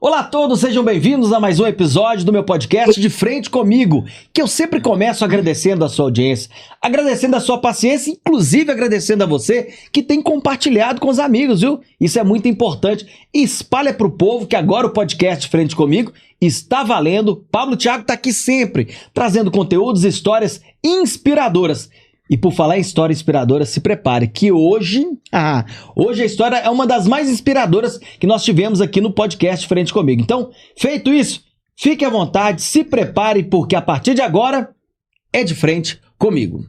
Olá a todos, sejam bem-vindos a mais um episódio do meu podcast De Frente Comigo, que eu sempre começo agradecendo a sua audiência, agradecendo a sua paciência, inclusive agradecendo a você que tem compartilhado com os amigos, viu? Isso é muito importante. Espalha pro povo que agora o podcast De Frente Comigo está valendo. Pablo Thiago tá aqui sempre, trazendo conteúdos e histórias inspiradoras. E por falar em história inspiradora, se prepare que hoje a história é uma das mais inspiradoras que nós tivemos aqui no podcast Frente Comigo. Então, feito isso, fique à vontade, se prepare, porque a partir de agora é de frente comigo.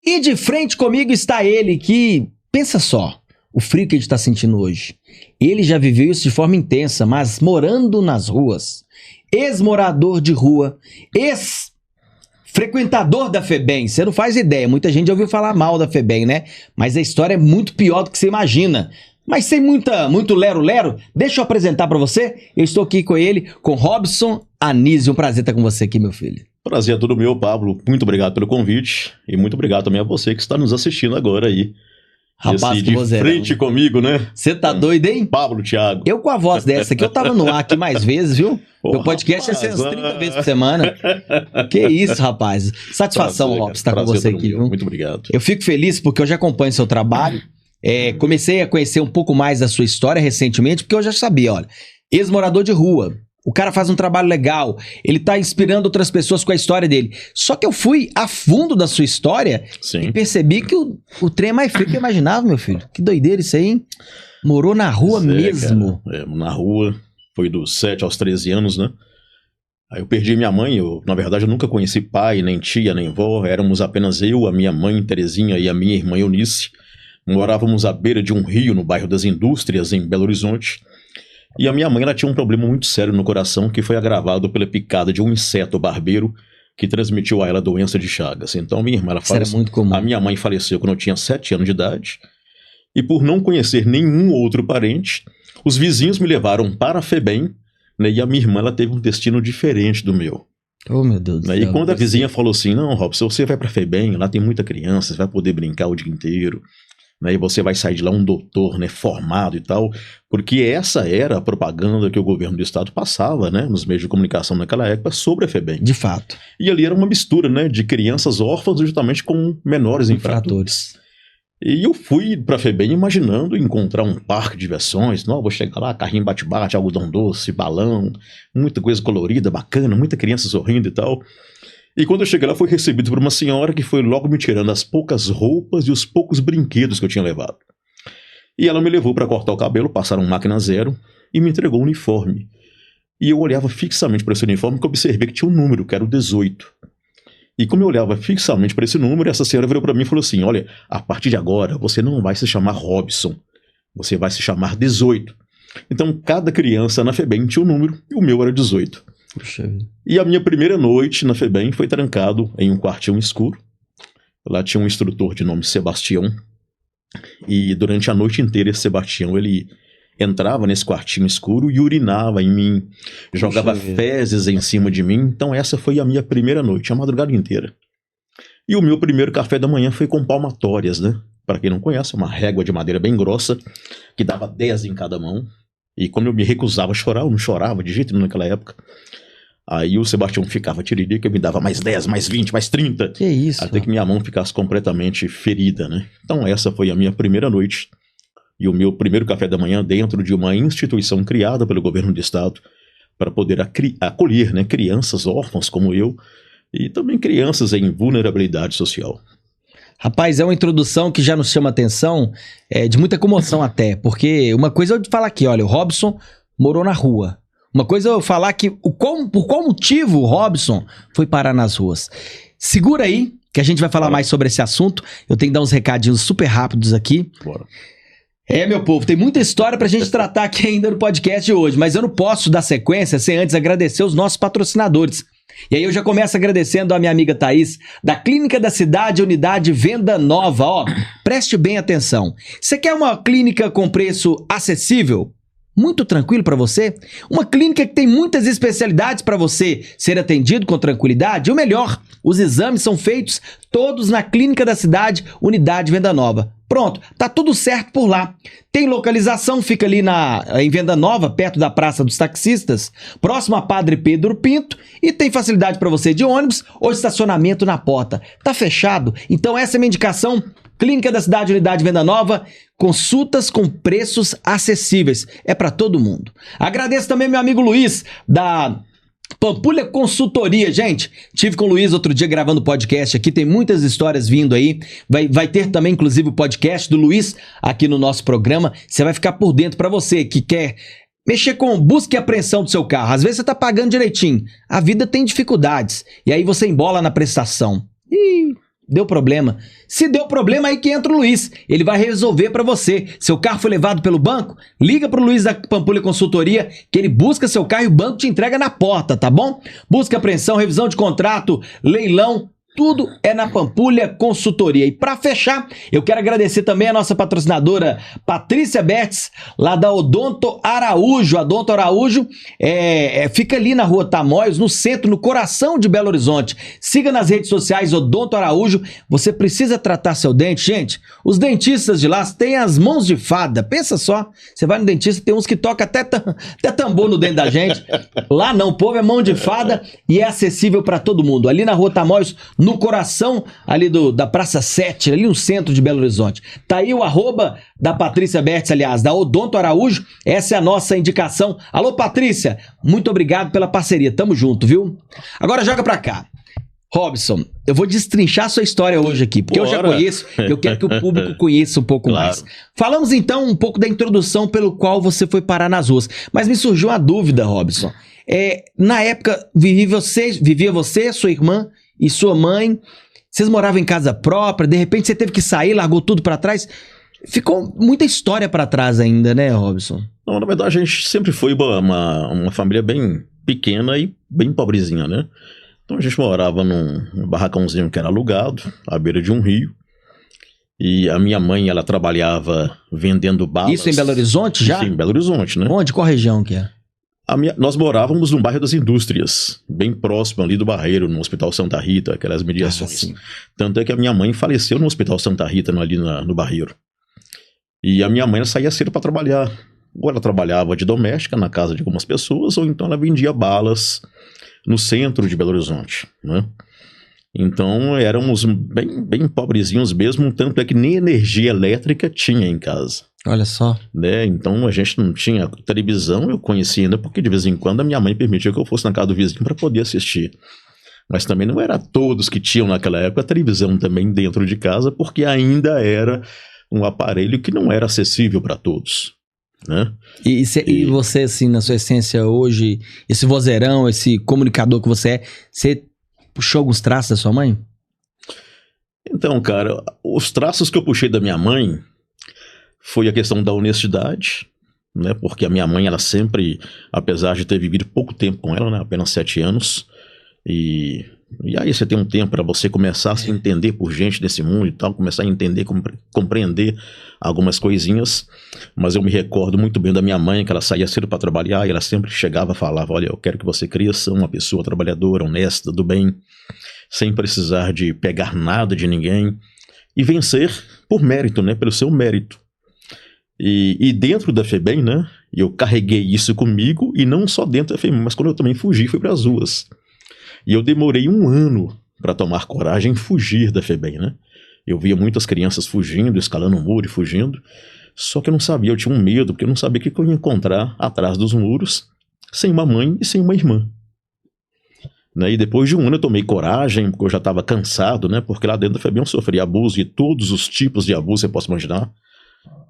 E de frente comigo está ele que, pensa só, o frio que a gente está sentindo hoje. Ele já viveu isso de forma intensa, mas morando nas ruas. Ex-morador de rua, ex-frequentador da FEBEM. Você não faz ideia, muita gente já ouviu falar mal da FEBEM, né? Mas a história é muito pior do que você imagina. Mas sem muito lero-lero, deixa eu apresentar para você. Eu estou aqui com ele, com Robson Anísio. Um prazer estar com você aqui, meu filho. Prazer é todo meu, Pablo. Muito obrigado pelo convite e muito obrigado também a você que está nos assistindo agora aí. Rapaz, que de frente comigo, né? Você tá doido, hein? Pablo Thiago. Eu com a voz dessa aqui, eu tava no ar aqui mais vezes, viu? Meu podcast rapaz, é 30 vezes por semana. Que isso, rapaz. Satisfação, Robson, estar com você aqui, viu? Muito obrigado. Eu fico feliz porque eu já acompanho seu trabalho. Comecei a conhecer um pouco mais da sua história recentemente, porque eu já sabia, olha, ex-morador de rua. O cara faz um trabalho legal, ele tá inspirando outras pessoas com a história dele. Só que eu fui a fundo da sua história. Sim. E percebi que o trem é mais frio que eu imaginava, meu filho. Que doideira isso aí, hein? Morou na rua mesmo. Cara, na rua, foi dos 7 aos 13 anos, né? Aí eu perdi minha mãe, na verdade eu nunca conheci pai, nem tia, nem vó. Éramos apenas eu, a minha mãe Terezinha e a minha irmã Eunice. Morávamos à beira de um rio no bairro das Indústrias, em Belo Horizonte. E a minha mãe, ela tinha um problema muito sério no coração, que foi agravado pela picada de um inseto barbeiro que transmitiu a ela a doença de Chagas. Então minha irmã, era muito comum. A minha mãe faleceu quando eu tinha 7 anos de idade. E por não conhecer nenhum outro parente, os vizinhos me levaram para a FEBEM, né, e a minha irmã, ela teve um destino diferente do meu. Oh, meu Deus do céu. E quando a vizinha falou assim, não, Robson, você vai para a FEBEM, lá tem muita criança, você vai poder brincar o dia inteiro. E você vai sair de lá um doutor, né, formado e tal, porque essa era a propaganda que o governo do estado passava, né, nos meios de comunicação naquela época sobre a FEBEM. De fato. E ali era uma mistura, né, de crianças órfãs justamente com menores infratores. E eu fui para a FEBEM imaginando encontrar um parque de diversões. Não, vou chegar lá, carrinho bate-bate, algodão doce, balão, muita coisa colorida, bacana, muita criança sorrindo e tal. E quando eu cheguei lá, fui recebido por uma senhora que foi logo me tirando as poucas roupas e os poucos brinquedos que eu tinha levado. E ela me levou para cortar o cabelo, passaram máquina zero e me entregou um uniforme. E eu olhava fixamente para esse uniforme que eu observei que tinha um número, que era o 18. E como eu olhava fixamente para esse número, essa senhora virou para mim e falou assim, olha, a partir de agora você não vai se chamar Robson, você vai se chamar 18. Então cada criança na FEBEM tinha um número e o meu era 18. Puxa. E a minha primeira noite na FEBEM foi trancado em um quartinho escuro. Lá tinha um instrutor de nome Sebastião. E durante a noite inteira esse Sebastião, ele entrava nesse quartinho escuro e urinava em mim. Jogava fezes em cima de mim. Então essa foi a minha primeira noite, a madrugada inteira. E o meu primeiro café da manhã foi com palmatórias, né? Para quem não conhece, uma régua de madeira bem grossa, que dava 10 em cada mão. E como eu me recusava a chorar, eu não chorava de jeito nenhum naquela época. Aí o Sebastião ficava tiririca, me dava mais 10, mais 20, mais 30. Que isso? Até que minha mão ficasse completamente ferida, né? Então essa foi a minha primeira noite. E o meu primeiro café da manhã dentro de uma instituição criada pelo governo do estado para poder acolher, né, crianças órfãs como eu e também crianças em vulnerabilidade social. Rapaz, é uma introdução que já nos chama atenção, de muita comoção até, porque uma coisa é eu falar aqui, olha, o Robson morou na rua. Uma coisa é eu falar que por qual motivo o Robson foi parar nas ruas. Segura aí, que a gente vai falar mais sobre esse assunto. Eu tenho que dar uns recadinhos super rápidos aqui. Bora. Meu povo, tem muita história pra gente tratar aqui ainda no podcast de hoje, mas eu não posso dar sequência sem antes agradecer os nossos patrocinadores. E aí eu já começo agradecendo a minha amiga Thaís, da Clínica da Cidade, Unidade Venda Nova. Ó, preste bem atenção. Você quer uma clínica com preço acessível? muito tranquilo para você? Uma clínica que tem muitas especialidades para você ser atendido com tranquilidade? E o melhor, os exames são feitos todos na Clínica da Cidade, Unidade Venda Nova. Pronto, tá tudo certo por lá. Tem localização, fica ali em Venda Nova, perto da Praça dos Taxistas, próximo a Padre Pedro Pinto, e tem facilidade para você de ônibus ou estacionamento na porta. Tá fechado? Então essa é a minha indicação. Clínica da Cidade, Unidade Venda Nova, consultas com preços acessíveis. É para todo mundo. Agradeço também meu amigo Luiz, da Pampulha Consultoria. Gente, tive com o Luiz outro dia gravando podcast aqui, tem muitas histórias vindo aí, vai ter também inclusive o podcast do Luiz aqui no nosso programa, você vai ficar por dentro. Para você que quer mexer com busca e apreensão do seu carro, às vezes você tá pagando direitinho, a vida tem dificuldades, e aí você embola na prestação. Deu problema. Se deu problema, aí que entra o Luiz. Ele vai resolver para você. Seu carro foi levado pelo banco? Liga pro Luiz da Pampulha Consultoria, que ele busca seu carro e o banco te entrega na porta, tá bom? Busca apreensão, revisão de contrato, leilão, tudo é na Pampulha Consultoria. E para fechar, eu quero agradecer também a nossa patrocinadora Patrícia Bertz, lá da Odonto Araújo. A Odonto Araújo fica ali na Rua Tamoios, no centro, no coração de Belo Horizonte. Siga nas redes sociais Odonto Araújo. Você precisa tratar seu dente, gente. Os dentistas de lá têm as mãos de fada. Pensa só, você vai no dentista, tem uns que tocam até tambor no dente da gente. Lá não, o povo é mão de fada e é acessível para todo mundo. Ali na Rua Tamoios, no coração ali da Praça 7, ali no centro de Belo Horizonte. Tá aí o arroba da Patrícia Bertz, aliás, da Odonto Araújo. Essa é a nossa indicação. Alô, Patrícia, muito obrigado pela parceria. Tamo junto, viu? Agora joga pra cá. Robson, eu vou destrinchar sua história hoje aqui, porque eu já conheço, eu quero que o público conheça um pouco mais. Falamos então um pouco da introdução pelo qual você foi parar nas ruas, mas me surgiu uma dúvida, Robson. Na época, vivia você, sua irmã e sua mãe, vocês moravam em casa própria, de repente você teve que sair, largou tudo pra trás. Ficou muita história pra trás ainda, né, Robson? Não, na verdade a gente sempre foi uma família bem pequena e bem pobrezinha, né? Então a gente morava num barracãozinho que era alugado, à beira de um rio. E a minha mãe, ela trabalhava vendendo balas. Isso em Belo Horizonte já? Sim, em Belo Horizonte, né? Onde? Qual região que é? Nós morávamos no bairro das Indústrias, bem próximo ali do Barreiro, no Hospital Santa Rita, aquelas mediações. Tanto é que a minha mãe faleceu no Hospital Santa Rita, ali no Barreiro. E a minha mãe, ela saía cedo para trabalhar. Ou ela trabalhava de doméstica na casa de algumas pessoas, ou então ela vendia balas no centro de Belo Horizonte, né? Então éramos bem pobrezinhos mesmo, tanto é que nem energia elétrica tinha em casa. Olha só. Né? Então a gente não tinha televisão, eu conhecia ainda porque de vez em quando a minha mãe permitia que eu fosse na casa do vizinho para poder assistir. Mas também não era todos que tinham naquela época a televisão também dentro de casa, porque ainda era um aparelho que não era acessível para todos. Né? E você, assim, na sua essência hoje, esse vozeirão, esse comunicador que você puxou alguns traços da sua mãe? Então, cara, os traços que eu puxei da minha mãe foi a questão da honestidade, né? Porque a minha mãe, ela sempre, apesar de ter vivido pouco tempo com ela, né? Apenas 7 anos, e aí você tem um tempo para você começar a se entender por gente desse mundo e tal, começar a entender, compreender algumas coisinhas. Mas eu me recordo muito bem da minha mãe, que ela saía cedo para trabalhar e ela sempre chegava e falava: olha, eu quero que você cresça uma pessoa trabalhadora, honesta, do bem, sem precisar de pegar nada de ninguém e vencer por mérito, né? Pelo seu mérito. E dentro da FEBEM, né? Eu carreguei isso comigo, e não só dentro da FEBEM, mas quando eu também fugi, fui para as ruas. E eu demorei 1 ano para tomar coragem e fugir da FEBEM, né? Eu via muitas crianças fugindo, escalando o muro e fugindo, só que eu não sabia, eu tinha um medo, porque eu não sabia o que eu ia encontrar atrás dos muros, sem uma mãe e sem uma irmã. Né? E depois de 1 ano eu tomei coragem, porque eu já estava cansado, né? Porque lá dentro da FEBEM eu sofria abuso, e todos os tipos de abuso você pode imaginar,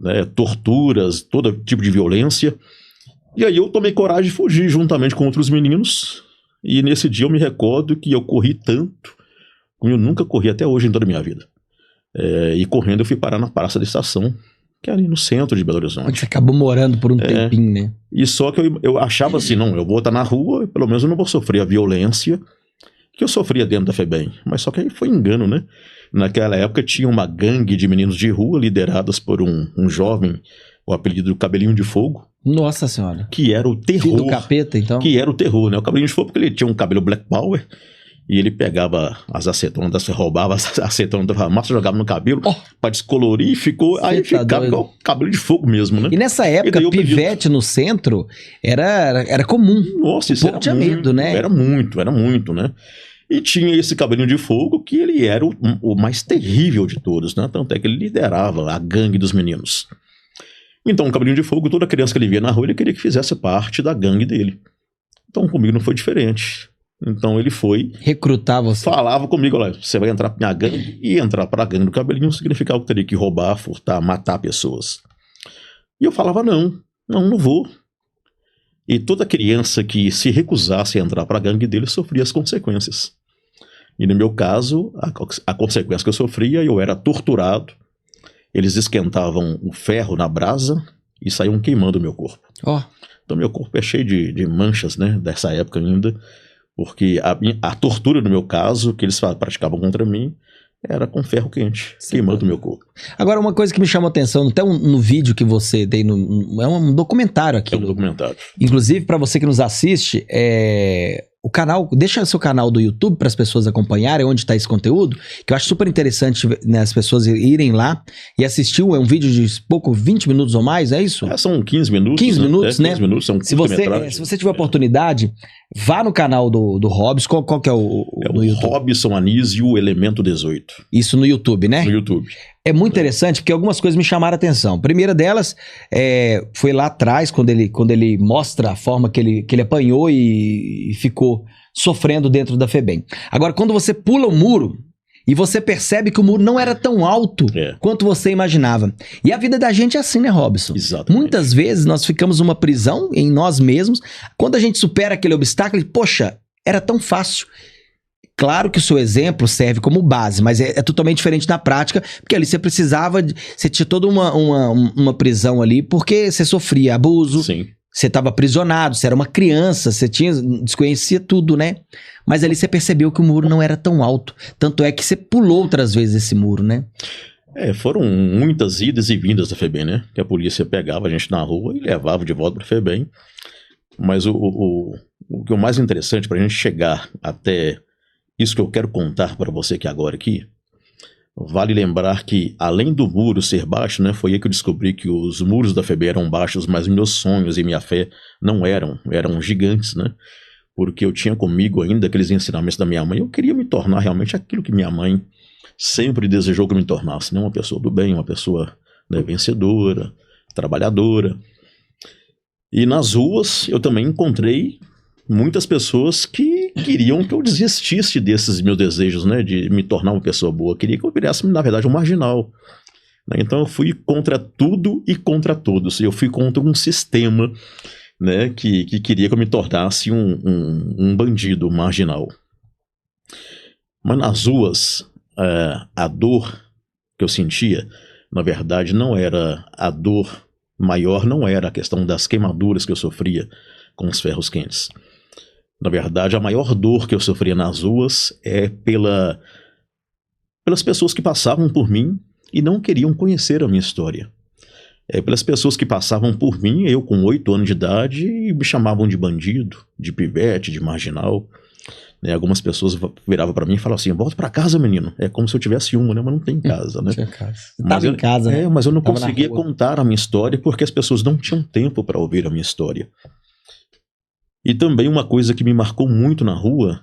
né? Torturas, todo tipo de violência. E aí eu tomei coragem de fugir juntamente com outros meninos. E nesse dia eu me recordo que eu corri tanto como eu nunca corri até hoje em toda a minha vida. E correndo eu fui parar na Praça da Estação, que é ali no centro de Belo Horizonte. Onde você acabou morando por um tempinho, né? E só que eu achava assim, não, eu vou estar na rua, pelo menos eu não vou sofrer a violência que eu sofria dentro da FEBEM. Mas só que aí foi engano, né? Naquela época tinha uma gangue de meninos de rua lideradas por um jovem o apelido do Cabelinho de Fogo. Nossa Senhora. Que era o terror. Filho do capeta, então. Que era o terror, né? O Cabelinho de Fogo, porque ele tinha um cabelo Black Power e ele pegava as acetonas, roubava as acetonas da farmácia, jogava no cabelo pra descolorir e ficou. Aí ficava igual o cabelo de fogo mesmo, né? E nessa época, pivete no centro era comum. Nossa, isso tinha medo, né? Era muito, né? E tinha esse Cabelinho de Fogo que ele era o mais terrível de todos, né? Tanto é que ele liderava a gangue dos meninos. Então, o Cabelinho de Fogo, toda criança que ele via na rua, ele queria que fizesse parte da gangue dele. Então, comigo não foi diferente. Então, ele foi... recrutar você. Falava comigo, olha, você vai entrar pra minha gangue, e entrar pra gangue do Cabelinho significava que teria que roubar, furtar, matar pessoas. E eu falava, não vou. E toda criança que se recusasse a entrar pra gangue dele sofria as consequências. E no meu caso, a consequência que eu sofria, eu era torturado. Eles esquentavam o ferro na brasa e saíam queimando o meu corpo. Então meu corpo é cheio de manchas, né, dessa época ainda, porque a tortura no meu caso, que eles praticavam contra mim, era com ferro quente, queimando o meu corpo. Agora, uma coisa que me chamou a atenção, até no vídeo que você tem, é um documentário aquilo. É um documentário. Inclusive, para você que nos assiste, o canal, deixa seu canal do YouTube para as pessoas acompanharem onde está esse conteúdo, que eu acho super interessante, né, as pessoas irem lá e assistir. É um vídeo de 20 minutos ou mais, é isso? São 15 minutos. 15 minutos, né? 15 minutos, são se você tiver oportunidade, vá no canal do Robson. Qual que é o no YouTube? Robson Anísio, Elemento 18. Isso no YouTube, né? No YouTube. É muito interessante, porque algumas coisas me chamaram a atenção. A primeira delas foi lá atrás, quando ele mostra a forma que ele apanhou e ficou sofrendo dentro da FEBEM. Agora, quando você pula o muro e você percebe que o muro não era tão alto quanto você imaginava. E a vida da gente é assim, né, Robson? Exatamente. Muitas vezes nós ficamos numa prisão em nós mesmos. Quando a gente supera aquele obstáculo, poxa, era tão fácil. Claro que o seu exemplo serve como base, mas é totalmente diferente na prática, porque ali você você tinha toda uma prisão ali, porque você sofria abuso, Sim. Você estava aprisionado, você era uma criança, você desconhecia tudo, né? Mas ali você percebeu que o muro não era tão alto, tanto é que você pulou outras vezes esse muro, né? Foram muitas idas e vindas da FEBEM, né? Que a polícia pegava a gente na rua e levava de volta para a FEBEM. Mas o que é o mais interessante para a gente chegar até isso que eu quero contar para você que agora aqui, vale lembrar que, além do muro ser baixo, né, foi aí que eu descobri que os muros da FEBEM eram baixos, mas meus sonhos e minha fé não eram gigantes, né? Porque eu tinha comigo ainda aqueles ensinamentos da minha mãe. Eu queria me tornar realmente aquilo que minha mãe sempre desejou que eu me tornasse, né? Uma pessoa do bem, uma pessoa, né, vencedora, trabalhadora. E nas ruas eu também encontrei muitas pessoas que queriam que eu desistisse desses meus desejos, né, de me tornar uma pessoa boa. Queria que eu virasse, na verdade, um marginal. Então eu fui contra tudo e contra todos. Eu fui contra um sistema, né, que queria que eu me tornasse um bandido marginal. Mas nas ruas, a dor que eu sentia, na verdade, não era a dor maior, não era a questão das queimaduras que eu sofria com os ferros quentes. Na verdade, a maior dor que eu sofria nas ruas é pelas pessoas que passavam por mim e não queriam conhecer a minha história. Pelas pessoas que passavam por mim, eu com 8 anos de idade, e me chamavam de bandido, de pivete, de marginal. Algumas pessoas viravam para mim e falavam assim: volta para casa, menino. É como se eu tivesse uma, né? Mas não tem casa, né? Tinha casa. Você tava em casa, né? Mas eu não conseguia contar a minha história porque as pessoas não tinham tempo para ouvir a minha história. E também uma coisa que me marcou muito na rua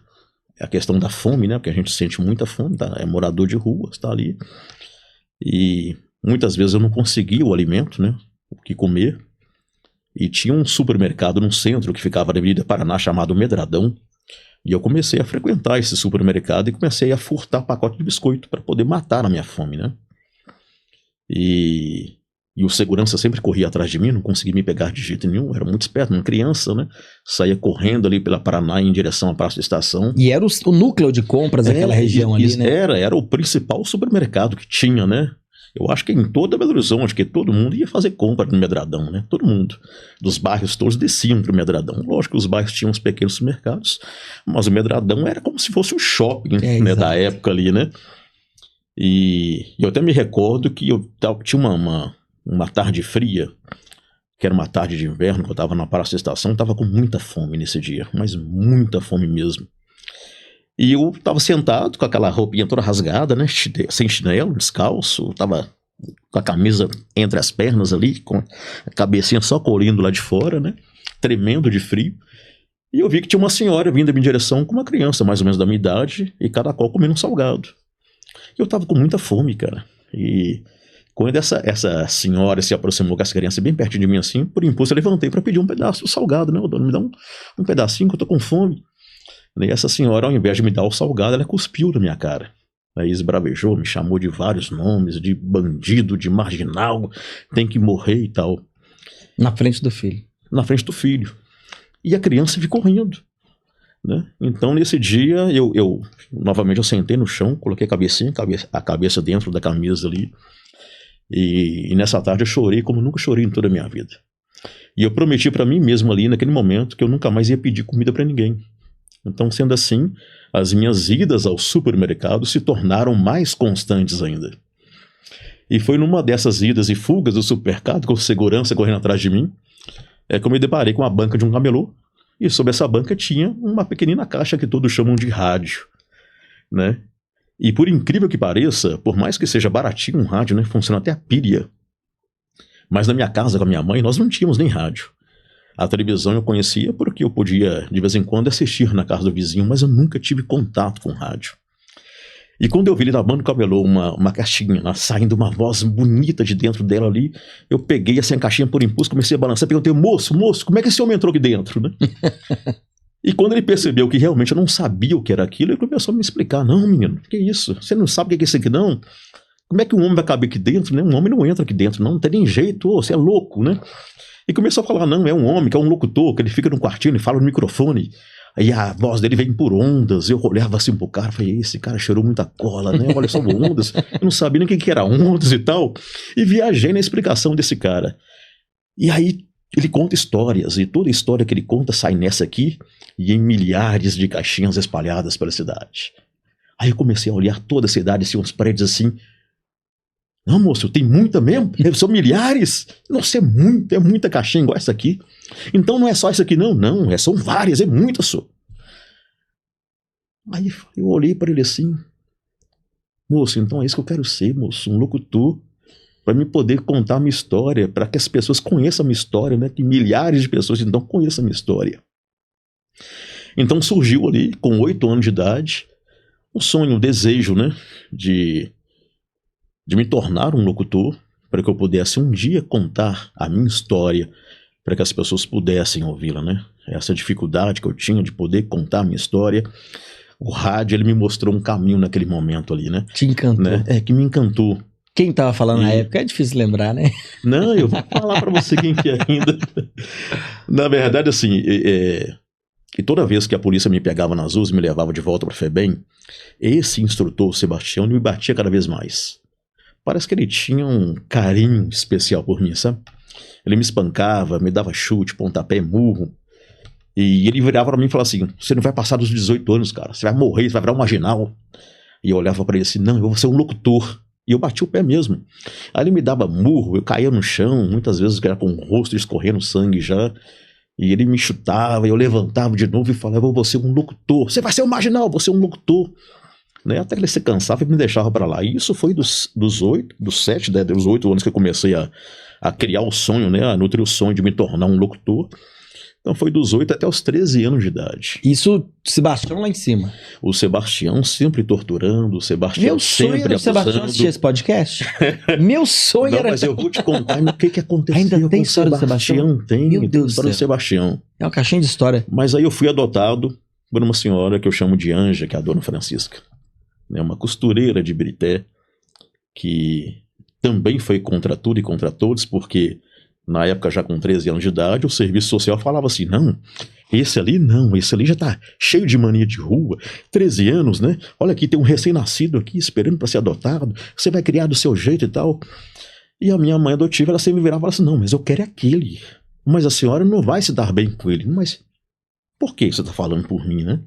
é a questão da fome, né? Porque a gente sente muita fome, tá? É morador de rua, está ali. E muitas vezes eu não conseguia o alimento, né? O que comer. E tinha um supermercado no centro que ficava na Avenida Paraná chamado Medradão. E eu comecei a frequentar esse supermercado e comecei a furtar pacote de biscoito para poder matar a minha fome, né? E o segurança sempre corria atrás de mim, não conseguia me pegar de jeito nenhum, era muito esperto, uma criança, né? Saía correndo ali pela Paraná em direção à Praça da Estação. E era o núcleo de compras daquela região ali, né? Era o principal supermercado que tinha, né? Eu acho que em toda Belo Horizonte, que todo mundo ia fazer compra no Medradão, né? Todo mundo. Dos bairros todos desciam para o Medradão. Lógico que os bairros tinham uns pequenos mercados, mas o Medradão era como se fosse um shopping, né, da época ali, né? E eu até me recordo que eu tinha uma tarde fria, que era uma tarde de inverno, que eu estava na praça da estação, estava com muita fome nesse dia, mas muita fome mesmo. E eu estava sentado com aquela roupinha toda rasgada, né, sem chinelo, descalço, estava com a camisa entre as pernas ali, com a cabecinha só colhendo lá de fora, né, tremendo de frio. E eu vi que tinha uma senhora vindo em minha direção com uma criança mais ou menos da minha idade, e cada qual comendo um salgado. Eu estava com muita fome, cara, e quando essa senhora se aproximou com essa criança bem pertinho de mim assim, por impulso eu levantei para pedir um pedaço do salgado, né? O dono me dá um pedacinho que eu tô com fome. E essa senhora, ao invés de me dar o salgado, ela cuspiu na minha cara. Aí esbravejou, me chamou de vários nomes, de bandido, de marginal, tem que morrer e tal. Na frente do filho. Na frente do filho. E a criança ficou rindo, né? Então nesse dia novamente eu sentei no chão, coloquei a cabeça dentro da camisa ali. E nessa tarde eu chorei como nunca chorei em toda a minha vida. E eu prometi para mim mesmo ali naquele momento que eu nunca mais ia pedir comida para ninguém. Então, sendo assim, as minhas idas ao supermercado se tornaram mais constantes ainda. E foi numa dessas idas e fugas do supermercado, com segurança correndo atrás de mim, que eu me deparei com a banca de um camelô. E sobre essa banca tinha uma pequenina caixa que todos chamam de rádio, né? E por incrível que pareça, por mais que seja baratinho um rádio, né, funciona até a pilha. Mas na minha casa com a minha mãe, nós não tínhamos nem rádio. A televisão eu conhecia porque eu podia, de vez em quando, assistir na casa do vizinho, mas eu nunca tive contato com rádio. E quando eu vi ele na banca do camelô uma caixinha, saindo uma voz bonita de dentro dela ali, eu peguei assim a caixinha por impulso, comecei a balançar, perguntei, moço, como é que esse homem entrou aqui dentro, né? E quando ele percebeu que realmente eu não sabia o que era aquilo, ele começou a me explicar. Não, menino, que isso? Você não sabe o que é isso aqui, não? Como é que um homem vai caber aqui dentro, né? Um homem não entra aqui dentro, não tem nem jeito, você é louco, né? E começou a falar, não, é um homem, que é um locutor, que ele fica num quartinho e fala no microfone. Aí a voz dele vem por ondas. Eu olhava assim pro cara, falei, esse cara cheirou muita cola, né? Olha só, ondas. Eu não sabia nem o que era ondas e tal. E viajei na explicação desse cara. E aí ele conta histórias, e toda história que ele conta sai nessa aqui e em milhares de caixinhas espalhadas pela cidade. Aí eu comecei a olhar toda a cidade, assim, uns prédios assim. Não, moço, tem muita mesmo? São milhares? Nossa, é muita caixinha igual essa aqui. Então não é só essa aqui, não, são várias, é muitas só. Aí eu olhei para ele assim, moço, então é isso que eu quero ser, moço, um locutor, para me poder contar a minha história, para que as pessoas conheçam a minha história, né? Que milhares de pessoas então conheçam a minha história. Então surgiu ali, com 8 anos de idade, um sonho, um desejo, né? De me tornar um locutor, para que eu pudesse um dia contar a minha história, para que as pessoas pudessem ouvi-la, né? Essa dificuldade que eu tinha de poder contar a minha história, o rádio, ele me mostrou um caminho naquele momento ali, né? Te encantou. Né? Que me encantou. Quem tava falando na época é difícil lembrar, né? Não, eu vou falar para você quem que é ainda. Na verdade, assim, e toda vez que a polícia me pegava nas ruas e me levava de volta para FEBEM, esse instrutor, o Sebastião, ele me batia cada vez mais. Parece que ele tinha um carinho especial por mim, sabe? Ele me espancava, me dava chute, pontapé, murro. E ele virava pra mim e falava assim, você não vai passar dos 18 anos, cara. Você vai morrer, você vai virar um marginal. E eu olhava pra ele assim, não, eu vou ser um locutor. E eu bati o pé mesmo. Aí ele me dava murro, eu caía no chão, muitas vezes era com o rosto escorrendo sangue já. E ele me chutava, eu levantava de novo e falava, eu vou ser um locutor. Você vai ser um marginal, vou ser um locutor. Né? Até que ele se cansava e me deixava pra lá. E isso foi dos 8 anos que eu comecei a criar o sonho, né? A nutrir o sonho de me tornar um locutor. Então foi dos 8 até os 13 anos de idade. Isso, Sebastião lá em cima. O Sebastião sempre torturando, o Sebastião Meu sempre sonho era o Sebastião assistir esse podcast. Meu sonho não, era... Mas eu vou te contar o que aconteceu. Ainda tem história do Sebastião? Tem, Meu Deus história do do Sebastião. É uma caixinha de história. Mas aí eu fui adotado por uma senhora que eu chamo de Anja, que é a dona Francisca. É uma costureira de Birité, que também foi contra tudo e contra todos, porque na época, já com 13 anos de idade, o serviço social falava assim, não, esse ali já tá cheio de mania de rua, 13 anos, né? Olha aqui, tem um recém-nascido aqui esperando para ser adotado, você vai criar do seu jeito e tal. E a minha mãe adotiva, ela sempre virava e falava assim, não, mas eu quero aquele, mas a senhora não vai se dar bem com ele. Mas por que você tá falando por mim, né?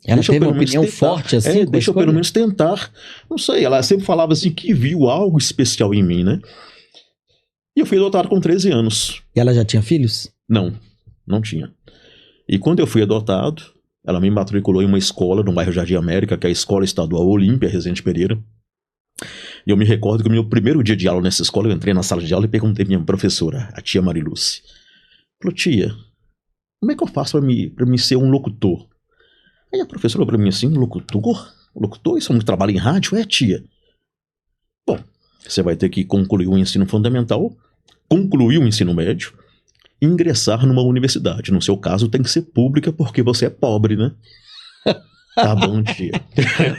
Ela teve uma opinião forte assim? Deixa eu pelo menos tentar. Não sei, ela sempre falava assim que viu algo especial em mim, né? E eu fui adotado com 13 anos. E ela já tinha filhos? Não tinha. E quando eu fui adotado, ela me matriculou em uma escola no bairro Jardim América, que é a Escola Estadual Olímpia Rezende Pereira. E eu me recordo que no meu primeiro dia de aula nessa escola, eu entrei na sala de aula e perguntei à minha professora, a tia Mariluce. Falei, tia, como é que eu faço pra mim ser um locutor? Aí a professora falou pra mim assim, locutor? Locutor? Isso é um trabalho em rádio? É, tia. Bom, você vai ter que concluir o ensino fundamental, concluir o ensino médio, e ingressar numa universidade. No seu caso, tem que ser pública porque você é pobre, né? Tá bom, tia.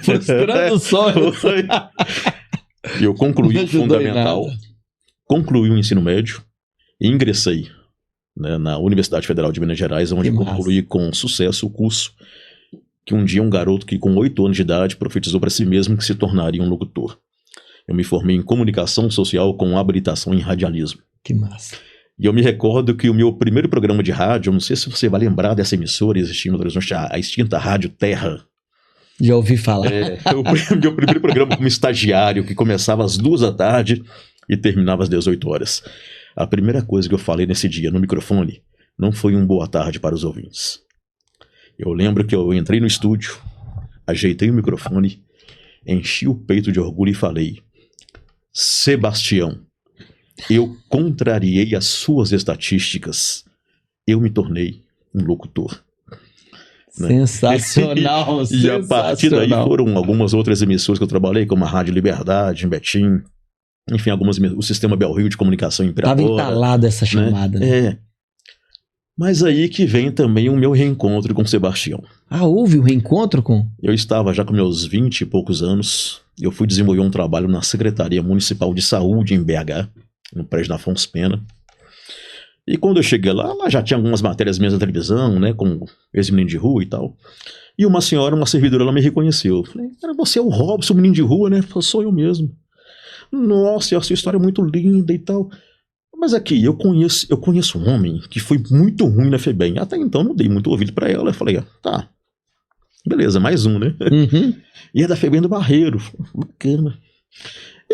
Frustrando o sonho. Eu concluí o fundamental, concluí o ensino médio e ingressei, né, na Universidade Federal de Minas Gerais, onde concluí com sucesso o curso que um dia um garoto que com 8 anos de idade profetizou para si mesmo que se tornaria um locutor. Eu me formei em comunicação social com habilitação em radialismo. Que massa. E eu me recordo que o meu primeiro programa de rádio, eu não sei se você vai lembrar dessa emissora, existia em Horizonte, a extinta Rádio Terra. Já ouvi falar. O meu primeiro programa como estagiário, que começava às 2 da tarde e terminava às 18 horas. A primeira coisa que eu falei nesse dia no microfone não foi um boa tarde para os ouvintes. Eu lembro que eu entrei no estúdio, ajeitei o microfone, enchi o peito de orgulho e falei: Sebastião, eu contrariei as suas estatísticas. Eu me tornei um locutor. Sensacional, né? E a partir daí foram algumas outras emissoras que eu trabalhei, como a Rádio Liberdade, em Betim. Enfim, o Sistema Bel Rio de Comunicação em Pirapora. Estava entalada essa chamada. Né? Mas aí que vem também o meu reencontro com o Sebastião. Houve um reencontro com? Eu estava já com meus 20 e poucos anos. Eu fui desenvolver um trabalho na Secretaria Municipal de Saúde em BH, no prédio da Afonso Pena. E quando eu cheguei lá já tinha algumas matérias minhas na televisão, né, com esse menino de rua e tal. E uma senhora, uma servidora, ela me reconheceu. Eu falei, você é o Robson, menino de rua, né? Eu falei, sou eu mesmo. Nossa, a sua história é muito linda e tal. Mas aqui, eu conheço um homem que foi muito ruim na FEBEM. Até então não dei muito ouvido pra ela. Eu falei, tá, beleza, mais um, né? Uhum. E é da FEBEM do Barreiro. Bacana.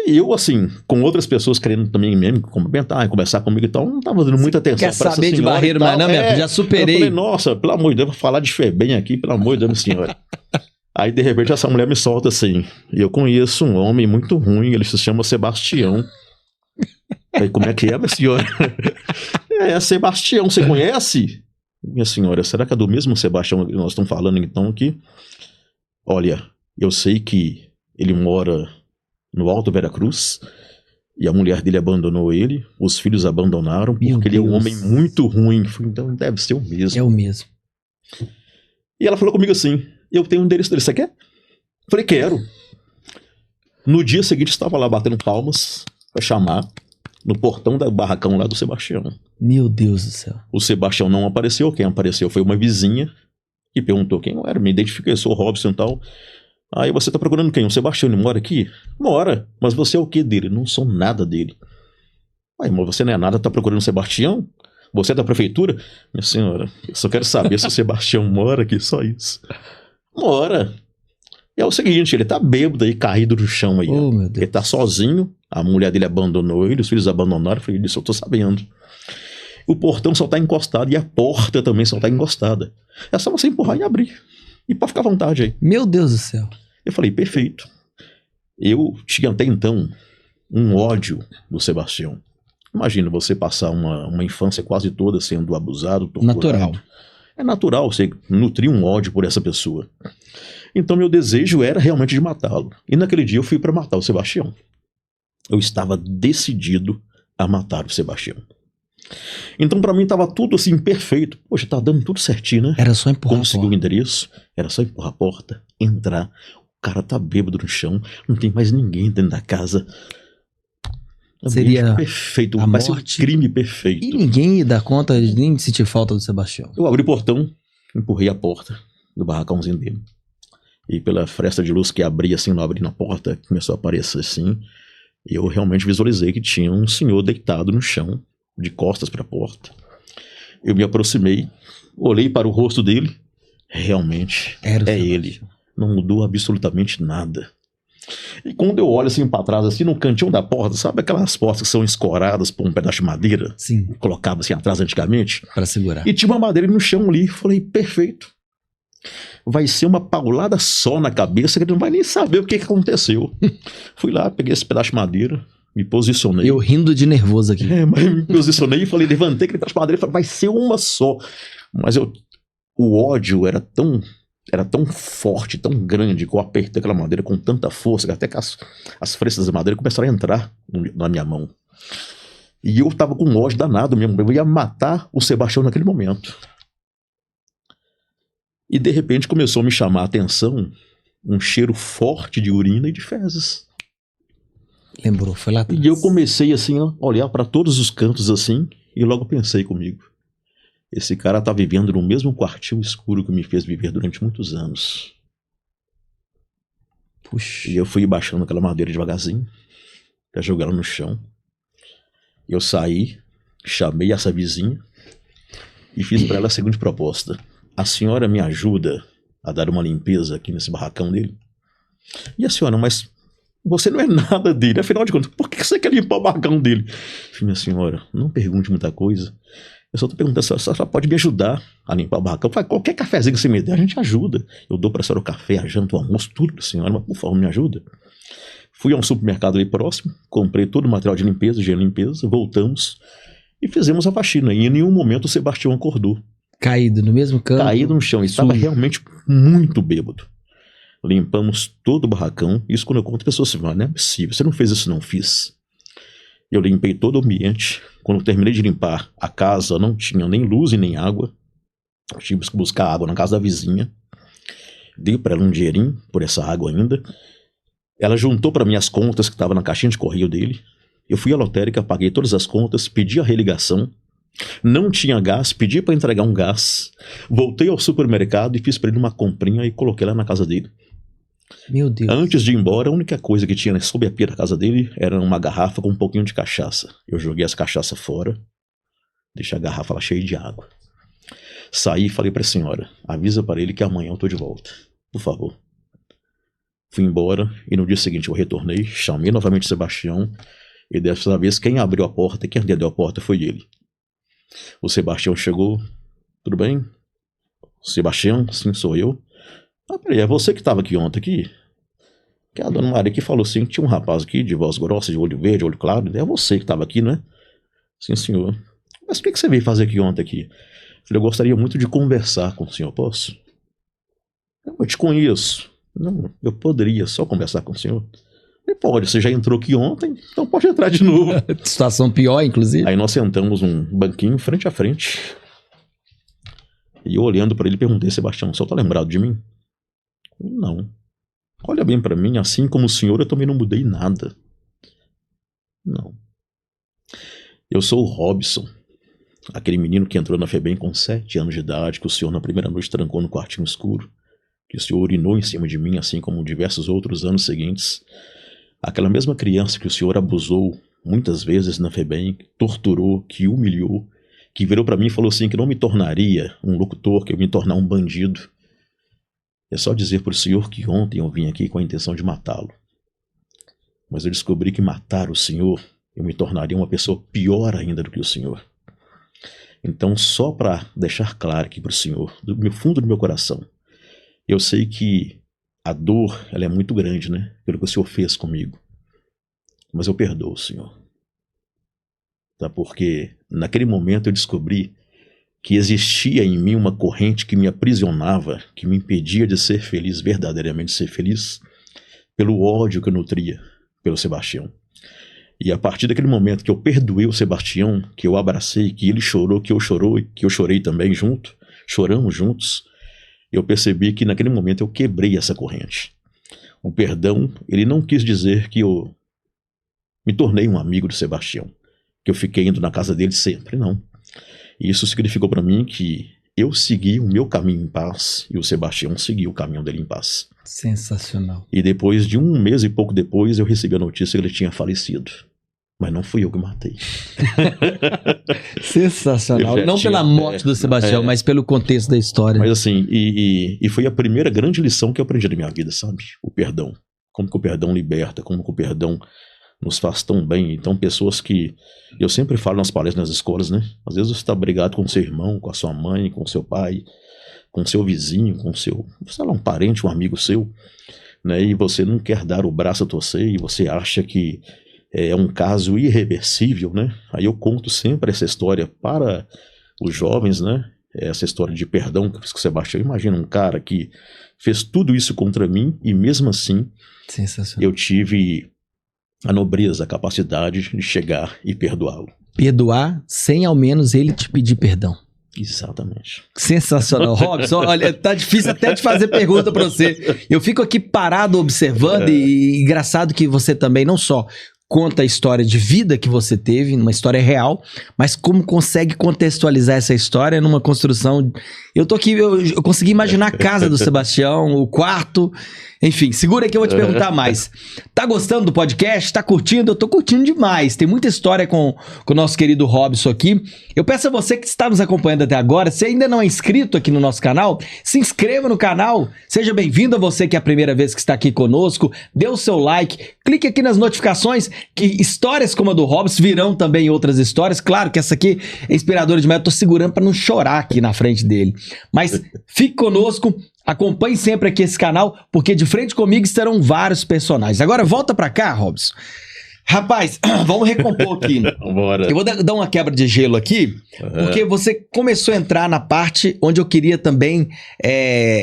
E eu, assim, com outras pessoas querendo também mesmo comentar, conversar comigo e tal, não tava dando muita atenção. Quer saber de Barreiro, mas não, já superei. Eu falei, nossa, pelo amor de Deus, vou falar de FEBEM aqui, pelo amor de Deus, senhora. Aí, de repente, essa mulher me solta assim, eu conheço um homem muito ruim, ele se chama Sebastião. Aí, como é que é, minha senhora? É Sebastião, você conhece? Minha senhora, será que é do mesmo Sebastião que nós estamos falando então aqui? Olha, eu sei que ele mora no Alto Veracruz e a mulher dele abandonou ele, os filhos abandonaram, porque ele é um homem muito ruim. Então deve ser o mesmo. É o mesmo. E ela falou comigo assim, eu tenho um endereço dele, você quer? Falei, quero. No dia seguinte estava lá batendo palmas para chamar no portão do barracão lá do Sebastião. Meu Deus do céu. O Sebastião não apareceu, quem apareceu foi uma vizinha que perguntou quem eu era, me identifiquei, eu sou o Robson e tal. Aí você tá procurando quem? O Sebastião, ele mora aqui? Mora, mas você é o que dele? Não sou nada dele. Aí, mas você não é nada, tá procurando o Sebastião? Você é da prefeitura? Minha senhora, eu só quero saber se o Sebastião mora aqui, só isso. Mora. E é o seguinte, ele tá bêbado aí, caído no chão aí. Oh, meu Deus. Ele tá sozinho, a mulher dele abandonou ele, os filhos abandonaram, eu falei, isso eu tô sabendo. O portão só tá encostado e a porta também só tá encostada. É só você empurrar e abrir. E pode ficar à vontade aí. Meu Deus do céu. Eu falei, perfeito. Eu tinha até então um ódio do Sebastião. Imagina você passar uma infância quase toda sendo abusado, torturado. Natural. É natural você nutrir um ódio por essa pessoa. Então meu desejo era realmente de matá-lo. E naquele dia eu fui para matar o Sebastião. Eu estava decidido a matar o Sebastião. Então pra mim tava tudo assim perfeito. Poxa, tá dando tudo certinho, né? Era só empurrar. Consegui o endereço, era só empurrar a porta, entrar. O cara tá bêbado no chão, não tem mais ninguém dentro da casa. Seria perfeito, a vai ser um morte. crime perfeito. E ninguém ia dar conta, nem sentir falta do Sebastião. Eu abri o portão, empurrei a porta do barracãozinho dele. E pela fresta de luz que abria assim, não abri na porta, começou a aparecer assim. E eu realmente visualizei que tinha um senhor deitado no chão, de costas para a porta. Eu me aproximei, olhei para o rosto dele, realmente é ele. Não mudou absolutamente nada. E quando eu olho assim pra trás, assim, no cantinho da porta, sabe aquelas portas que são escoradas por um pedaço de madeira? Sim. Colocava assim atrás antigamente. Pra segurar. E tinha uma madeira no chão ali. Falei, perfeito. Vai ser uma paulada só na cabeça que ele não vai nem saber o que aconteceu. Fui lá, peguei esse pedaço de madeira, me posicionei. Eu rindo de nervoso aqui. Mas me posicionei e falei, levantei aquele pedaço de madeira e falei, vai ser uma só. Mas o ódio era tão forte, tão grande, que eu apertei aquela madeira com tanta força, que até que as frestas da madeira começaram a entrar na minha mão. E eu tava com ódio danado mesmo, eu ia matar o Sebastião naquele momento. E de repente começou a me chamar a atenção um cheiro forte de urina e de fezes. Lembrou, foi lá atrás. E eu comecei assim a olhar para todos os cantos assim, e logo pensei comigo, esse cara tá vivendo no mesmo quartinho escuro que me fez viver durante muitos anos. Puxa. E eu fui baixando aquela madeira devagarzinho, pra jogar ela no chão. Eu saí, chamei essa vizinha e fiz para ela a seguinte proposta. A senhora me ajuda a dar uma limpeza aqui nesse barracão dele? E a senhora, mas você não é nada dele, afinal de contas, por que você quer limpar o barracão dele? Eu falei, minha senhora, não pergunte muita coisa. Eu só tô perguntando se a senhora pode me ajudar a limpar o barracão. Fala, qualquer cafezinho que você me der, a gente ajuda. Eu dou pra senhora o café, a janta, o almoço, tudo pra senhora, mas por favor, me ajuda. Fui a um supermercado ali próximo, comprei todo o material de limpeza, higiene e limpeza, voltamos e fizemos a faxina. E em nenhum momento o Sebastião acordou. Caído no mesmo canto? Caído no chão, e estava realmente muito bêbado. Limpamos todo o barracão. Isso quando eu conto, a pessoa assim, não é possível, você não fez isso? Não fiz. Eu limpei todo o ambiente. Quando eu terminei de limpar a casa, não tinha nem luz e nem água. Eu tive que buscar água na casa da vizinha. Dei para ela um dinheirinho por essa água ainda. Ela juntou para mim as contas que estavam na caixinha de correio dele. Eu fui à lotérica, paguei todas as contas, pedi a religação. Não tinha gás, pedi para entregar um gás. Voltei ao supermercado e fiz para ele uma comprinha e coloquei lá na casa dele. Meu Deus. Antes de ir embora, a única coisa que tinha sob a pia da casa dele era uma garrafa com um pouquinho de cachaça. Eu joguei essa cachaça fora, deixei a garrafa lá cheia de água. Saí e falei para a senhora, avisa para ele que amanhã eu tô de volta, por favor. Fui embora e no dia seguinte eu retornei, chamei novamente o Sebastião e dessa vez quem abriu a porta e quem deu a porta foi ele. O Sebastião chegou, tudo bem? Sebastião, sim, sou eu. Ah, peraí, é você que estava aqui ontem aqui? Que a dona Maria que falou assim, que tinha um rapaz aqui de voz grossa, de olho verde, olho claro, é você que estava aqui, né? Sim, senhor. Mas o que você veio fazer aqui ontem aqui? Falei, eu gostaria muito de conversar com o senhor, posso? Eu te conheço. Não, eu poderia só conversar com o senhor. Ele pode, você já entrou aqui ontem, então pode entrar de novo. Situação pior, inclusive. Aí nós sentamos num banquinho frente a frente. E eu olhando para ele perguntei, Sebastião, o senhor tá lembrado de mim? Não. Olha bem para mim, assim como o senhor, eu também não mudei nada. Não. Eu sou o Robson, aquele menino que entrou na FEBEM com 7 anos de idade, que o senhor na primeira noite trancou no quartinho escuro, que o senhor urinou em cima de mim, assim como diversos outros anos seguintes. Aquela mesma criança que o senhor abusou muitas vezes na FEBEM, torturou, que humilhou, que virou para mim e falou assim que não me tornaria um locutor, que eu me tornar um bandido. É só dizer para o senhor que ontem eu vim aqui com a intenção de matá-lo. Mas eu descobri que matar o senhor, eu me tornaria uma pessoa pior ainda do que o senhor. Então, só para deixar claro aqui para o senhor, do fundo do meu coração, eu sei que a dor, ela é muito grande, né? Pelo que o senhor fez comigo. Mas eu perdoo o senhor. Tá? Porque naquele momento eu descobri que existia em mim uma corrente que me aprisionava, que me impedia de ser feliz, verdadeiramente ser feliz, pelo ódio que eu nutria pelo Sebastião. E a partir daquele momento que eu perdoei o Sebastião, que eu abracei, que ele chorou, que eu chorei também junto, choramos juntos, eu percebi que naquele momento eu quebrei essa corrente. O perdão, ele não quis dizer que eu me tornei um amigo do Sebastião, que eu fiquei indo na casa dele sempre, não. Isso significou para mim que eu segui o meu caminho em paz e o Sebastião seguiu o caminho dele em paz. Sensacional. E depois de 1 mês e pouco depois, eu recebi a notícia que ele tinha falecido. Mas não fui eu que matei. Sensacional. Não pela morte do Sebastião, mas pelo contexto da história. Mas assim, e foi a primeira grande lição que eu aprendi na minha vida, sabe? O perdão. como que o perdão liberta, como que o perdão nos faz tão bem. Então, pessoas que... Eu sempre falo nas palestras, nas escolas, né? Às vezes você está brigado com seu irmão, com a sua mãe, com o seu pai, com o seu vizinho, com o seu... sei lá, um parente, um amigo seu, né? E você não quer dar o braço a torcer e você acha que é um caso irreversível, né? Aí eu conto sempre essa história para os jovens, né? Essa história de perdão que o Sebastião. Imagina um cara que fez tudo isso contra mim e mesmo assim eu tive a nobreza, a capacidade de chegar e perdoá-lo. Perdoar sem ao menos ele te pedir perdão. Exatamente. Sensacional. Robson, olha, tá difícil até de fazer pergunta pra você. Eu fico aqui parado observando e engraçado que você também não só conta a história de vida que você teve, uma história real, mas como consegue contextualizar essa história numa construção... Eu tô aqui, eu consegui imaginar a casa do Sebastião, o quarto, enfim, segura que eu vou te perguntar mais. Tá gostando do podcast? Tá curtindo? Eu tô curtindo demais, tem muita história com o nosso querido Robson aqui. Eu peço a você que está nos acompanhando até agora, se ainda não é inscrito aqui no nosso canal, se inscreva no canal, seja bem-vindo a você que é a primeira vez que está aqui conosco, dê o seu like, clique aqui nas notificações, que histórias como a do Robson virão também outras histórias. Claro que essa aqui é inspiradora demais, eu tô segurando para não chorar aqui na frente dele. Mas fique conosco, acompanhe sempre aqui esse canal, porque de frente comigo estarão vários personagens. Agora volta para cá, Robson. Rapaz, vamos recompor aqui. Bora. Eu vou dar uma quebra de gelo aqui, porque você começou a entrar na parte onde eu queria também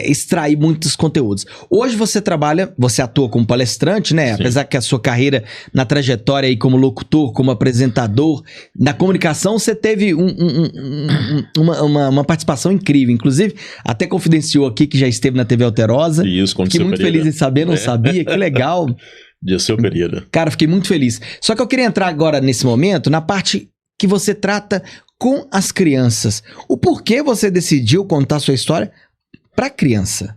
extrair muitos conteúdos. Hoje você trabalha, você atua como palestrante, né? Sim. Apesar que a sua carreira na trajetória aí como locutor, como apresentador, na comunicação, você teve uma participação incrível. Inclusive, até confidenciou aqui que já esteve na TV Alterosa. Isso, quando fiquei muito feliz em saber, não sabia, que legal. Dirceu Pereira. Cara, fiquei muito feliz. Só que eu queria entrar agora, nesse momento, na parte que você trata com as crianças. O porquê você decidiu contar sua história para criança?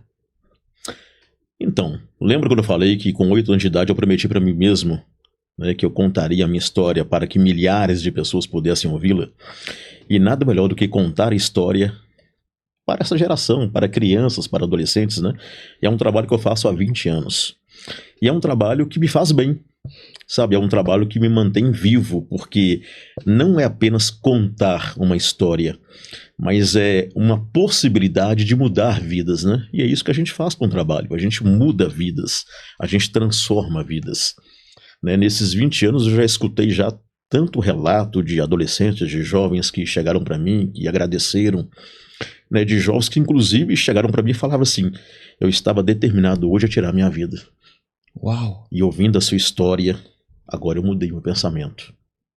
Então, lembra quando eu falei que com 8 anos de idade eu prometi para mim mesmo, né, que eu contaria a minha história para que milhares de pessoas pudessem ouvi-la? E nada melhor do que contar a história para essa geração, para crianças, para adolescentes, né? E é um trabalho que eu faço há 20 anos. E é um trabalho que me faz bem, sabe? É um trabalho que me mantém vivo, porque não é apenas contar uma história, mas é uma possibilidade de mudar vidas, né? E é isso que a gente faz com o trabalho. A gente muda vidas, a gente transforma vidas, né? Nesses 20 anos eu já escutei já tanto relato de adolescentes, de jovens que chegaram para mim, que agradeceram, né? De jovens que inclusive chegaram para mim e falavam assim: eu estava determinado hoje a tirar minha vida. Uau! E ouvindo a sua história, agora eu mudei meu pensamento.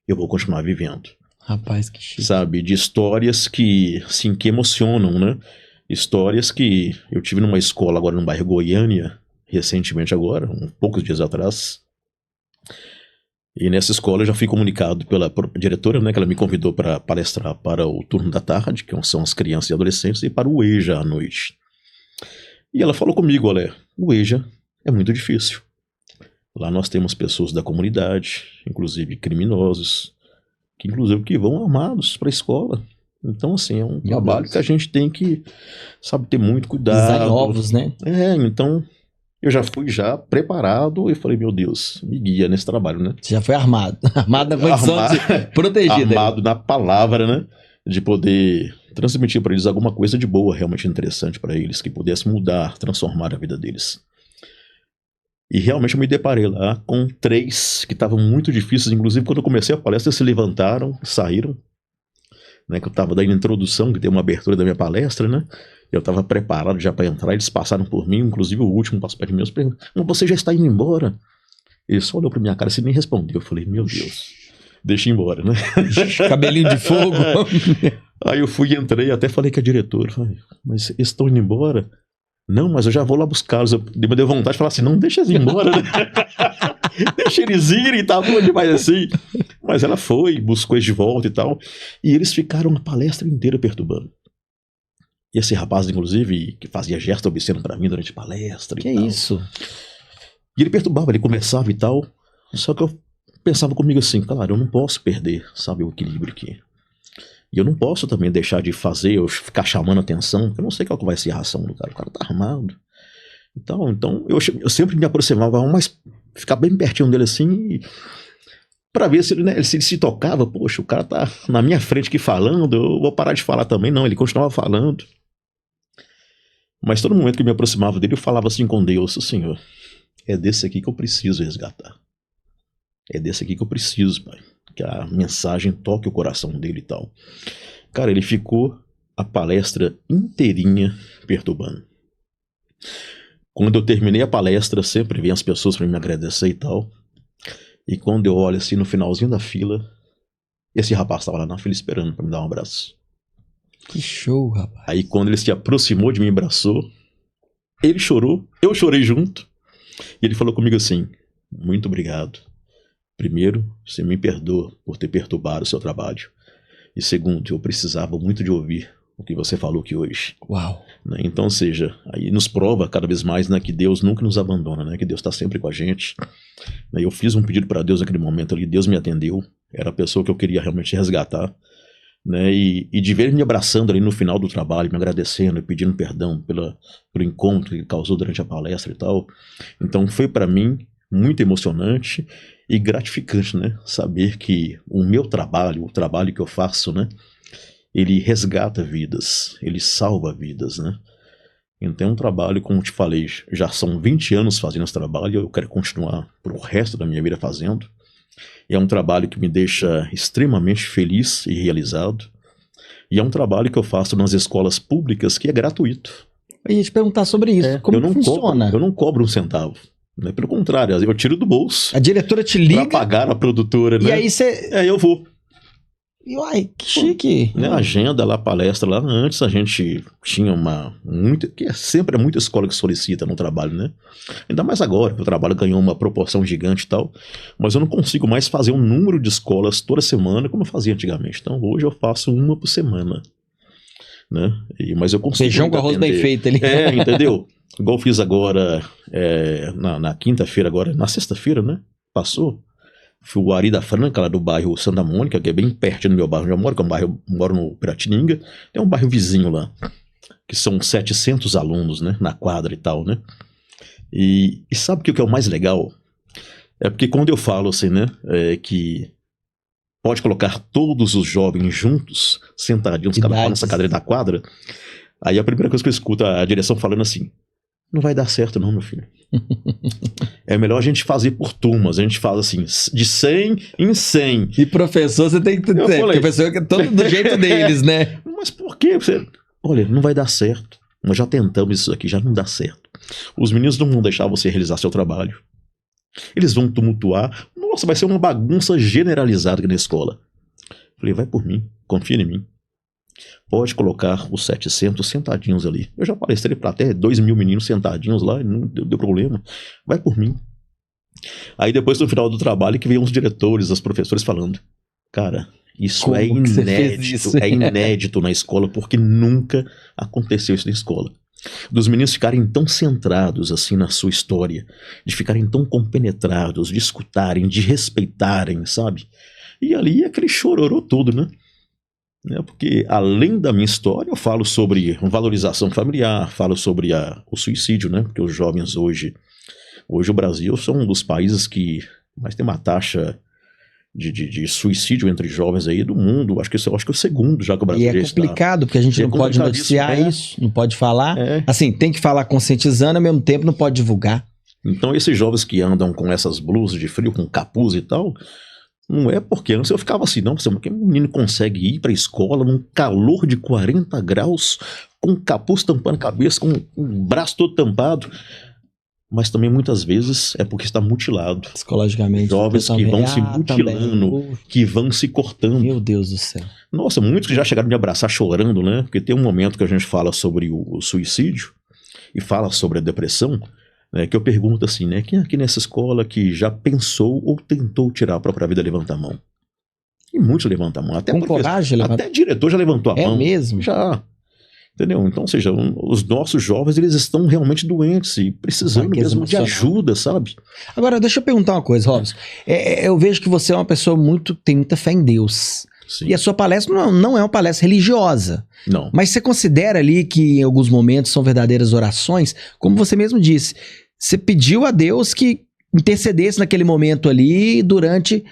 Eu vou continuar vivendo. Rapaz, que chique. Sabe, de histórias que, assim, que emocionam, né? Histórias que eu tive numa escola agora no bairro Goiânia, recentemente agora, poucos dias atrás. E nessa escola eu já fui comunicado pela diretora, né? Que ela me convidou para palestrar para o turno da tarde, que são as crianças e adolescentes, e para o EJA à noite. E ela falou comigo: olha, o EJA é muito difícil. Lá nós temos pessoas da comunidade, inclusive criminosos, que inclusive que vão armados para a escola. Então, assim, é um trabalho que a gente tem que, sabe, ter muito cuidado. Design novos, né? Então eu já fui preparado e falei: meu Deus, me guia nesse trabalho, né? Você já foi armado. Armado na condição de ser protegido. Armado na palavra, né? De poder transmitir para eles alguma coisa de boa, realmente interessante para eles, que pudesse mudar, transformar a vida deles. E realmente eu me deparei lá com 3 que estavam muito difíceis. Inclusive, quando eu comecei a palestra, eles se levantaram, saíram, né? Que eu estava dando a introdução, que tem uma abertura da minha palestra, né? Eu estava preparado já para entrar, eles passaram por mim, inclusive o último passou perto de mim, eu perguntei: mas você já está indo embora? Ele só olhou para minha cara e nem respondeu. Eu falei: meu Deus, deixa ir embora, né? Cabelinho de fogo. Aí eu fui e entrei, até falei com a diretora: mas eles estão indo embora? Não, mas eu já vou lá buscá-los. Me deu vontade de falar assim: não, deixa eles ir embora, né? Deixa eles irem e tal, demais assim. Mas ela foi, buscou eles de volta e tal. E eles ficaram a palestra inteira perturbando. E esse rapaz, inclusive, que fazia gesto obsceno pra mim durante a palestra e que tal. Isso? E ele perturbava, ele conversava e tal. Só que eu pensava comigo assim: claro, eu não posso perder, sabe, o equilíbrio aqui. E eu não posso também deixar de fazer, eu ficar chamando atenção, porque eu não sei qual que vai ser a reação do cara. O cara tá armado. Então eu sempre me aproximava mais, ficar bem pertinho dele assim, para ver se ele se tocava. Poxa, o cara tá na minha frente aqui falando, eu vou parar de falar também. Não, ele continuava falando. Mas todo momento que eu me aproximava dele, eu falava assim com Deus: Senhor, é desse aqui que eu preciso resgatar. É desse aqui que eu preciso, Pai. Que a mensagem toque o coração dele e tal. Cara, ele ficou a palestra inteirinha perturbando. Quando eu terminei a palestra, sempre vem as pessoas para me agradecer e tal. E quando eu olho assim no finalzinho da fila, esse rapaz estava lá na fila esperando para me dar um abraço. Que show, rapaz. Aí quando ele se aproximou de mim e me abraçou, ele chorou, eu chorei junto. E ele falou comigo assim: muito obrigado. Primeiro, você me perdoa por ter perturbado o seu trabalho. E segundo, eu precisava muito de ouvir o que você falou aqui hoje. Uau. Né? Então, ou seja, aí nos prova cada vez mais, né, que Deus nunca nos abandona, né, que Deus está sempre com a gente. Eu fiz um pedido para Deus naquele momento ali, Deus me atendeu. Era a pessoa que eu queria realmente resgatar. Né, e de ver ele me abraçando ali no final do trabalho, me agradecendo e pedindo perdão pelo encontro que ele causou durante a palestra e tal. Então foi para mim muito emocionante e gratificante, né, saber que o meu trabalho, o trabalho que eu faço, né, ele resgata vidas, ele salva vidas, né. Então é um trabalho, como eu te falei, já são 20 anos fazendo esse trabalho e eu quero continuar pro resto da minha vida fazendo. E é um trabalho que me deixa extremamente feliz e realizado. E é um trabalho que eu faço nas escolas públicas que é gratuito. Eu ia te perguntar sobre isso. Como funciona? Eu não cobro um centavo. Né? Pelo contrário, eu tiro do bolso. A diretora te liga pra pagar a produtora, né? E aí você... Aí eu vou. E uai, que chique. Né, agenda lá, palestra lá. Antes a gente tinha sempre é muita escola que solicita no trabalho, né? Ainda mais agora, que o trabalho ganhou uma proporção gigante e tal. Mas eu não consigo mais fazer um número de escolas toda semana como eu fazia antigamente. Então hoje eu faço uma por semana. Né? Mas eu consigo. Feijão com arroz bem feito ali. Entendeu? Igual eu fiz agora, na quinta-feira, agora, na sexta-feira, né? Passou. Fui o Ari da Franca, lá do bairro Santa Mônica, que é bem perto do meu bairro onde eu moro, que é um bairro, moro no Piratininga. Tem um bairro vizinho lá, que são 700 alunos, né, na quadra e tal, né. E sabe o que é o mais legal? É porque quando eu falo assim, né, que pode colocar todos os jovens juntos, sentadinhos, cada um nessa cadeira da quadra, aí a primeira coisa que eu escuto a direção falando assim: não vai dar certo não, meu filho. É melhor a gente fazer por turmas. A gente faz assim, de 100 em 100. E professor, você tem que ter. Professor que é todo do jeito deles, né? Mas por quê? Olha, não vai dar certo. Nós já tentamos isso aqui, já não dá certo. Os meninos não vão deixar você realizar seu trabalho. Eles vão tumultuar. Nossa, vai ser uma bagunça generalizada aqui na escola. Falei, vai por mim, confia em mim. Pode colocar os 700 sentadinhos ali. Eu já palestrei para até 2.000 meninos sentadinhos lá, não deu problema. Vai por mim. Aí depois, no final do trabalho, que vem os diretores, os professores falando: cara, isso é inédito, é inédito na escola, porque nunca aconteceu isso na escola. Dos meninos ficarem tão centrados assim na sua história, de ficarem tão compenetrados, de escutarem, de respeitarem, sabe? E ali aquele chororô todo, né? Porque além da minha história, eu falo sobre valorização familiar, falo sobre o suicídio, né? Porque os jovens hoje o Brasil são um dos países que mais tem uma taxa de suicídio entre jovens aí do mundo. Acho que é o segundo já que o Brasil está. E é complicado, porque a gente não pode noticiar isso, não pode falar. Assim, tem que falar conscientizando, ao mesmo tempo não pode divulgar. Então esses jovens que andam com essas blusas de frio, com capuz e tal... Não é porque antes eu ficava assim, não, porque um menino consegue ir para a escola num calor de 40 graus, com um capuz tampando a cabeça, com o braço todo tampado. Mas também muitas vezes é porque está mutilado. Psicologicamente. Jovens que vão se mutilando, que vão se cortando. Meu Deus do céu. Nossa, muitos que já chegaram a me abraçar chorando, né? Porque tem um momento que a gente fala sobre o suicídio e fala sobre a depressão. Que eu pergunto assim, né? Quem aqui nessa escola que já pensou ou tentou tirar a própria vida, levanta a mão? E muitos levantam a mão. Até com coragem, até diretor já levantou a mão. É mesmo? Já. Entendeu? Então, ou seja, os nossos jovens, eles estão realmente doentes e precisando mesmo de ajuda, sabe? Agora, deixa eu perguntar uma coisa, Robson. Eu vejo que você é uma pessoa tem muita fé em Deus. Sim. E a sua palestra não é uma palestra religiosa. Não. Mas você considera ali que em alguns momentos são verdadeiras orações? Como você mesmo disse, você pediu a Deus que intercedesse naquele momento ali durante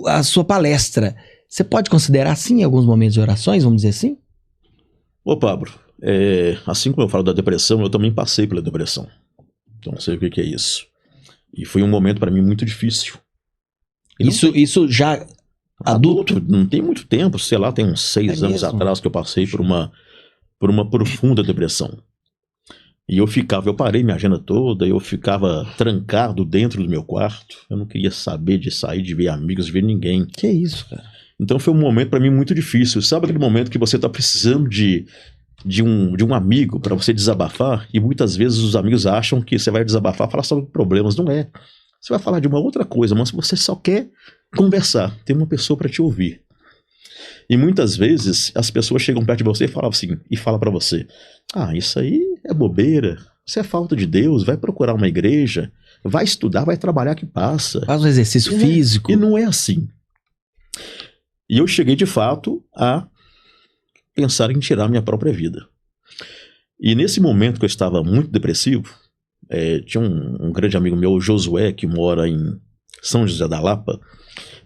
a sua palestra. Você pode considerar assim alguns momentos de orações, vamos dizer assim? Ô, Pablo, assim como eu falo da depressão, eu também passei pela depressão. Então, não sei o que é isso. E foi um momento para mim muito difícil. Isso já adulto? Não tem muito tempo, sei lá, tem uns 6 anos mesmo? atrás que eu passei por uma profunda depressão. E eu parei minha agenda toda, eu ficava trancado dentro do meu quarto. Eu não queria saber de sair, de ver amigos, de ver ninguém. Que isso, cara? Então foi um momento para mim muito difícil. Sabe aquele momento que você tá precisando de um amigo para você desabafar? E muitas vezes os amigos acham que você vai desabafar, falar sobre problemas. Não é. Você vai falar de uma outra coisa, mas você só quer conversar, ter uma pessoa para te ouvir. E muitas vezes as pessoas chegam perto de você e falam assim, e falam para você: isso aí é bobeira, isso é falta de Deus, vai procurar uma igreja, vai estudar, vai trabalhar que passa. Faz um exercício físico. E não é assim. E eu cheguei de fato a pensar em tirar minha própria vida. E nesse momento que eu estava muito depressivo, tinha um grande amigo meu, o Josué, que mora em São José da Lapa.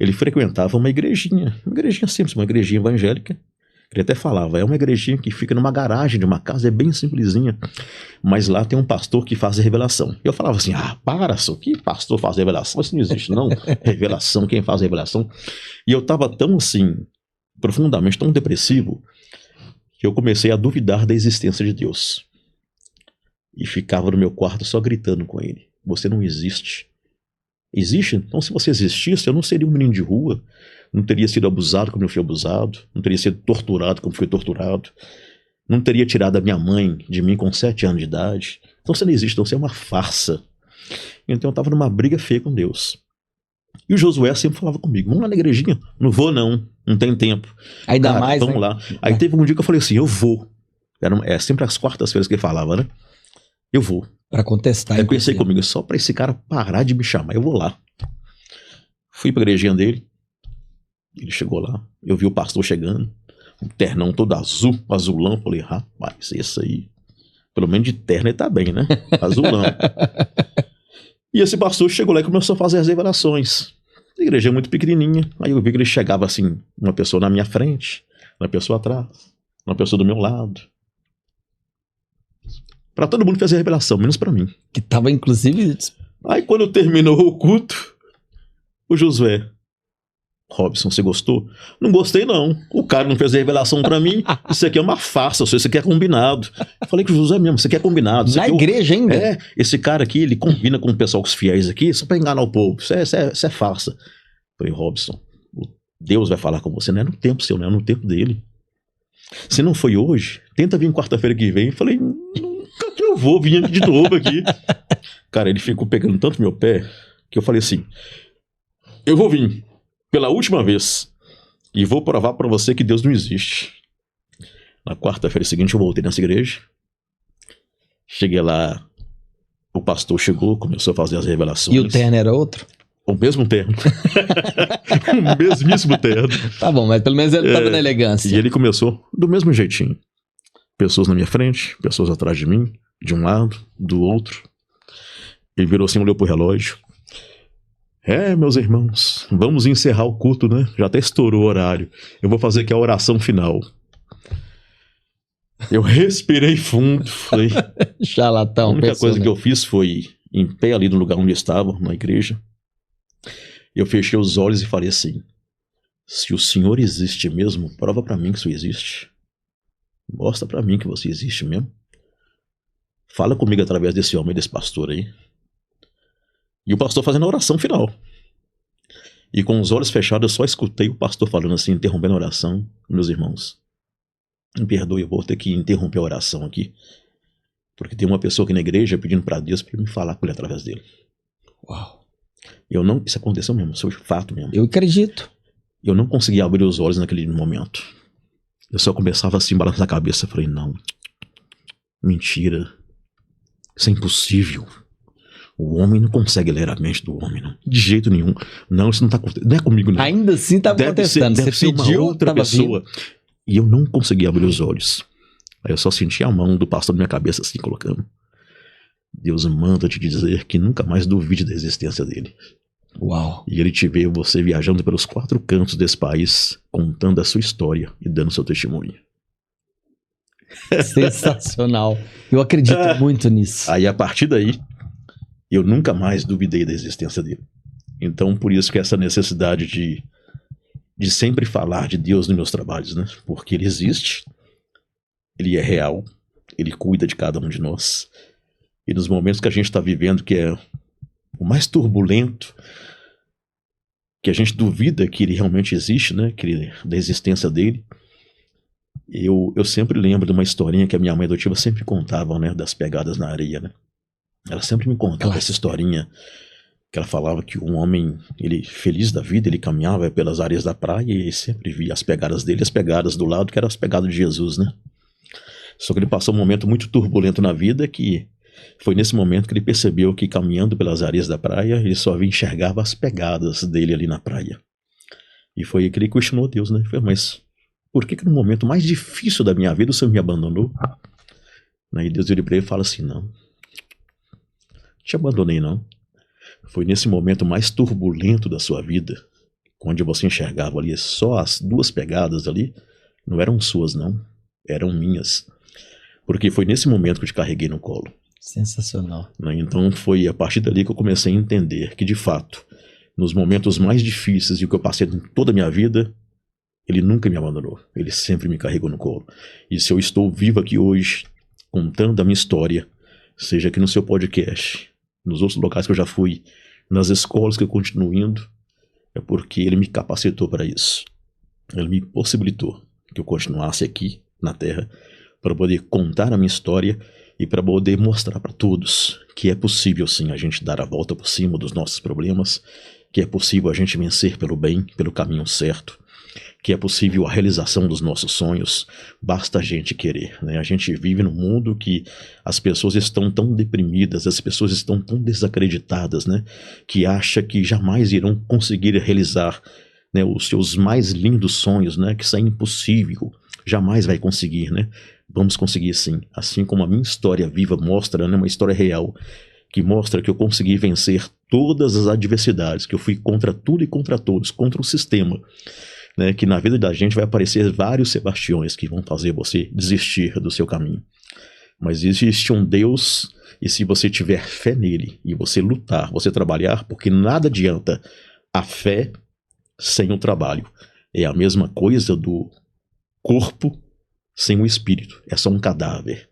Ele frequentava uma igrejinha simples, uma igrejinha evangélica. Ele até falava, é uma igrejinha que fica numa garagem de uma casa, é bem simplesinha, mas lá tem um pastor que faz a revelação. Eu falava assim, só que pastor faz revelação? Isso não existe não, revelação, quem faz revelação? E eu estava tão assim, profundamente, tão depressivo, que eu comecei a duvidar da existência de Deus. E ficava no meu quarto só gritando com ele, você não existe. Existe? Então se você existisse, eu não seria um menino de rua, não teria sido abusado como eu fui abusado, não teria sido torturado como fui torturado, não teria tirado a minha mãe de mim com 7 anos de idade. Então você não existe, então você é uma farsa. Então eu estava numa briga feia com Deus. E o Josué sempre falava comigo, vamos lá na igrejinha? Não vou não tem tempo. Aí dá mais, vamos né? lá. Aí teve um dia que eu falei assim, eu vou. Sempre às quartas-feiras que ele falava, né? Eu vou. Pra contestar. Aí eu pensei comigo, só pra esse cara parar de me chamar, eu vou lá. Fui pra igrejinha dele, ele chegou lá, eu vi o pastor chegando, um ternão todo azulão, falei, rapaz, esse aí, pelo menos de terno ele tá bem, né? Azulão. E esse pastor chegou lá e começou a fazer as revelações. A igreja é muito pequenininha, aí eu vi que ele chegava assim, uma pessoa na minha frente, uma pessoa atrás, uma pessoa do meu lado. Pra todo mundo fazer a revelação, menos pra mim. Que tava, inclusive... Aí quando terminou o culto, o Josué, Robson, você gostou? Não gostei não. O cara não fez a revelação pra mim. Isso aqui é uma farsa, isso aqui é combinado. Eu falei com o Josué mesmo, isso aqui é combinado. Na igreja ainda? Esse cara aqui, ele combina com o pessoal, com os fiéis aqui, só pra enganar o povo. Isso é farsa. Eu falei, Robson, Deus vai falar com você, não é no tempo seu, não é no tempo dele. Se não foi hoje, tenta vir quarta-feira que vem. Eu falei, eu vou vir de novo aqui. Cara, ele ficou pegando tanto meu pé que eu falei assim, eu vou vir pela última vez e vou provar pra você que Deus não existe. Na quarta-feira seguinte eu voltei nessa igreja, cheguei lá, o pastor chegou, começou a fazer as revelações. E o terno era outro? O mesmo terno. O mesmíssimo terno. Tá bom, mas pelo menos ele tava na elegância. E ele começou do mesmo jeitinho. Pessoas na minha frente, pessoas atrás de mim, de um lado, do outro. Ele virou assim, olhou pro relógio. Meus irmãos, vamos encerrar o culto, né? Já até estourou o horário. Eu vou fazer aqui a oração final. Eu respirei fundo, falei... Charlatão. A única coisa que eu fiz foi, em pé ali no lugar onde eu estava, na igreja, eu fechei os olhos e falei assim, se o Senhor existe mesmo, prova pra mim que isso existe. Mostra pra mim que você existe mesmo. Fala comigo através desse homem, desse pastor aí. E o pastor fazendo a oração final. E com os olhos fechados eu só escutei o pastor falando assim, interrompendo a oração. Meus irmãos, me perdoe, eu vou ter que interromper a oração aqui. Porque tem uma pessoa aqui na igreja pedindo pra Deus pra me falar com ele através dele. Uau. Isso aconteceu mesmo, isso foi fato mesmo. Eu acredito. Eu não conseguia abrir os olhos naquele momento. Eu só começava assim, balançar a cabeça. Falei, não, mentira, isso é impossível. O homem não consegue ler a mente do homem, não. De jeito nenhum. Não, isso não tá acontecendo. Não é comigo, não. Ainda assim estava acontecendo. Deve Você ser pediu, uma outra pessoa. Vindo. E eu não consegui abrir os olhos. Aí eu só senti a mão do pastor na minha cabeça assim, colocando: Deus manda te dizer que nunca mais duvide da existência dele. Uau. E ele te vê, você viajando pelos 4 cantos desse país, contando a sua história e dando seu testemunho. Sensacional. Eu acredito muito nisso. Aí a partir daí, eu nunca mais duvidei da existência dele. Então por isso que essa necessidade de sempre falar de Deus nos meus trabalhos, né? Porque ele existe, ele é real, ele cuida de cada um de nós. E nos momentos que a gente está vivendo, que é o mais turbulento, que a gente duvida que ele realmente existe, né? Da existência dele. Eu sempre lembro de uma historinha que a minha mãe adotiva sempre contava, né? Das pegadas na areia, né? Ela sempre me contava essa historinha, que ela falava que um homem, ele feliz da vida, ele caminhava pelas areias da praia e sempre via as pegadas dele, as pegadas do lado, que eram as pegadas de Jesus, né? Só que ele passou um momento muito turbulento na vida, que foi nesse momento que ele percebeu que caminhando pelas areias da praia, ele só enxergava as pegadas dele ali na praia. E foi aí que ele questionou Deus, né? Ele falou: mas por que no momento mais difícil da minha vida o Senhor me abandonou? Aí Deus vira para ele e fala assim: não, te abandonei não. Foi nesse momento mais turbulento da sua vida, onde você enxergava ali só as 2 pegadas ali, não eram suas não, eram minhas. Porque foi nesse momento que eu te carreguei no colo. Sensacional. Então foi a partir dali que eu comecei a entender que, de fato, nos momentos mais difíceis e o que eu passei em toda a minha vida, ele nunca me abandonou. Ele sempre me carregou no colo. E se eu estou vivo aqui hoje, contando a minha história, seja aqui no seu podcast, nos outros locais que eu já fui, nas escolas que eu continuo indo, é porque ele me capacitou para isso. Ele me possibilitou que eu continuasse aqui na Terra para poder contar a minha história e para poder mostrar para todos que é possível sim a gente dar a volta por cima dos nossos problemas, que é possível a gente vencer pelo bem, pelo caminho certo, que é possível a realização dos nossos sonhos, basta a gente querer, né? A gente vive num mundo que as pessoas estão tão deprimidas, as pessoas estão tão desacreditadas, né? Que acha que jamais irão conseguir realizar, né, os seus mais lindos sonhos, né? Que isso é impossível, jamais vai conseguir, né? Vamos conseguir sim, assim como a minha história viva mostra, né? Uma história real, que mostra que eu consegui vencer todas as adversidades, que eu fui contra tudo e contra todos, contra o sistema, né, que na vida da gente vai aparecer vários Sebastiões que vão fazer você desistir do seu caminho. Mas existe um Deus, e se você tiver fé nele, e você lutar, você trabalhar, porque nada adianta a fé sem o trabalho. É a mesma coisa do corpo sem o espírito, é só um cadáver.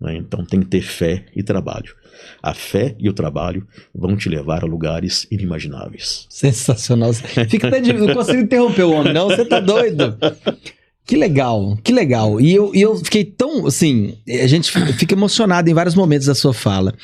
Né? Então tem que ter fé e trabalho. A fé e o trabalho vão te levar a lugares inimagináveis. Sensacional. Fica até difícil, não consigo interromper o homem, não, você tá doido. Que legal, que legal. E eu fiquei tão, assim, a gente fica emocionado em vários momentos da sua fala.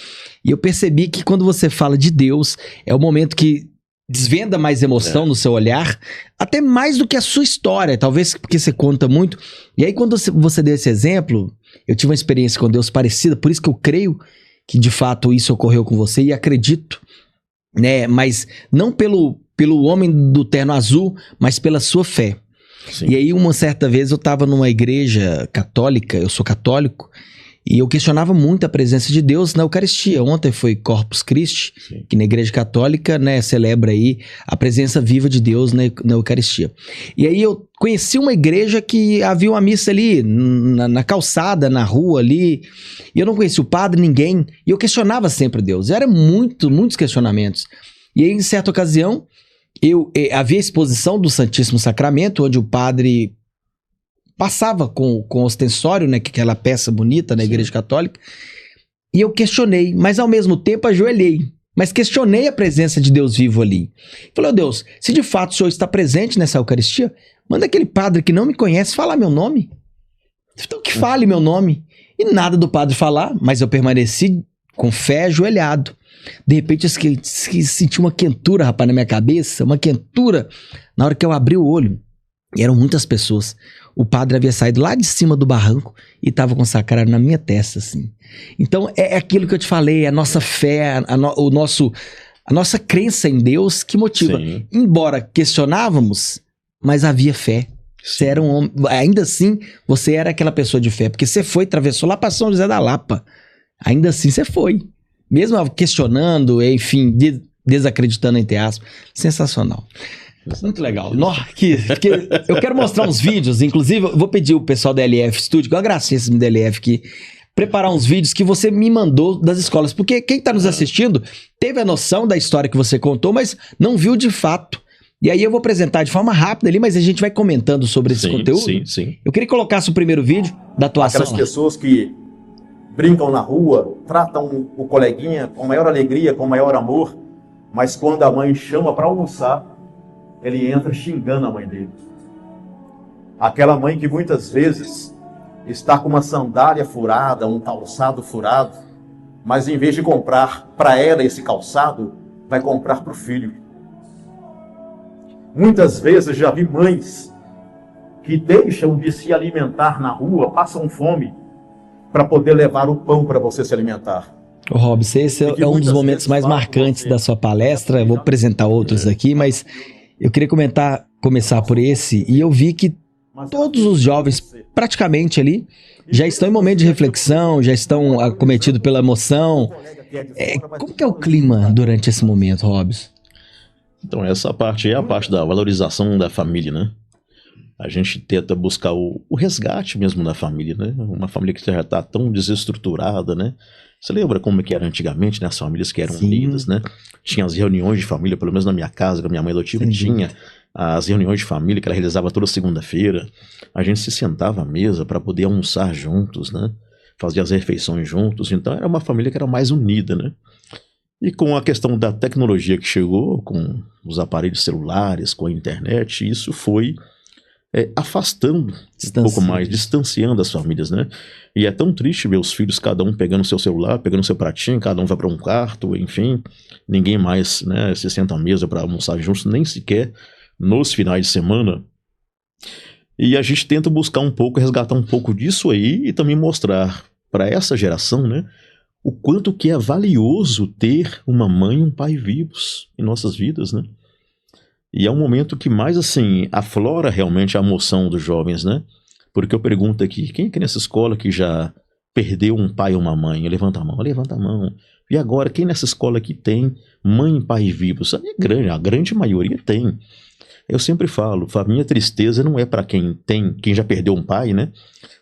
E eu percebi que quando você fala de Deus, é o momento que desvenda mais emoção no seu olhar, até mais do que a sua história, talvez porque você conta muito. E aí quando você deu esse exemplo, eu tive uma experiência com Deus parecida, por isso que eu creio que de fato isso ocorreu com você e acredito, né? Mas não pelo homem do terno azul, mas pela sua fé. Sim. E aí uma certa vez eu estava numa igreja católica, eu sou católico, e eu questionava muito a presença de Deus na Eucaristia. Ontem foi Corpus Christi, Sim. que na igreja católica, né, celebra aí a presença viva de Deus na Eucaristia. E aí eu conheci uma igreja que havia uma missa ali na calçada, na rua ali, e eu não conhecia o padre, ninguém, e eu questionava sempre Deus. Eram muitos questionamentos. E aí em certa ocasião, havia a exposição do Santíssimo Sacramento, onde o padre passava com ostensório, né, que aquela peça bonita na igreja católica, e eu questionei, mas ao mesmo tempo ajoelhei, mas questionei a presença de Deus vivo ali. Falei: Deus, se de fato o Senhor está presente nessa Eucaristia, manda aquele padre que não me conhece falar meu nome. Então que fale meu nome. E nada do padre falar, mas eu permaneci com fé ajoelhado. De repente eu senti uma quentura, rapaz, na minha cabeça, uma quentura na hora que eu abri o olho. E eram muitas pessoas. o padre havia saído lá de cima do barranco e estava com o sacrário na minha testa, assim. Então, é aquilo que eu te falei, a nossa fé, a nossa crença em Deus que motiva. Sim. Embora questionávamos, mas havia fé. Você era um homem, ainda assim, você era aquela pessoa de fé, porque você foi, atravessou lá para São José da Lapa. Ainda assim, você foi. Mesmo questionando, enfim, desacreditando, entre aspas. Sensacional. Muito legal. Eu quero mostrar uns vídeos, inclusive, eu vou pedir o pessoal da LF Studio, que eu agradeço da LF, que preparar uns vídeos que você me mandou das escolas, porque quem está nos assistindo teve a noção da história que você contou, mas não viu de fato. E aí eu vou apresentar de forma rápida ali, mas a gente vai comentando sobre esse conteúdo. Sim. Eu queria que colocasse o primeiro vídeo da atuação. Aquelas pessoas que brincam na rua, tratam o coleguinha com maior alegria, com maior amor, mas quando a mãe chama para almoçar, ele entra xingando a mãe dele. Aquela mãe que muitas vezes está com uma sandália furada, um calçado furado, mas em vez de comprar para ela esse calçado, vai comprar para o filho. Muitas vezes já vi mães que deixam de se alimentar na rua, passam fome, para poder levar o pão para você se alimentar. Ô Robson, esse é um dos momentos mais marcantes da sua palestra. Eu vou apresentar outros aqui, mas eu queria começar por esse, e eu vi que todos os jovens, praticamente ali, já estão em momento de reflexão, já estão acometidos pela emoção. Como que é o clima durante esse momento, Robson? Então, essa parte é a parte da valorização da família, né? A gente tenta buscar o resgate mesmo da família, né? Uma família que já está tão desestruturada, né? Você lembra como que era antigamente, né? As famílias que eram unidas, né? Tinha as reuniões de família, pelo menos na minha casa, com a minha mãe adotiva, tinha as reuniões de família que ela realizava toda segunda-feira. A gente se sentava à mesa para poder almoçar juntos, né? Fazia as refeições juntos. Então era uma família que era mais unida, né? E com a questão da tecnologia que chegou, com os aparelhos celulares, com a internet, isso foi afastando um pouco mais, distanciando as famílias, né? E é tão triste ver os filhos, cada um pegando seu celular, pegando seu pratinho, cada um vai para um quarto, enfim, ninguém mais, né, se senta à mesa para almoçar juntos, nem sequer nos finais de semana. E a gente tenta buscar um pouco, resgatar um pouco disso aí e também mostrar para essa geração, né, o quanto que é valioso ter uma mãe e um pai vivos em nossas vidas, né? E é um momento que mais, assim, aflora realmente a emoção dos jovens, né? Porque eu pergunto aqui, quem é que nessa escola que já perdeu um pai ou uma mãe? Levanta a mão, levanta a mão. E agora, quem nessa escola que tem mãe e pai vivos? A grande maioria tem. Eu sempre falo, a minha tristeza não é para quem já perdeu um pai, né?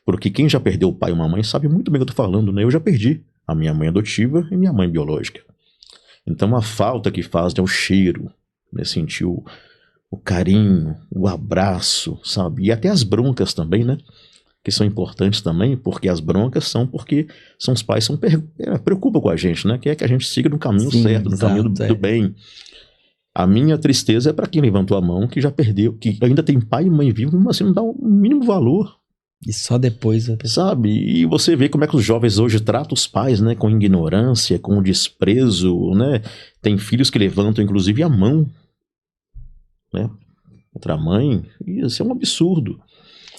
Porque quem já perdeu um pai ou uma mãe sabe muito bem o que eu tô falando, né? Eu já perdi a minha mãe adotiva e minha mãe biológica. Então a falta que faz é o cheiro, né? Sentir o carinho, o abraço, sabe? E até as broncas também, né? Que são importantes também, porque as broncas são porque são os pais preocupam com a gente, né? Que é que a gente siga no caminho certo, no caminho do bem. A minha tristeza é para quem levantou a mão, que já perdeu, que ainda tem pai e mãe vivos, mas assim não dá o mínimo valor. E só depois... Sabe? E você vê como é que os jovens hoje tratam os pais, né? Com ignorância, com desprezo, né? Tem filhos que levantam, inclusive, a mão, né? Outra mãe. Isso é um absurdo.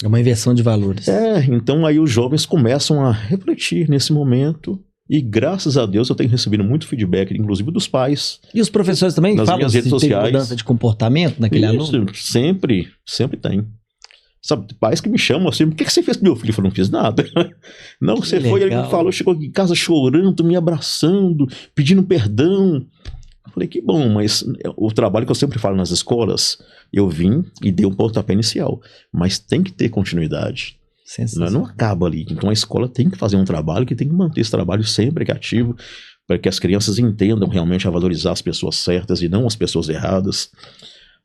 É uma inversão de valores. Então aí os jovens começam a refletir nesse momento. E graças a Deus eu tenho recebido muito feedback, inclusive dos pais. E os professores também falam se teve mudança de comportamento naquele aluno? Sempre tem. Sabe, pais que me chamam assim, o que você fez com meu filho? Eu falei, não fiz nada. Não, que você foi, ele me falou, chegou aqui em casa chorando, me abraçando, pedindo perdão. Eu falei, que bom, mas o trabalho que eu sempre falo nas escolas, eu vim e dei um pontapé inicial, mas tem que ter continuidade. Não acaba ali. Então a escola tem que fazer um trabalho, que tem que manter esse trabalho sempre ativo, para que as crianças entendam realmente a valorizar as pessoas certas e não as pessoas erradas.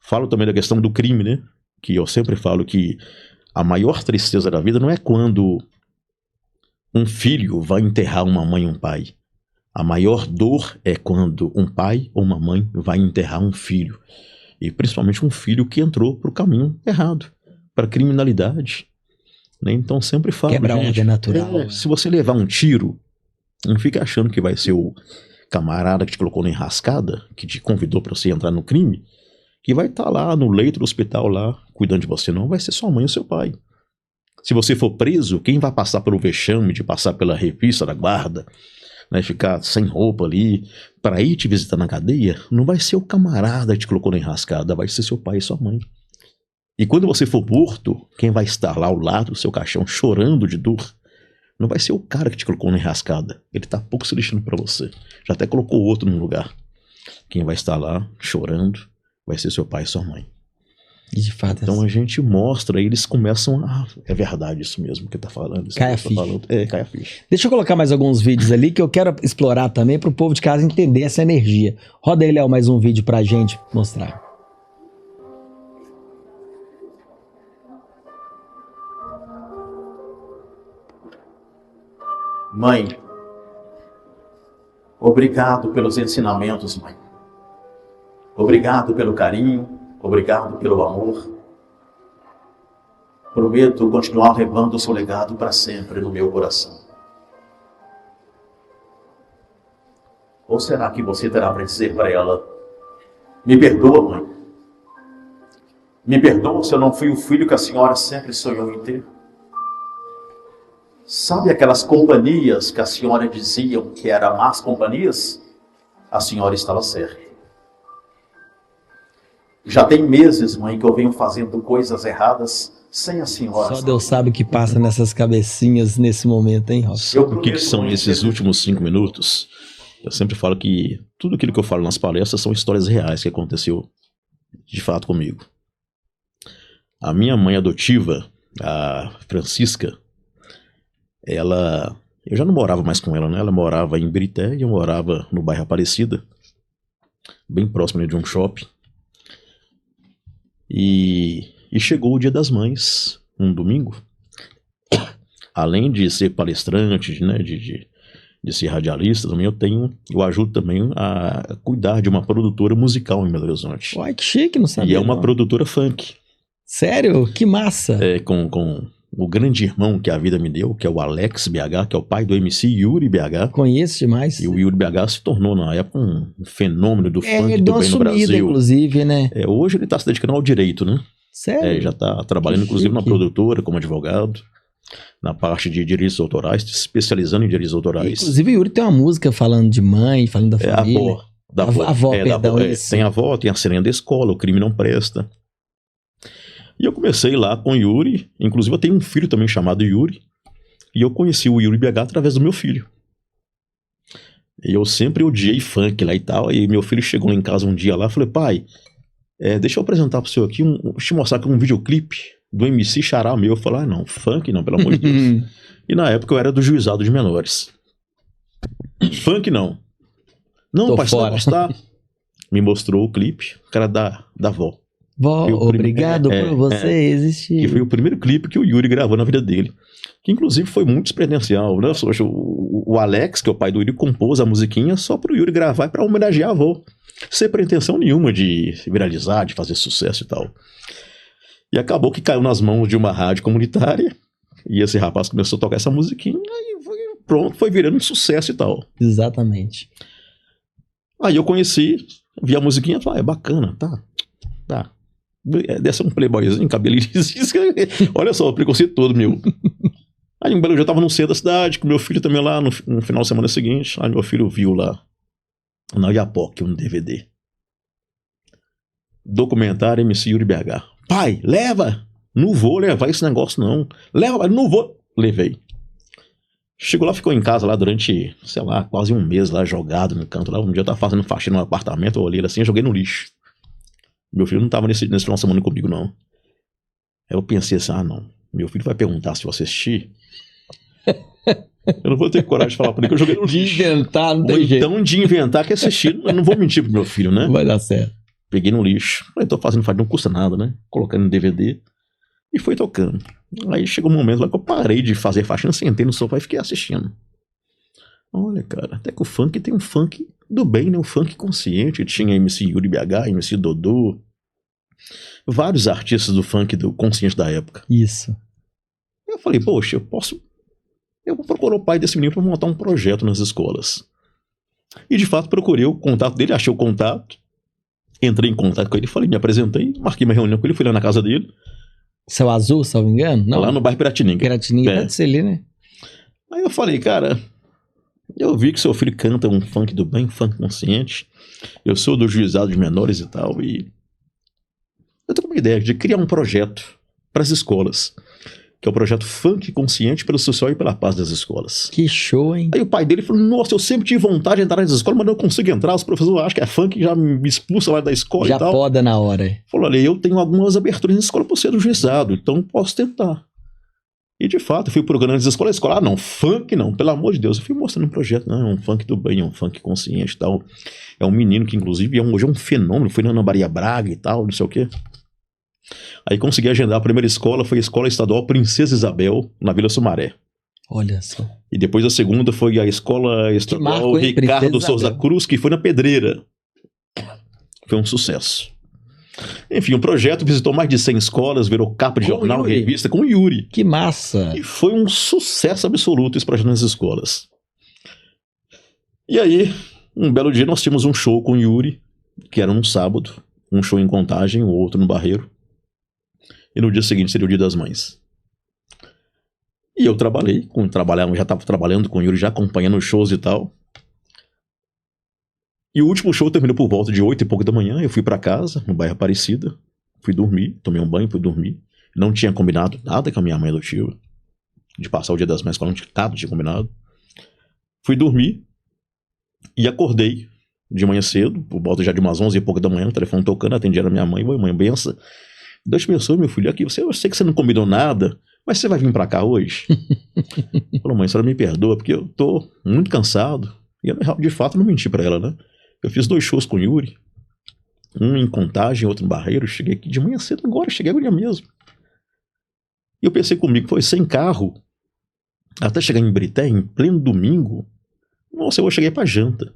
Falo também da questão do crime, né? Que eu sempre falo que a maior tristeza da vida não é quando um filho vai enterrar uma mãe e um pai. A maior dor é quando um pai ou uma mãe vai enterrar um filho. E principalmente um filho que entrou para o caminho errado, para a criminalidade. Né? Então sempre falo, quebra a ordem natural. Se você levar um tiro, não fica achando que vai ser o camarada que te colocou na enrascada, que te convidou para você entrar no crime, que vai estar lá no leito do hospital lá, cuidando de você. Não, vai ser sua mãe ou seu pai. Se você for preso, quem vai passar pelo vexame de passar pela revista da guarda, né, ficar sem roupa ali, para ir te visitar na cadeia, não vai ser o camarada que te colocou na enrascada, vai ser seu pai e sua mãe. E quando você for morto, quem vai estar lá ao lado do seu caixão chorando de dor, não vai ser o cara que te colocou na enrascada. Ele tá pouco se lixando pra você. Já até colocou outro no lugar. Quem vai estar lá chorando vai ser seu pai e sua mãe. E de fato então a gente mostra, aí eles começam a... É verdade isso mesmo que tá falando. Cai a ficha. Cai a ficha. Deixa eu colocar mais alguns vídeos ali que eu quero explorar também pro povo de casa entender essa energia. Roda aí, Léo, mais um vídeo pra gente mostrar. Mãe, obrigado pelos ensinamentos, mãe. Obrigado pelo carinho, obrigado pelo amor. Prometo continuar levando o seu legado para sempre no meu coração. Ou será que você terá para dizer para ela: me perdoa, mãe? Me perdoa se eu não fui o filho que a senhora sempre sonhou em ter? Sabe aquelas companhias que a senhora dizia que eram más companhias? A senhora estava certa. Já tem meses, mãe, que eu venho fazendo coisas erradas sem a senhora. Só Deus sabe o que passa nessas cabecinhas nesse momento, hein, Robson? O que são esses últimos 5 minutos? Eu sempre falo que tudo aquilo que eu falo nas palestras são histórias reais que aconteceu de fato comigo. A minha mãe adotiva, a Francisca, eu já não morava mais com ela, né? Ela morava em Birité e eu morava no bairro Aparecida, bem próximo de um shopping. E chegou o Dia das Mães, um domingo. Além de ser palestrante, né, de ser radialista, também eu ajudo também a cuidar de uma produtora musical em Belo Horizonte. Uai, que chique, não sabia. E é uma produtora funk. Sério? Que massa! Com o grande irmão que a vida me deu, que é o Alex BH, que é o pai do MC Yuri BH. Conheço demais. E o Yuri BH se tornou, na época, um fenômeno do funk ele deu do bem no Brasil. Inclusive, né? Hoje ele está se dedicando ao direito, né? Sério? Já está trabalhando, inclusive, na produtora, como advogado, na parte de direitos autorais, se especializando em direitos autorais. Inclusive, o Yuri tem uma música falando de mãe, falando da família. A avó, perdão, isso. Tem a avó, tem a Serena da Escola, O Crime Não Presta. E eu comecei lá com o Yuri, inclusive eu tenho um filho também chamado Yuri, e eu conheci o Yuri BH através do meu filho. E eu sempre odiei funk lá e tal, e meu filho chegou lá em casa um dia lá, falei: pai, deixa eu apresentar pro senhor aqui, deixa eu te mostrar aqui um videoclipe do MC Xará meu. Eu falei: não, funk não, pelo amor de Deus. E na época eu era do juizado de menores. Funk não. Não, pai, você vai gostar. Me mostrou o clipe, o cara da avó. Vó, obrigado por você existir. Que foi o primeiro clipe que o Yuri gravou na vida dele. Que inclusive foi muito experiencial, né? O Alex, que é o pai do Yuri, compôs a musiquinha só pro Yuri gravar para homenagear a avó. Sem pretensão nenhuma de viralizar, de fazer sucesso e tal. E acabou que caiu nas mãos de uma rádio comunitária. E esse rapaz começou a tocar essa musiquinha e pronto, foi virando um sucesso e tal. Exatamente. Aí eu conheci, vi a musiquinha e falei: é bacana, tá. Dessa um playboyzinho, cabelinho. Olha só, o preconceito todo, meu. Aí um belo dia eu tava no centro da cidade, com meu filho também lá, no final de semana seguinte. Aí meu filho viu lá, na Iapoc, um DVD. Documentário MC Yuri BH. Pai, leva! Não vou levar esse negócio, não. Leva, não vou. Levei. Chegou lá, ficou em casa lá durante, sei lá, quase um mês lá, jogado no canto lá. Um dia eu tava fazendo faxina no apartamento, eu olhei assim e joguei no lixo. Meu filho não tava nesse final de semana comigo, não. Aí eu pensei assim: não, meu filho vai perguntar se eu assistir. Eu não vou ter coragem de falar pra ele que eu joguei no lixo. De inventar, não tem Ou jeito. então de inventar que assistir. Eu não vou mentir pro meu filho, né? Vai dar certo. Peguei no lixo. Falei: tô fazendo faxina, não custa nada, né? Colocando no DVD. E foi tocando. Aí chegou um momento lá que eu parei de fazer faxina, sentei no sofá e fiquei assistindo. Olha, cara, até que o funk tem um funk do bem, né? Um funk consciente. Tinha MC Yuri BH, MC Dodô. Vários artistas do funk do consciente da época. Isso. Eu falei: poxa, eu vou procurar o pai desse menino para montar um projeto nas escolas. E de fato procurei o contato dele, achei o contato. Entrei em contato com ele, falei, me apresentei, marquei uma reunião com ele, fui lá na casa dele. Céu Azul, se não me engano? Não. Lá no bairro Piratininga. Piratininga deve ser ali, né? Aí eu falei, cara, eu vi que seu filho canta um funk do bem, funk consciente. Eu sou do juizado de menores e tal, e eu tô com uma ideia de criar um projeto para as escolas, que é o projeto Funk Consciente pelo Social e pela Paz das Escolas. Que show, hein? Aí o pai dele falou, nossa, eu sempre tive vontade de entrar nas escolas, mas não consigo entrar, os professores acham que é funk, já me expulsa lá da escola Já e tal. poda na hora. Falou, olha, eu tenho algumas aberturas na escola por ser do juizado, então posso tentar. E de fato, eu fui procurando as escolas, não, funk não, pelo amor de Deus. Eu fui mostrando um projeto, não, é um funk do bem, é um funk consciente e tal. É um menino que inclusive hoje é um fenômeno, foi na Ana Maria Braga e tal, não sei o quê. Aí consegui agendar a primeira escola, foi a Escola Estadual Princesa Isabel, na Vila Sumaré. Olha só. E depois a segunda foi a Escola Estadual marco, hein? Ricardo Princesa Souza Isabel. Cruz, que foi na Pedreira. Foi um sucesso. Enfim, o projeto visitou mais de 100 escolas, virou capa de Com o jornal, Yuri. revista, com o Yuri. Que massa. E foi um sucesso absoluto esse projeto nas escolas. E aí, um belo dia nós tínhamos um show com o Yuri, que era um sábado, um show em Contagem, o outro no Barreiro. E no dia seguinte seria o Dia das Mães. E eu já estava trabalhando com o Yuri, já acompanhando os shows e tal. E o último show terminou por volta de 8 e pouco da manhã. Eu fui pra casa, no bairro Aparecida. Fui dormir, tomei um banho, fui dormir. Não tinha combinado nada com a minha mãe adotiva de passar o Dia das Mães com ela, nada tinha combinado. Fui dormir e acordei de manhã cedo, por volta já de umas 11 e pouco da manhã, o telefone tocando, atendi a minha mãe. Mãe, benção. Deus te abençoe, meu filho. Aqui, eu sei que você não combinou nada, mas você vai vir pra cá hoje? Falou, mãe, a senhora me perdoa, porque eu tô muito cansado. E eu, de fato, não menti pra ela, né? Eu fiz 2 shows com o Yuri. Um em Contagem, outro no Barreiro. Cheguei aqui de manhã cedo agora, cheguei agora mesmo. E eu pensei comigo, foi sem carro, até chegar em Brité, em pleno domingo, nossa, eu vou chegar pra janta.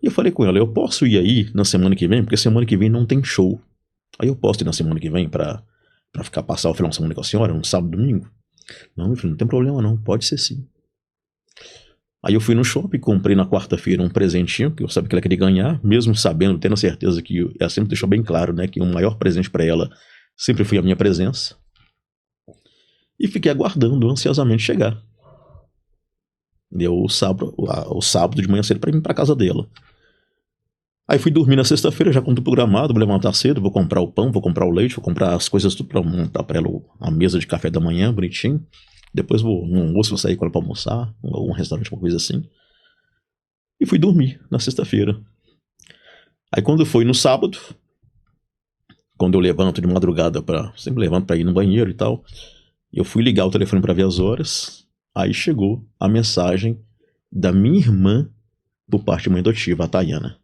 E eu falei com ela, eu posso ir aí na semana que vem, porque semana que vem não tem show. Aí eu posso ir na semana que vem pra passar o final de semana com a senhora, um sábado, domingo? Não, meu filho, não tem problema não, pode ser sim. Aí eu fui no shopping, comprei na quarta-feira um presentinho, que eu sabia que ela queria ganhar, mesmo sabendo, tendo certeza que ela sempre deixou bem claro, né, que o maior presente pra ela sempre foi a minha presença. E fiquei aguardando ansiosamente chegar. Deu o sábado de manhã cedo pra ir pra casa dela. Aí fui dormir na sexta-feira, já com tudo programado, vou levantar cedo, vou comprar o pão, vou comprar o leite, vou comprar as coisas tudo pra montar pra ela a mesa de café da manhã, bonitinho. Depois no almoço vou sair com ela pra almoçar, em algum restaurante, alguma coisa assim. E fui dormir na sexta-feira. Aí quando foi no sábado, quando eu levanto de madrugada, sempre levanto pra ir no banheiro e tal, eu fui ligar o telefone pra ver as horas, aí chegou a mensagem da minha irmã por parte de mãe adotiva, a Tayana.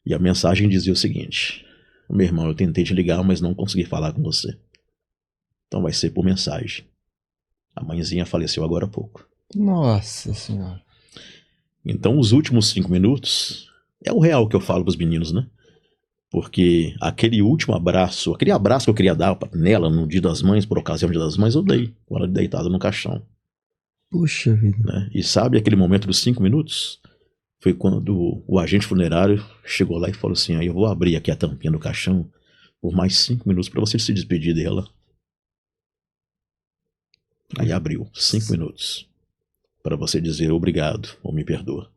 E a mensagem dizia o seguinte: meu irmão, eu tentei te ligar, mas não consegui falar com você. Então vai ser por mensagem. A mãezinha faleceu agora há pouco. Nossa senhora. Então os últimos 5 minutos é o real que eu falo pros meninos, né? Porque aquele último abraço, aquele abraço que eu queria dar nela no Dia das Mães, por ocasião do Dia das Mães, eu dei, com ela deitada no caixão. Puxa vida. Né? E sabe aquele momento dos 5 minutos? Foi quando o agente funerário chegou lá e falou assim: aí eu vou abrir aqui a tampinha do caixão por mais 5 minutos para você se despedir dela. Aí abriu 5 minutos para você dizer obrigado ou me perdoa.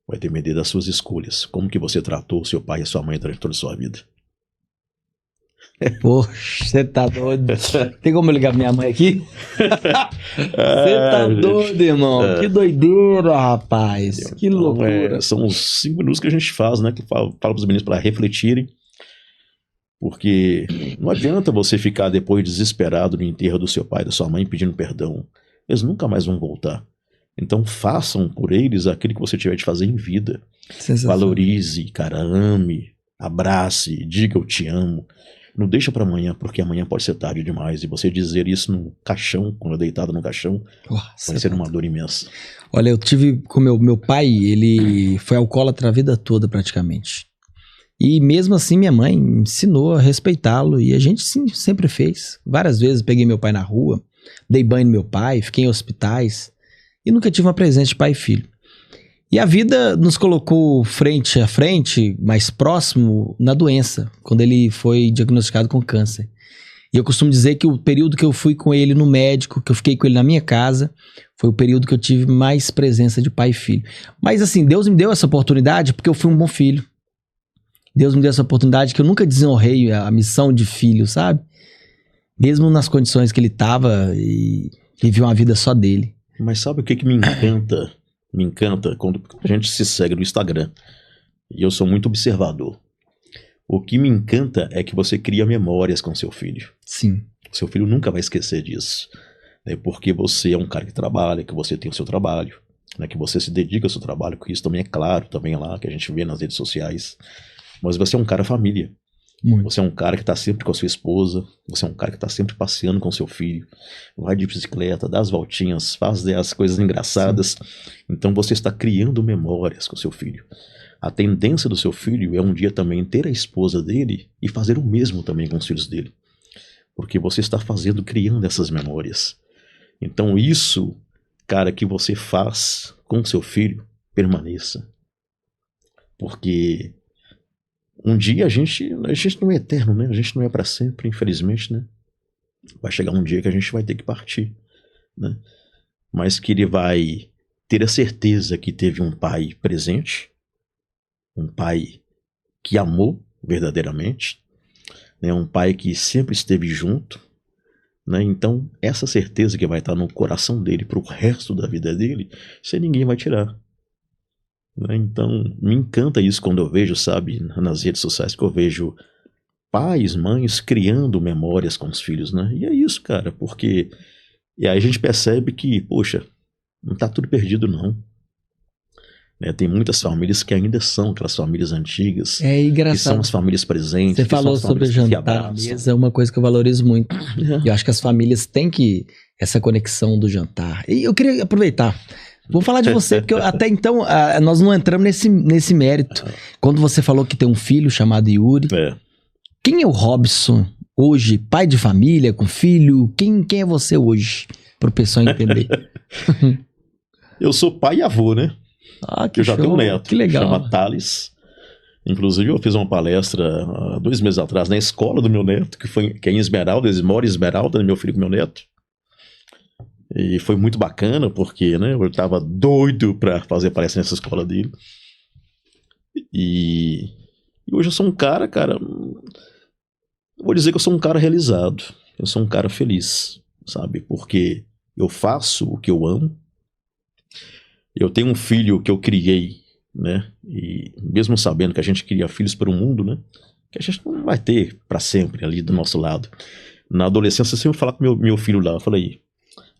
Vai depender das suas escolhas, como que você tratou o seu pai e a sua mãe durante toda a sua vida. Poxa, você tá doido. Tem como eu ligar pra minha mãe aqui? Você tá doido, irmão. Que doideira, rapaz. Que Então, loucura. são os 5 minutos que a gente faz, né? Que fala para os meninos para refletirem. Porque não adianta você ficar depois desesperado no enterro do seu pai e da sua mãe pedindo perdão. Eles nunca mais vão voltar. Então façam por eles aquilo que você tiver de fazer em vida. Valorize, cara, ame, abrace, diga eu te amo. Não deixa pra amanhã, porque amanhã pode ser tarde demais. E você dizer isso no caixão, quando deitado no caixão, vai ser uma dor imensa. Olha, eu tive com meu pai, ele foi alcoólatra a vida toda praticamente. E mesmo assim minha mãe me ensinou a respeitá-lo. E a gente sim, sempre fez. Várias vezes peguei meu pai na rua, dei banho no meu pai, fiquei em hospitais. E nunca tive uma presente de pai e filho. E a vida nos colocou frente a frente, mais próximo, na doença, quando ele foi diagnosticado com câncer. E eu costumo dizer que o período que eu fui com ele no médico, que eu fiquei com ele na minha casa, foi o período que eu tive mais presença de pai e filho. Mas assim, Deus me deu essa oportunidade porque eu fui um bom filho. Deus me deu essa oportunidade que eu nunca desonrei a missão de filho, sabe? Mesmo nas condições que ele tava e vivia uma vida só dele. Mas sabe o que me encanta? Me encanta quando a gente se segue no Instagram. E eu sou muito observador. O que me encanta é que você cria memórias com seu filho. Sim. Seu filho nunca vai esquecer disso. Né? Porque você é um cara que trabalha, que você tem o seu trabalho, né? Que você se dedica ao seu trabalho, que isso também é claro, também é lá, que a gente vê nas redes sociais. Mas você é um cara família. Muito. Você é um cara que está sempre com a sua esposa, você é um cara que está sempre passeando com seu filho, vai de bicicleta, dá as voltinhas, faz as coisas engraçadas. Sim. Então você está criando memórias com seu filho. A tendência do seu filho é um dia também ter a esposa dele e fazer o mesmo também com os filhos dele. Porque você está criando essas memórias. Então isso, cara, que você faz com seu filho, permaneça. Porque um dia a gente não é eterno, né? A gente não é para sempre, infelizmente, né? Vai chegar um dia que a gente vai ter que partir, né? Mas que ele vai ter a certeza que teve um pai presente, um pai que amou verdadeiramente, né? Um pai que sempre esteve junto, né? Então essa certeza que vai estar no coração dele para o resto da vida dele, isso ninguém vai tirar. Então, me encanta isso quando eu vejo, sabe, nas redes sociais, que eu vejo pais, mães criando memórias com os filhos, né? E é isso, cara, porque... E aí a gente percebe que, poxa, não tá tudo perdido, não. Né? Tem muitas famílias que ainda são aquelas famílias antigas. É engraçado. Que são as famílias presentes. Você falou sobre jantar à mesa, é uma coisa que eu valorizo muito. Eu acho que as famílias têm que... essa conexão do jantar. E eu queria aproveitar... Vou falar de você, porque até então nós não entramos nesse mérito. Quando você falou que tem um filho chamado Yuri, quem é o Robson hoje? Pai de família, com filho? Quem é você hoje? Para o pessoal entender. Eu sou pai e avô, né? Que eu já tenho um neto. Que legal. Chama Thales. Inclusive eu fiz uma palestra há 2 meses atrás na escola do meu neto, que é em Esmeralda, eles moram em Esmeralda, meu filho com meu neto. E foi muito bacana, porque, né, eu tava doido pra fazer palestra nessa escola dele. E hoje eu sou um cara, vou dizer que eu sou um cara realizado. Eu sou um cara feliz, sabe? Porque eu faço o que eu amo. Eu tenho um filho que eu criei, né? E mesmo sabendo que a gente cria filhos para o mundo, né? Que a gente não vai ter pra sempre ali do nosso lado. Na adolescência, eu sempre falava com meu filho lá, eu falei...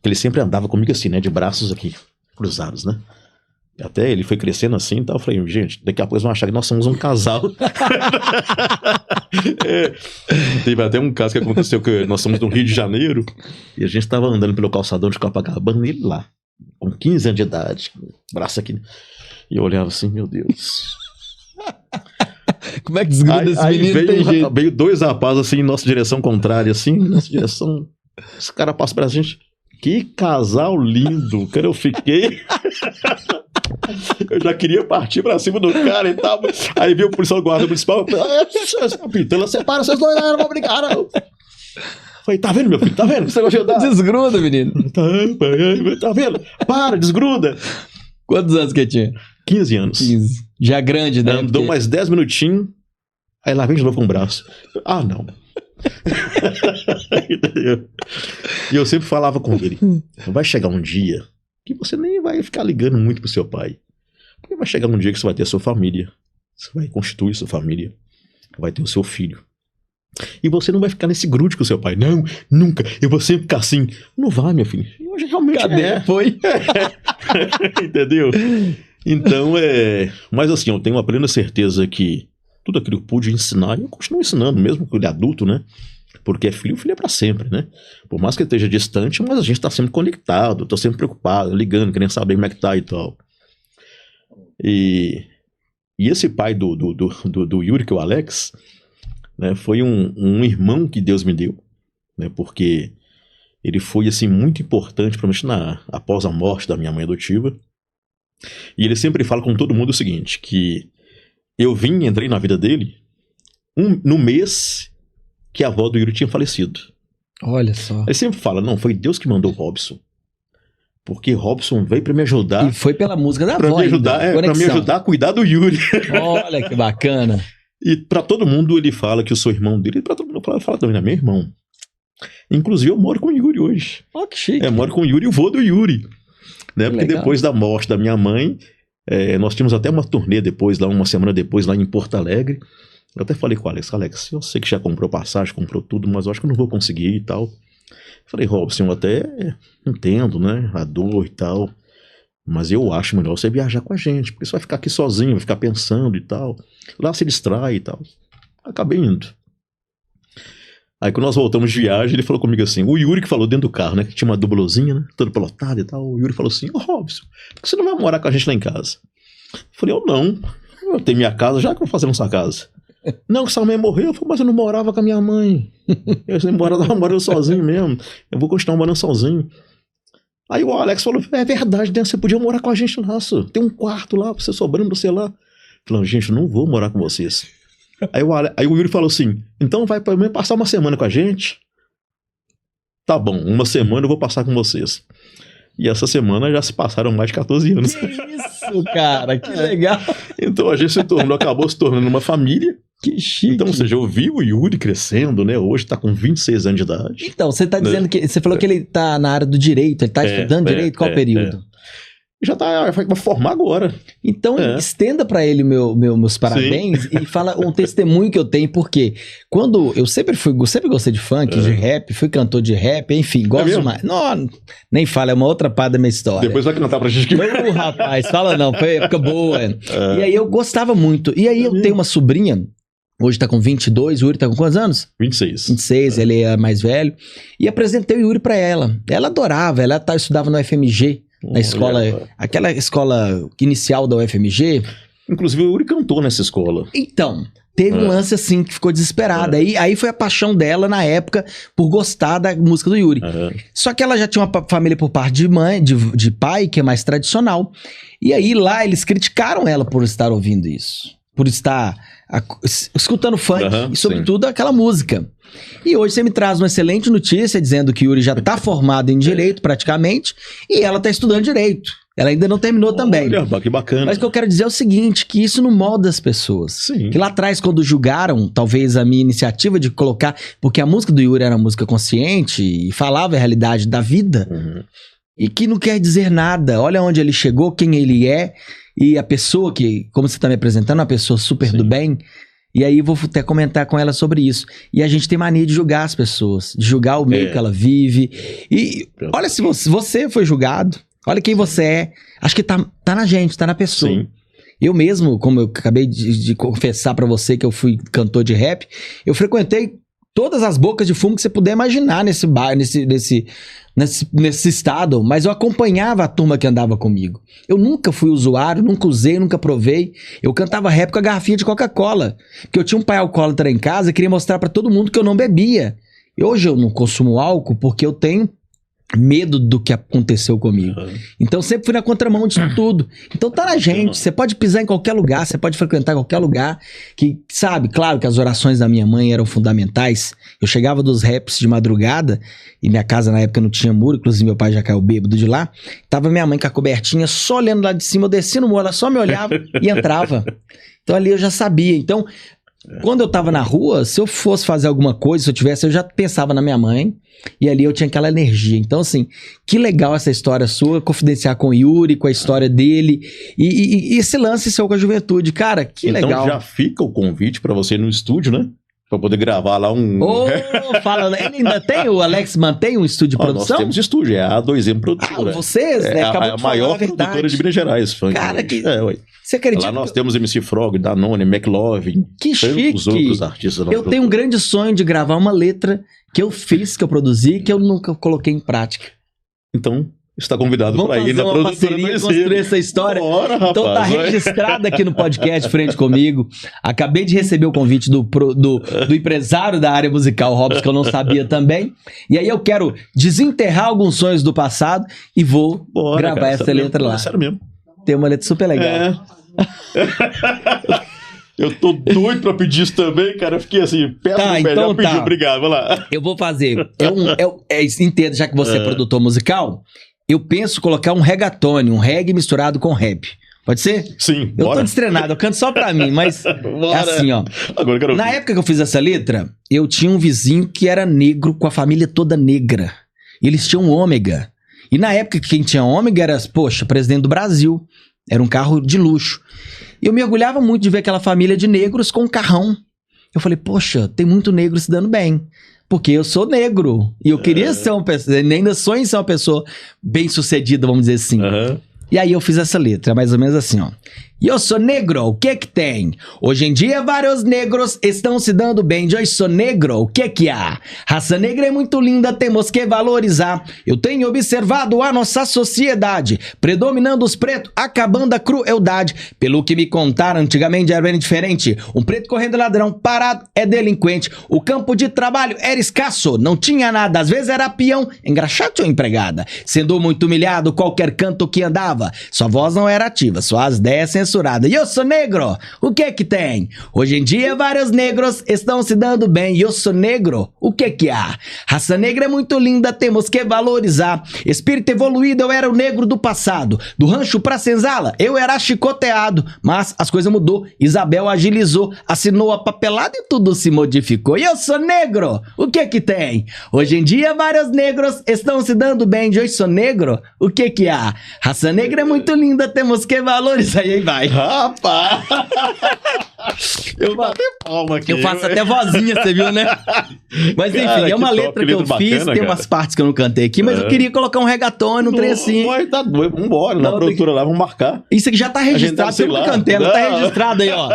Ele sempre andava comigo assim, né? De braços aqui, cruzados, né? Até ele foi crescendo assim e tal. Eu falei, gente, daqui a pouco eles vão achar que nós somos um casal. Teve até um caso que aconteceu que nós somos do Rio de Janeiro e a gente tava andando pelo calçadão de Copacabana e ele lá, com 15 anos de idade, braço aqui. E eu olhava assim, meu Deus. Como é que desgruda esse menino? Veio 2 rapazes assim em nossa direção contrária, assim, nossa direção. Esse cara passa pra gente. Que casal lindo, cara, eu fiquei... Eu já queria partir pra cima do cara e tal. Aí veio o policial do guarda municipal. Pitela, separa vocês dois, não vão brincar, não. Falei, tá vendo, meu filho? Tá vendo? Esse negócio de andar? Desgruda, menino. Tá vendo? Para, desgruda. Quantos anos que tinha? 15 anos. 15. Já grande, né? Andou mais 10 minutinhos. Aí lá vem de novo com o braço. Ah, não. E eu sempre falava com ele, vai chegar um dia que você nem vai ficar ligando muito pro seu pai, porque vai chegar um dia que você vai ter a sua família, você vai constituir sua família, vai ter o seu filho, e você não vai ficar nesse grude com o seu pai. Não, nunca, eu vou sempre ficar assim. Não vai, meu filho, hoje realmente foi. Entendeu? Então mas assim, eu tenho uma plena certeza que tudo aquilo que eu pude ensinar, eu continuo ensinando, mesmo que ele é adulto, né? Porque filho é pra sempre, né? Por mais que ele esteja distante, mas a gente tá sempre conectado, tô sempre preocupado, ligando, querendo saber como é que tá e tal. E esse pai do Yuri, que é o Alex, né, foi um irmão que Deus me deu, né? Porque ele foi, assim, muito importante, principalmente após a morte da minha mãe adotiva. E ele sempre fala com todo mundo o seguinte, que eu entrei na vida dele no mês que a avó do Yuri tinha falecido. Olha só. Ele sempre fala, não, foi Deus que mandou o Robson. Porque Robson veio pra me ajudar. E foi pela música da pra avó me ajudar, pra me ajudar a cuidar do Yuri. Olha que bacana. E pra todo mundo ele fala que eu sou irmão dele. E pra todo mundo fala também, é meu irmão. Inclusive eu moro com o Yuri hoje. Ó, que chique. Eu moro com o Yuri e o vô do Yuri. Né? Porque legal. depois da morte da minha mãe, nós tínhamos até uma turnê depois, lá uma semana depois, lá em Porto Alegre. Eu até falei com o Alex, eu sei que já comprou passagem, comprou tudo, mas eu acho que eu não vou conseguir e tal. Falei, Robson, eu até entendo, né, a dor e tal, mas eu acho melhor você viajar com a gente, porque você vai ficar aqui sozinho, vai ficar pensando e tal, lá se distrai e tal. Acabei indo. Aí quando nós voltamos de viagem, ele falou comigo assim, o Yuri que falou dentro do carro, né, que tinha uma dublozinha, né, toda pelotada e tal, o Yuri falou assim, Robson, por que você não vai morar com a gente lá em casa? Eu falei, eu tenho minha casa, já que eu vou fazer na sua casa. Não, que sua mãe morreu. Eu falei, mas eu não morava com a minha mãe. Eu tava morando sozinho mesmo. Eu vou continuar morando sozinho. Aí o Alex falou, é verdade, né? Você podia morar com a gente lá, só. Tem um quarto lá, você sobrando, você lá. Eu falei, gente, eu não vou morar com vocês. Aí o Yuri falou assim, então vai pelo menos passar uma semana com a gente? Tá bom, uma semana eu vou passar com vocês. E essa semana já se passaram mais de 14 anos. Que isso, cara, que legal. Então a gente acabou se tornando uma família. Que chique. Então, ou seja, eu vi o Yuri crescendo, né? Hoje tá com 26 anos de idade. Então, você tá dizendo que... Você falou que ele tá na área do direito, ele tá estudando direito, qual período? Já vai formar agora. Então, estenda pra ele meus parabéns e fala um testemunho que eu tenho, porque quando eu sempre gostei de funk, de rap, fui cantor de rap, enfim, gosto mais. Não, nem fala, é uma outra parte da minha história. Depois vai cantar pra gente. Não, rapaz, fala não, foi época boa. E aí eu gostava muito. E aí eu tenho uma sobrinha, hoje tá com 22, o Yuri tá com quantos anos? 26. 26, ele é mais velho. E apresentei o Yuri pra ela. Ela adorava, ela estudava no UFMG, na escola, aquela escola inicial da UFMG. Inclusive o Yuri cantou nessa escola. Então, teve um lance assim que ficou desesperada. Aí foi a paixão dela na época por gostar da música do Yuri. Só que ela já tinha uma família por parte de mãe, de pai, que é mais tradicional. E aí lá eles criticaram ela por estar ouvindo isso. Por estar escutando funk e sobretudo aquela música. E hoje você me traz uma excelente notícia dizendo que o Yuri já está formado em Direito praticamente e ela está estudando Direito. Ela ainda não terminou também. Olha, que bacana. Mas o que eu quero dizer é o seguinte, que isso não molda as pessoas. Sim. Que lá atrás, quando julgaram, talvez a minha iniciativa de colocar... Porque a música do Yuri era uma música consciente e falava a realidade da vida. E que não quer dizer nada. Olha onde ele chegou, quem ele é. E a pessoa que, como você está me apresentando, uma pessoa super do bem. E aí vou até comentar com ela sobre isso. E a gente tem mania de julgar as pessoas, de julgar o meio que ela vive. E olha, se você foi julgado, olha quem você é. Acho que tá na gente, tá na pessoa. Sim. Eu mesmo, como eu acabei de confessar pra você que eu fui cantor de rap, eu frequentei todas as bocas de fumo que você puder imaginar nesse bairro, nesse estado, mas eu acompanhava a turma que andava comigo. Eu nunca fui usuário, nunca usei, nunca provei. Eu cantava rap com a garrafinha de Coca-Cola, porque eu tinha um pai alcoólatra em casa e queria mostrar pra todo mundo que eu não bebia. E hoje eu não consumo álcool porque eu tenho medo do que aconteceu comigo. Então sempre fui na contramão disso tudo. Então tá na gente, você pode pisar em qualquer lugar, você pode frequentar qualquer lugar, que sabe, claro que as orações da minha mãe eram fundamentais. Eu chegava dos raps de madrugada, e minha casa na época não tinha muro, inclusive meu pai já caiu bêbado de lá, tava minha mãe com a cobertinha, só olhando lá de cima, eu descia no muro, ela só me olhava e entrava. Então ali eu já sabia. Então, quando eu tava na rua, se eu fosse fazer alguma coisa, se eu tivesse, eu já pensava na minha mãe, e ali eu tinha aquela energia. Então, assim, que legal essa história sua, confidenciar com o Yuri, com a história dele, e esse lance seu com a juventude. Cara, que legal. Então já fica o convite pra você ir no estúdio, né? Pra poder gravar lá um... Fala, ele ainda tem, o Alex mantém um estúdio de produção? Nós temos estúdio, é a A2M Produtora. Vocês, né? A maior produtora de Minas Gerais, funk. Cara, que... Ué. Você acredita? Lá nós temos MC Frog, Danone, McLovin, que chique. Tantos outros artistas. Eu tenho um grande sonho de gravar uma letra que eu fiz, que eu produzi, que eu nunca coloquei em prática. Então, está convidado para ir na produtora. Vamos fazer uma parceria, construir essa história. Bora, rapaz, então tá registrado aqui no podcast Frente Comigo. Acabei de receber o convite do empresário da área musical, Robson, que eu não sabia também. E aí eu quero desenterrar alguns sonhos do passado e vou gravar essa letra lá. Sério mesmo. Tem uma letra super legal. Eu tô doido pra pedir isso também, cara. Eu fiquei assim, peço Tá, melhor então pedir, tá. obrigado, vai lá. Eu vou fazer. Entenda, já que você é produtor musical, eu penso colocar um reggaetone, um reggae misturado com rap. Pode ser? Sim, Eu bora. tô destrenado, eu canto só pra mim, mas é Bora. assim, ó. Agora eu quero Na ouvir. época que eu fiz essa letra, eu tinha um vizinho que era negro, com a família toda negra. E eles tinham um ômega. E na época que quem tinha ômega era, poxa, presidente do Brasil. Era um carro de luxo. E eu me orgulhava muito de ver aquela família de negros com um carrão. Eu falei, poxa, tem muito negro se dando bem. Porque eu sou negro. E eu queria ser uma pessoa, ainda sonho em ser uma pessoa bem sucedida, vamos dizer assim. Aham. E aí eu fiz essa letra, mais ou menos assim, ó. Eu sou negro, o que que tem? Hoje em dia vários negros estão se dando bem. Eu sou negro, o que que há? Raça negra é muito linda, temos que valorizar. Eu tenho observado a nossa sociedade, predominando os pretos, acabando a crueldade. Pelo que me contaram, antigamente era bem diferente. Um preto correndo ladrão, parado é delinquente. O campo de trabalho era escasso, não tinha nada. Às vezes era peão, engraxate ou empregada. Sendo muito humilhado, qualquer canto que andava. Sua voz não era ativa, suas ideias censuradas. E eu sou negro, o que que tem? Hoje em dia vários negros estão se dando bem. E eu sou negro, o que que há? Raça negra é muito linda, temos que valorizar. Espírito evoluído, eu era o negro do passado. Do rancho pra senzala, eu era chicoteado. Mas as coisas mudou, Isabel agilizou, assinou a papelada e tudo se modificou. E eu sou negro, o que que tem? Hoje em dia vários negros estão se dando bem. E eu sou negro, o que que há? Raça negra é muito linda, temos que valorizar. E aí vai. Rapaz! Eu bati palma aqui. Eu faço até vozinha, você viu, né? Mas enfim, Cara, é uma que letra top, que eu letra fiz, bacana, tem cara. umas partes que eu não cantei aqui, mas eu queria colocar um reggaeton, um trem assim. Vai, tá doido. Vambora, na Não, produtora lá, vamos marcar. Isso aqui já tá registrado, sei você nunca lá. cantei, não tá Não. registrado aí, ó.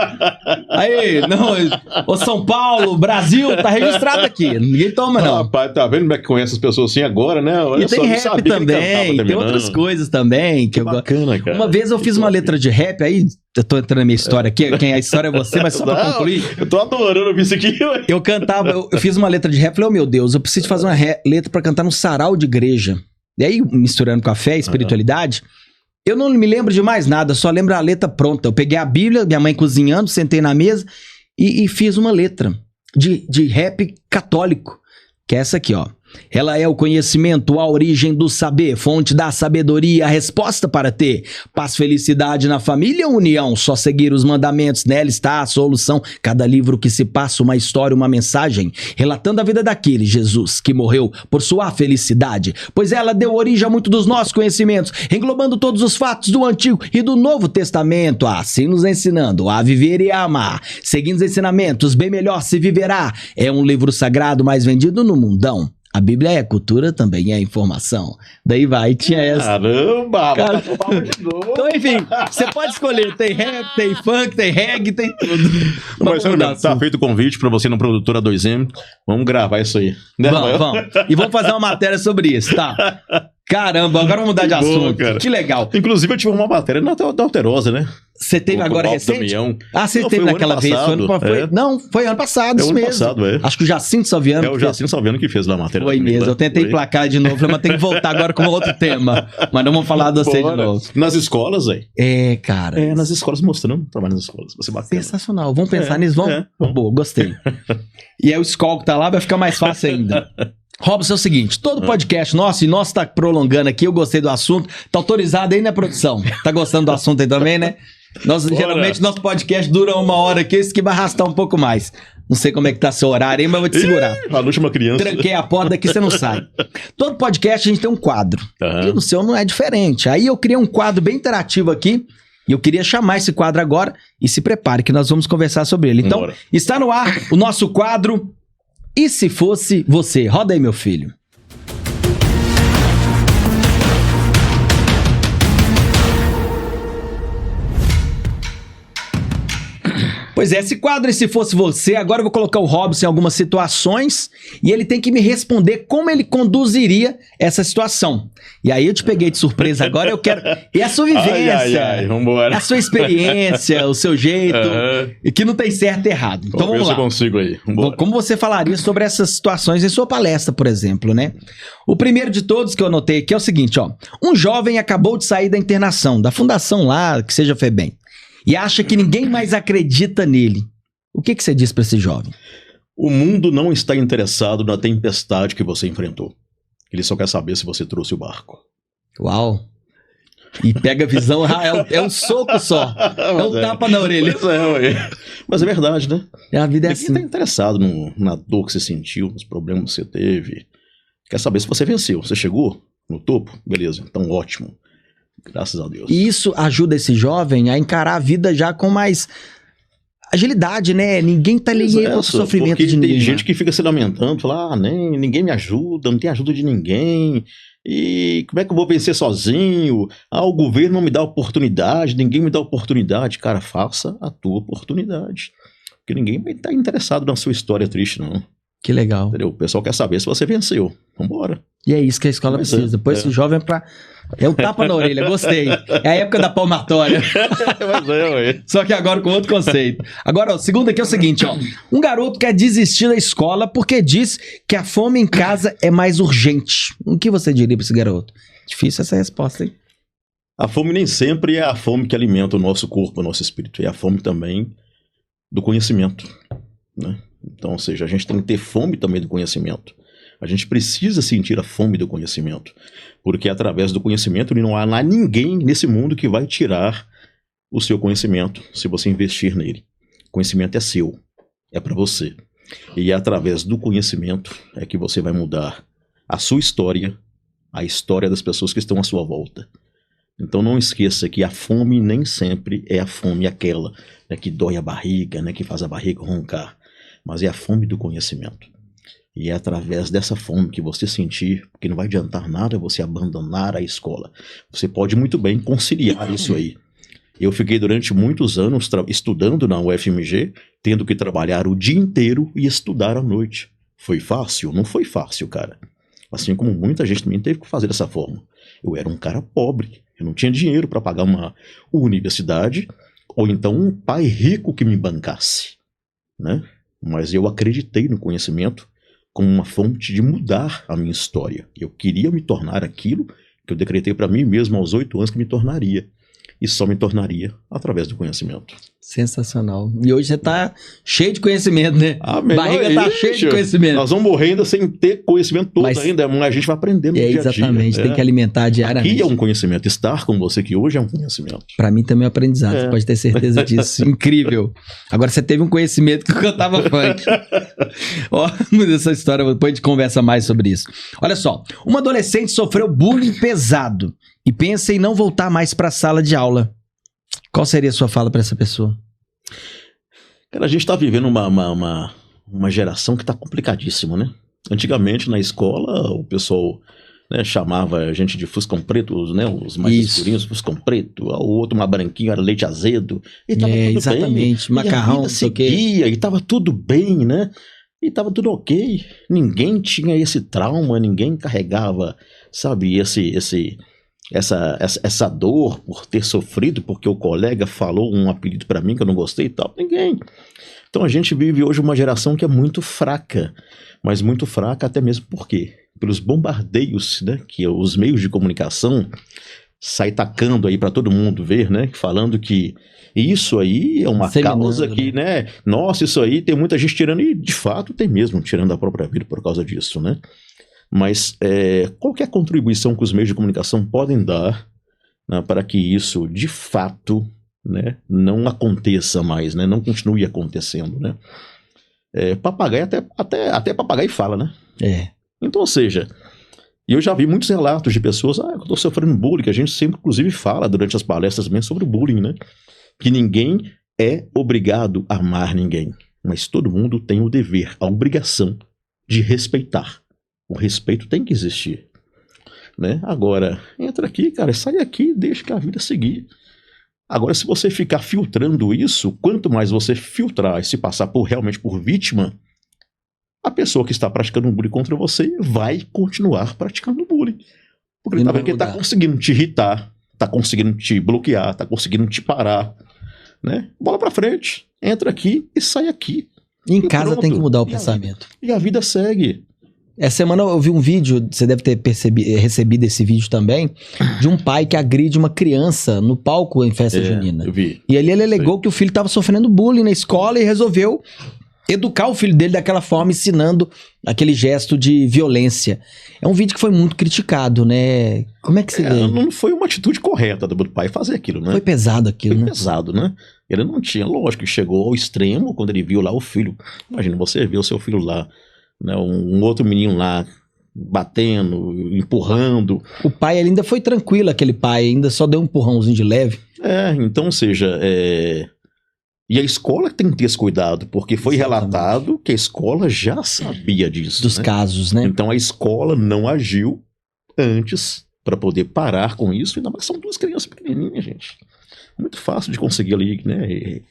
Aí, não, ô São Paulo, Brasil, tá registrado aqui, ninguém toma não. Rapaz, tá vendo como é que conhece as pessoas assim agora, né? Olha E só, tem não rap sabia que ele cantava também, tem não. outras coisas também que eu gosto. Bacana, cara. Uma vez eu Que fiz uma top. letra de rap, aí eu tô entrando na minha história aqui, quem a história é você, mas só pra Não, concluir. Eu tô adorando ouvir isso aqui, ué. Eu cantava, eu fiz uma letra de rap, falei, oh meu Deus, eu preciso fazer uma letra pra cantar num sarau de igreja. E aí, misturando com a fé e espiritualidade, eu não me lembro de mais nada, só lembro a letra pronta. Eu peguei a Bíblia, minha mãe cozinhando, sentei na mesa e fiz uma letra de rap católico, que é essa aqui, ó. Ela é o conhecimento, a origem do saber, fonte da sabedoria, a resposta para ter paz, felicidade na família, união, só seguir os mandamentos, nela está a solução. Cada livro que se passa, uma história, uma mensagem, relatando a vida daquele Jesus que morreu por sua felicidade, pois ela deu origem a muitos dos nossos conhecimentos, englobando todos os fatos do Antigo e do Novo Testamento, assim nos ensinando a viver e a amar. Seguindo os ensinamentos, bem melhor se viverá. É um livro sagrado mais vendido no mundão. A Bíblia é cultura, também é informação. Daí vai, tinha essa. Caramba! Cara. bota palma de novo. Então, enfim, você pode escolher. Tem rap, tem funk, tem reggae, tem tudo. Mas, sério mesmo, tá assim. feito o convite pra você no Produtora 2M. Vamos gravar isso aí. Né, Rafael? Vamos. E vamos fazer uma matéria sobre isso, tá? Caramba, agora vamos mudar de Que boa, assunto. cara. Que legal. Inclusive, eu tive uma matéria da Alterosa, né? Você teve Com o agora Alto recente? Damião. Ah, você Não, teve foi o naquela ano vez. passado, Foi, é. Não, foi ano passado, É isso o ano mesmo. passado, é. Acho que o Jacinto Salviano. É o Jacinto Salviano que fez lá a matéria. Foi comigo, mesmo. né? Eu tentei Foi. placar de novo, falei, mas tem que voltar agora com outro tema. Mas não vamos falar de você de Bora. novo. Nas escolas, velho. É, cara. É, nas escolas, mostrando o trabalho nas escolas. Vai ser bacana. Sensacional. Vamos pensar É, nisso? Vamos? é, vamos. Boa, gostei. E aí o Skol que tá lá vai ficar mais fácil ainda. Robson, é o seguinte, todo podcast nosso, e nosso tá prolongando aqui, eu gostei do assunto, tá autorizado aí, né, produção? Tá gostando do assunto aí também, né? Geralmente, nosso podcast dura 1 hora aqui, esse que vai arrastar um pouco mais. Não sei como é que tá seu horário aí, mas eu vou te segurar. A última criança. Tranquei a porta daqui, você não sai. Todo podcast a gente tem um quadro. Aham. E no seu não é diferente. Aí eu criei um quadro bem interativo aqui, e eu queria chamar esse quadro agora, e se prepare que nós vamos conversar sobre ele. Então, Bora. está no ar o nosso quadro E Se Fosse Você? Roda aí, meu filho. Pois é, esse quadro, E Se Fosse Você, agora eu vou colocar o Robson em algumas situações e ele tem que me responder como ele conduziria essa situação. E aí eu te peguei de surpresa agora, eu quero... E a sua vivência, vambora. a sua experiência, o seu jeito, Aham. e que não tem certo e errado. Então Vamos ver vamos se lá. eu consigo aí. Vambora. Como você falaria sobre essas situações em sua palestra, por exemplo, né? O primeiro de todos que eu anotei aqui é o seguinte, ó. Um jovem acabou de sair da internação, da fundação lá, que seja FEBEM. e acha que ninguém mais acredita nele. O que você diz para esse jovem? O mundo não está interessado na tempestade que você enfrentou. Ele só quer saber se você trouxe o barco. Uau! E pega a visão, é um soco só. É um tapa na orelha. Mas é verdade, né? A vida é Ninguém assim. está interessado na dor que você sentiu, nos problemas que você teve. Quer saber se você venceu. Você chegou no topo? Beleza, então ótimo. Graças a Deus. E isso ajuda esse jovem a encarar a vida já com mais agilidade, né? Ninguém tá ligando pro sofrimento de ninguém. Tem gente que fica se lamentando, fala, ninguém me ajuda, não tem ajuda de ninguém. E como é que eu vou vencer sozinho? O governo não me dá oportunidade, ninguém me dá oportunidade. Cara, faça a tua oportunidade. Porque ninguém vai estar interessado na sua história triste, não. Que legal. Entendeu? O pessoal quer saber se você venceu. Vambora. E é isso que a escola precisa. Depois esse jovem é um tapa na orelha, gostei. É a época da palmatória. Só que agora com outro conceito. Agora, o segundo aqui é o seguinte, ó. Um garoto quer desistir da escola porque diz que a fome em casa é mais urgente. O que você diria para esse garoto? Difícil essa resposta, hein? A fome nem sempre é a fome que alimenta o nosso corpo, o nosso espírito. É a fome também do conhecimento, né? Então, ou seja, a gente tem que ter fome também do conhecimento. A gente precisa sentir a fome do conhecimento, porque através do conhecimento não há ninguém nesse mundo que vai tirar o seu conhecimento se você investir nele. O conhecimento é seu, é para você. E é através do conhecimento é que você vai mudar a sua história, a história das pessoas que estão à sua volta. Então não esqueça que a fome nem sempre é a fome aquela, né, que dói a barriga, né, que faz a barriga roncar. Mas é a fome do conhecimento. E é através dessa fome que você sentir que não vai adiantar nada você abandonar a escola. Você pode muito bem conciliar isso aí. Eu fiquei durante muitos anos estudando na UFMG, tendo que trabalhar o dia inteiro e estudar à noite. Foi fácil? Não foi fácil, cara. Assim como muita gente também teve que fazer dessa forma. Eu era um cara pobre, eu não tinha dinheiro para pagar uma universidade, ou então um pai rico que me bancasse, né? Mas eu acreditei no conhecimento como uma fonte de mudar a minha história. Eu queria me tornar aquilo que eu decretei para mim mesmo aos 8 anos que me tornaria. E só me tornaria através do conhecimento. Sensacional. E hoje você tá cheio de conhecimento, né? A barriga tá cheia de conhecimento. Nós vamos morrer ainda sem ter conhecimento todo ainda, mas a gente vai aprendendo no dia a dia. Exatamente, tem que alimentar diariamente. Aqui é um conhecimento. Estar com você aqui hoje é um conhecimento. Pra mim também é um aprendizado, você pode ter certeza disso. Incrível. Agora você teve um conhecimento que eu cantava funk. Ó, essa história, depois a gente conversa mais sobre isso. Olha só, uma adolescente sofreu bullying pesado e pensa em não voltar mais para a sala de aula. Qual seria a sua fala para essa pessoa? Cara, a gente está vivendo uma geração que está complicadíssima, né? Antigamente, na escola, o pessoal, né, chamava a gente de Fuscão Preto, né? Os mais escurinhos, Fuscão Preto. O outro, uma branquinho, era leite azedo. E tava tudo exatamente. Bem. Macarrão, e a vida seguia, e tava tudo bem, né? E tava tudo ok. Ninguém tinha esse trauma, ninguém carregava, sabe, essa dor por ter sofrido, porque o colega falou um apelido para mim que eu não gostei e tal. Ninguém. Então a gente vive hoje uma geração que é muito fraca, mas muito fraca até mesmo porque pelos bombardeios, né, que os meios de comunicação saem tacando aí para todo mundo ver, né, falando que isso aí é uma causa que, né, nossa, isso aí tem muita gente tirando, e de fato tem mesmo tirando a própria vida por causa disso, né? Mas qualquer contribuição que os meios de comunicação podem dar, né, para que isso, de fato, né, não aconteça mais, né, não continue acontecendo, né? Papagaio, até papagaio fala, né? Então, ou seja, eu já vi muitos relatos de pessoas, eu estou sofrendo bullying, que a gente sempre, inclusive, fala durante as palestras mesmo sobre bullying, né? Que ninguém é obrigado a amar ninguém, mas todo mundo tem o dever, a obrigação de respeitar. O respeito tem que existir, né? Agora, entra aqui, cara, sai aqui, deixa que a vida seguir. Agora, se você ficar filtrando isso, quanto mais você filtrar e se passar realmente por vítima, a pessoa que está praticando um bullying contra você vai continuar praticando bullying. Porque ele está conseguindo te irritar, está conseguindo te bloquear, está conseguindo te parar, né? Bola pra frente, entra aqui e sai aqui. Em casa tem que mudar o pensamento. E a vida segue. Essa semana eu vi um vídeo, você deve ter recebido esse vídeo também, de um pai que agride uma criança no palco em festa junina. Eu vi. E ali ele alegou que o filho estava sofrendo bullying na escola e resolveu educar o filho dele daquela forma, ensinando aquele gesto de violência. É um vídeo que foi muito criticado, né? Como é que você vê? Não foi uma atitude correta do pai fazer aquilo, né? Foi pesado aquilo, Foi né? pesado, né? Ele não tinha, lógico, que chegou ao extremo quando ele viu lá o filho. Imagina, você viu o seu filho lá, né? Um outro menino lá, batendo, empurrando. O pai ainda foi tranquilo, aquele pai, ainda só deu um empurrãozinho de leve. Então, ou seja, e a escola tem que ter esse cuidado, porque foi relatado que a escola já sabia disso. Dos casos, né? Então a escola não agiu antes para poder parar com isso, ainda mais são 2 crianças pequenininhas, gente. Muito fácil de conseguir ali, né,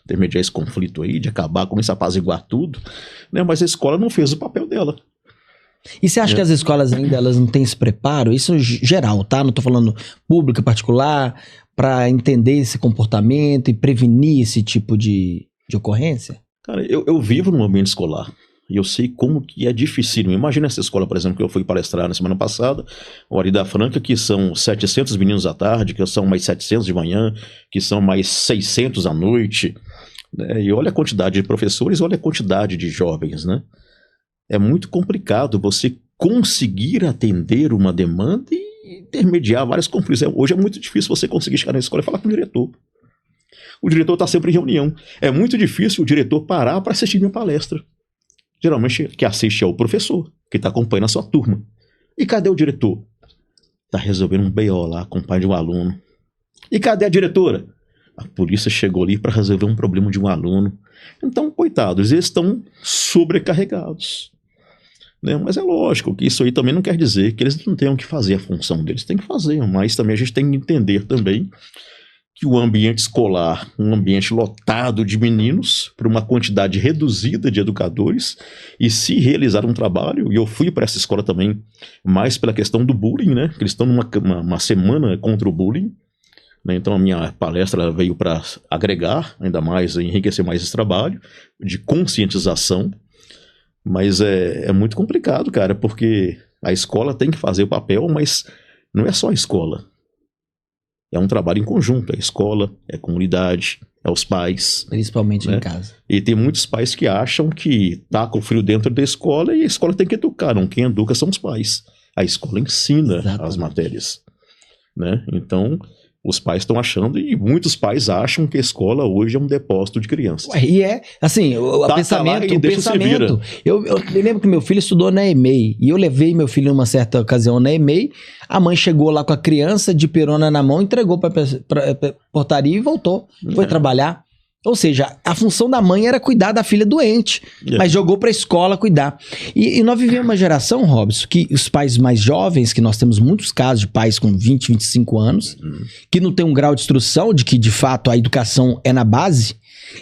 intermediar esse conflito aí, de acabar, começar a apaziguar tudo, né, mas a escola não fez o papel dela. E você acha que as escolas ainda elas não têm esse preparo? Isso geral, tá? Não tô falando pública, particular, para entender esse comportamento e prevenir esse tipo de ocorrência? Cara, eu vivo num ambiente escolar e eu sei como que é difícil. Imagina essa escola, por exemplo, que eu fui palestrar na semana passada, o Arida Franca, que são 700 meninos à tarde, que são mais 700 de manhã, que são mais 600 à noite, né? E olha a quantidade de professores, olha a quantidade de jovens, né? É muito complicado você conseguir atender uma demanda e intermediar vários conflitos. Hoje é muito difícil você conseguir chegar na escola e falar com o diretor. O diretor está sempre em reunião. É muito difícil o diretor parar para assistir minha palestra. Geralmente, quem assiste é o professor, que está acompanhando a sua turma. E cadê o diretor? Está resolvendo um BO lá com o pai de um aluno. E cadê a diretora? A polícia chegou ali para resolver um problema de um aluno. Então, coitados, eles estão sobrecarregados. Né? Mas é lógico que isso aí também não quer dizer que eles não tenham que fazer a função deles. Tem que fazer, mas também a gente tem que entender também que o ambiente escolar, um ambiente lotado de meninos, para uma quantidade reduzida de educadores, e se realizar um trabalho, e eu fui para essa escola também mais pela questão do bullying, né? Que eles estão numa semana contra o bullying, né? Então a minha palestra veio para agregar ainda mais, enriquecer mais esse trabalho de conscientização. Mas é muito complicado, cara, porque a escola tem que fazer o papel, mas não é só a escola. É um trabalho em conjunto, é a escola, é a comunidade, é os pais. Principalmente, né, em casa. E tem muitos pais que acham que tá com o filho dentro da escola e a escola tem que educar, não, quem educa são os pais. A escola ensina as matérias, né? Então, os pais estão achando, e muitos pais acham que a escola hoje é um depósito de crianças. Ué, e assim, o pensamento. Eu lembro que meu filho estudou na EMEI, e eu levei meu filho numa certa ocasião na EMEI, a mãe chegou lá com a criança de perona na mão, entregou pra portaria e voltou. Foi trabalhar. Ou seja, a função da mãe era cuidar da filha doente, mas jogou pra escola cuidar. E nós vivemos uma geração, Robson, que os pais mais jovens, que nós temos muitos casos de pais com 20, 25 anos, que não tem um grau de instrução, de que de fato a educação é na base,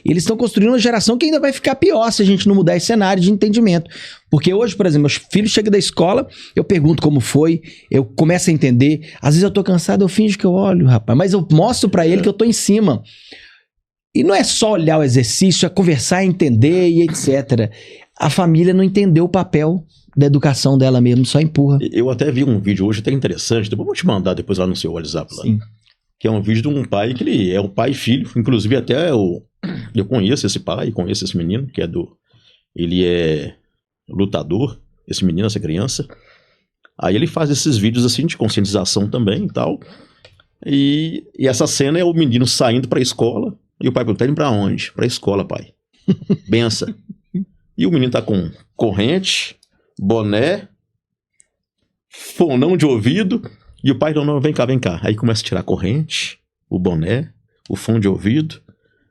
eles estão construindo uma geração que ainda vai ficar pior se a gente não mudar esse cenário de entendimento. Porque hoje, por exemplo, meu filho chega da escola, eu pergunto como foi, eu começo a entender, às vezes eu tô cansado, eu finjo que eu olho, rapaz, mas eu mostro pra ele que eu tô em cima. E não é só olhar o exercício, é conversar, entender e etc. A família não entendeu o papel da educação dela mesmo, só empurra. Eu até vi um vídeo hoje até interessante, depois vou te mandar depois lá no seu WhatsApp. Lá, que é um vídeo de um pai que ele é um pai e filho, inclusive até eu conheço esse pai, conheço esse menino, que é ele é lutador, esse menino, essa criança. Aí ele faz esses vídeos assim de conscientização também e tal. E essa cena é o menino saindo pra escola. E o pai pergunta, tá indo pra onde? Pra escola, pai. Benção. E o menino tá com corrente, boné, fonão de ouvido. E o pai, não, vem cá, vem cá. Aí começa a tirar a corrente, o boné, o fone de ouvido.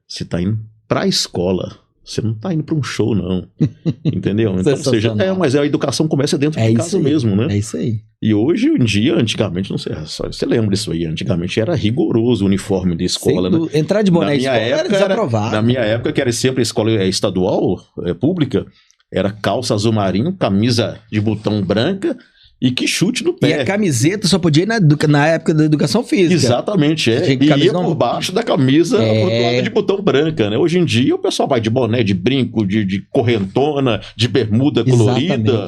Você tá indo pra escola. Você não tá indo pra um show, não. Entendeu? Então, ou seja, mas a educação começa dentro de casa mesmo, né? É isso aí. E hoje em dia, antigamente, não sei, você lembra disso aí, antigamente era rigoroso o uniforme da escola, né? Entrar de boné na escola era desaprovado. Na minha época, que era sempre a escola estadual, pública, era calça azul marinho, camisa de botão branca e que chute no pé. E a camiseta só podia ir na época da educação física. Exatamente, E ia por baixo da camisa de botão branca, né? Hoje em dia o pessoal vai de boné, de brinco, de correntona, de bermuda colorida.